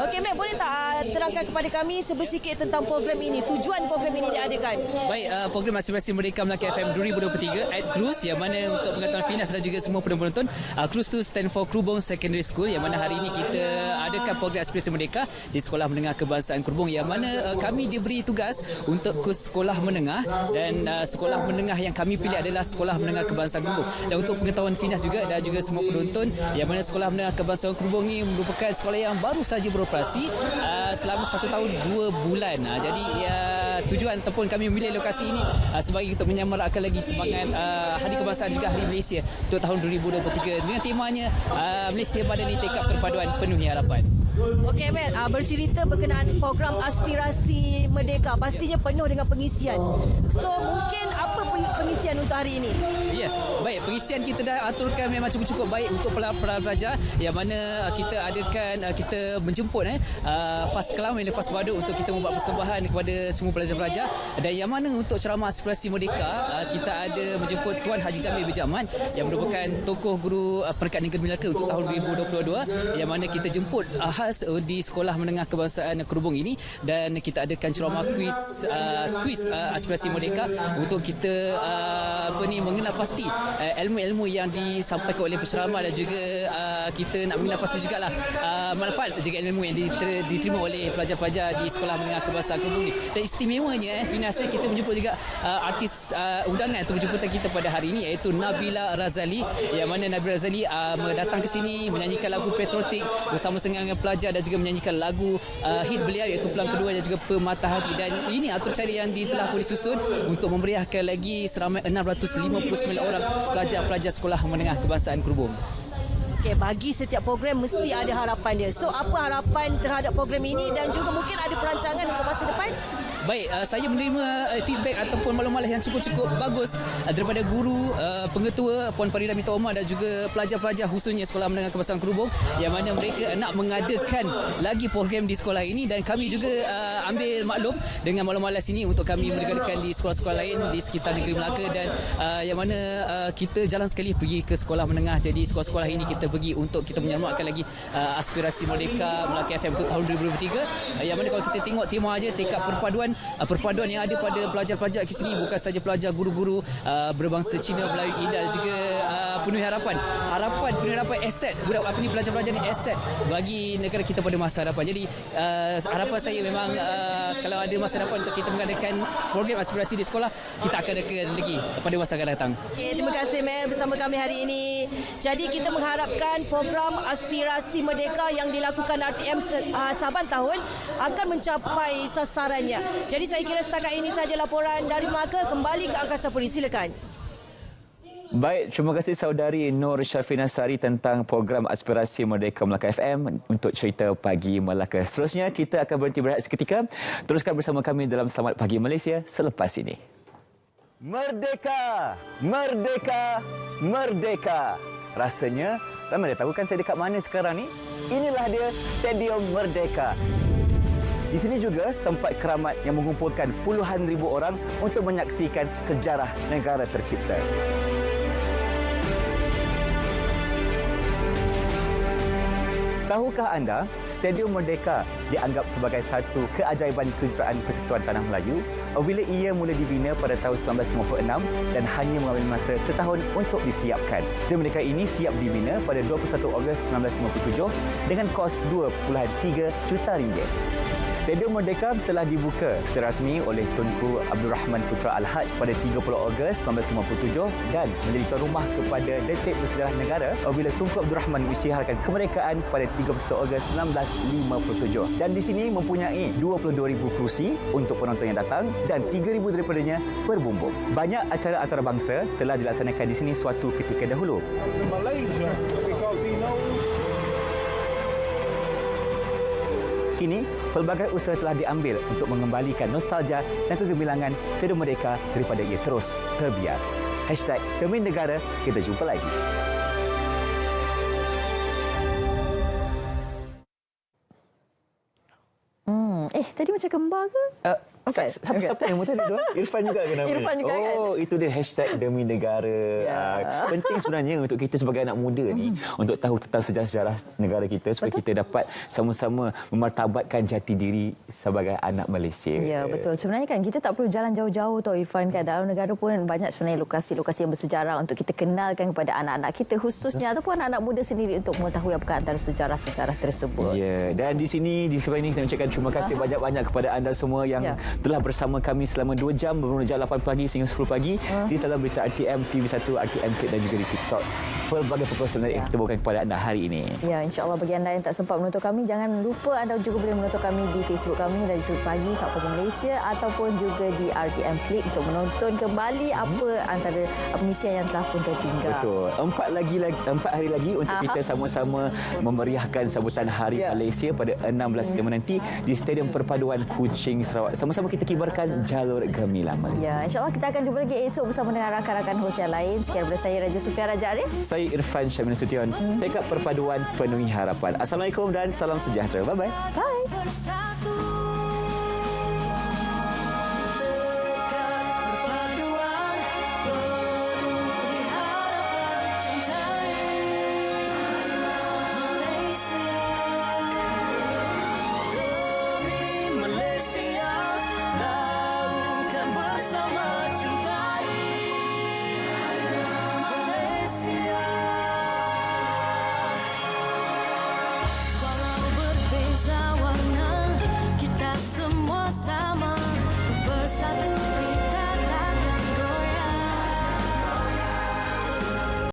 Okey Mel, boleh tak terangkan kepada kami sebesikit tentang program ini, tujuan program ini diadakan? Baik, program Aspirasi Merdeka Melaka FM 2023 @CRUS, yang mana untuk pengetahuan Finas dan juga semua penonton, CRUS tu stand for Krubong Secondary School, yang mana hari ini kita adakan program Aspirasi Merdeka di Sekolah Menengah Kebangsaan Krubong, yang mana kami diberi tugas untuk ke sekolah menengah, dan sekolah menengah yang kami pilih adalah Sekolah Menengah Kebangsaan Krubong. Dan untuk pengetahuan Finas juga dan juga semua penonton, yang mana Sekolah Menengah Kebangsaan Krubong ni merupakan sekolah yang baru saja beroperasi selama 1 tahun 2 bulan. Jadi tujuan ataupun kami memilih lokasi ini sebagai untuk menyemarakkan lagi semangat Hari Kebangsaan juga Hari Malaysia untuk tahun 2023 dengan temanya Malaysia Madani Tekad Perpaduan Penuhi Harapan. Okey Mel, bercerita berkenaan program Aspirasi Merdeka, pastinya penuh dengan pengisian. So mungkin apa pengisian untuk hari ini? Ya, baik, pengisian kita dah aturkan memang cukup-cukup baik untuk pelajar, yang mana kita adakan, kita menjemput Fas Kelam dan Fas Badut untuk kita membuat persembahan kepada semua pelajar-pelajar. Dan yang mana untuk ceramah Aspirasi Merdeka, kita ada menjemput Tuan Haji Jamil Berjaman yang merupakan tokoh guru Peringkat Negeri Melaka untuk tahun 2022, yang mana kita jemput khas di Sekolah Menengah Kebangsaan Krubong ini, dan kita adakan ceramah kuis Aspirasi Merdeka untuk kita mengenal pasti ilmu-ilmu yang disampaikan oleh penceramah, dan juga kita nak mengenal pasti jugalah manfaat juga ilmu yang diterima oleh pelajar-pelajar di Sekolah Menengah Kebangsaan Krubong ini. Dan istimewanya Finas, kita menjemput juga artis undangan atau jemputan kita pada hari ini, iaitu Nabila Razali, yang mana Nabila Razali datang ke sini menyanyikan lagu patriotik bersama dengan pelajar, dan juga menyanyikan lagu hit beliau iaitu Pelang Kedua dan juga Pematahari. Dan ini acara yang telah pun disusun untuk memeriahkan lagi seramai 659 orang pelajar-pelajar Sekolah Menengah Kebangsaan Krubong. Okey, bagi setiap program mesti ada harapan dia. So apa harapan terhadap program ini, dan juga mungkin ada perancangan untuk masa depan? Baik, saya menerima feedback ataupun maklumat yang cukup bagus daripada guru, pengetua Puan Farida Mita Omar dan juga pelajar-pelajar khususnya Sekolah Menengah Kebangsaan Krubong, yang mana mereka nak mengadakan lagi program di sekolah ini, dan kami juga ambil maklum dengan maklumat sini untuk kami mengadakan di sekolah-sekolah lain di sekitar negeri Melaka, dan yang mana kita jarang sekali pergi ke sekolah menengah. Jadi sekolah-sekolah ini kita pergi untuk kita menyelamatkan lagi Aspirasi Merdeka Melaka FM untuk tahun 2023, yang mana kalau kita tengok tema aja tekad perpaduan yang ada pada pelajar-pelajar di sini, bukan saja pelajar, guru-guru berbangsa Cina, Melayu, India, dan juga penuhi harapan penuhi harapan, aset pelajar-pelajar ni aset bagi negara kita pada masa hadapan. Jadi harapan saya memang kalau ada masa hadapan untuk kita mengadakan program aspirasi di sekolah, kita akan adakan lagi pada masa akan datang. Okay, terima kasih Mel bersama kami hari ini. Jadi kita mengharapkan program Aspirasi Merdeka yang dilakukan RTM saban tahun akan mencapai sasarannya. Jadi saya kira setakat ini saja laporan dari Melaka. Kembali ke Angkasa Puri, silakan. Baik, terima kasih saudari Nur Syafina Sari tentang program Aspirasi Merdeka Melaka FM untuk cerita Pagi Melaka. Seterusnya kita akan berhenti berehat seketika. Teruskan bersama kami dalam Selamat Pagi Malaysia selepas ini. Merdeka! Merdeka! Merdeka! Rasanya ramai dah tahu kan saya dekat mana sekarang ni? Inilah dia Stadium Merdeka. Di sini juga tempat keramat yang mengumpulkan puluhan ribu orang untuk menyaksikan sejarah negara tercipta. Tahukah anda, Stadium Merdeka dianggap sebagai satu keajaiban kejuruteraan Persekutuan Tanah Melayu apabila ia mula dibina pada tahun 1956 dan hanya mengambil masa setahun untuk disiapkan. Stadium Merdeka ini siap dibina pada 21 Ogos 1957 dengan kos RM2.3 juta. Stadium Merdeka telah dibuka secara rasmi oleh Tunku Abdul Rahman Putra Al-Haj pada 30 Ogos 1957 dan menjadi tuan rumah kepada detik bersejarah negara apabila Tunku Abdul Rahman mengisytiharkan kemerdekaan pada 31 Ogos 1957. Dan di sini mempunyai 22,000 kerusi untuk penonton yang datang dan 3,000 daripadanya berbumbung. Banyak acara antarabangsa telah dilaksanakan di sini suatu ketika dahulu. Kini, pelbagai usaha telah diambil untuk mengembalikan nostalgia dan kegemilangan Stadium Merdeka daripada ia terus terbiar. #Cermin Negara, kita jumpa lagi. Tadi macam kembar ke? Siapa yang tadi tu? Irfan juga ke namanya? Irfan juga kan? Itu dia #Demi Negara. Penting sebenarnya untuk kita sebagai anak muda ni untuk tahu tentang sejarah-sejarah negara kita supaya kita dapat sama-sama memartabatkan jati diri sebagai anak Malaysia. Ya, betul. Sebenarnya kan kita tak perlu jalan jauh-jauh tau Irfan kan. Dalam negara pun banyak sebenarnya lokasi-lokasi yang bersejarah untuk kita kenalkan kepada anak-anak kita khususnya ataupun anak muda sendiri untuk mengetahui apakah antara sejarah-sejarah tersebut. Ya, dan di sini di sebelah ini saya ucapkan terima kasih banyak-banyak kepada anda semua yang telah bersama kami selama 2 jam bermula sejak 8 pagi sehingga 10 pagi di saluran berita RTM, TV1, RTM Klik dan juga di TikTok. Pelbagai perkongsian menarik yang kita bawakan kepada anda hari ini. Ya, insya-Allah bagi anda yang tak sempat menonton kami, jangan lupa anda juga boleh menonton kami di Facebook kami dari Sudut Pagi, Saat Pagi Malaysia ataupun juga di RTM Klik untuk menonton kembali apa antara pengisian yang telah pun tertinggal. Betul. 4 hari lagi untuk kita sama-sama memeriahkan sambutan Hari Malaysia pada 16 September nanti di Stadium Perpaduan Kuching, Sarawak. Sama-sama kita kibarkan jalur gemilang Malaysia. Ya, insya-Allah kita akan jumpa lagi esok bersama dengan rakan-rakan hos yang lain. Sekian daripada saya Raja Sufia Raja Arif. Saya Irfan Syamil Nasution. Tekad perpaduan penuhi harapan. Assalamualaikum dan salam sejahtera. Bye-bye. Bye.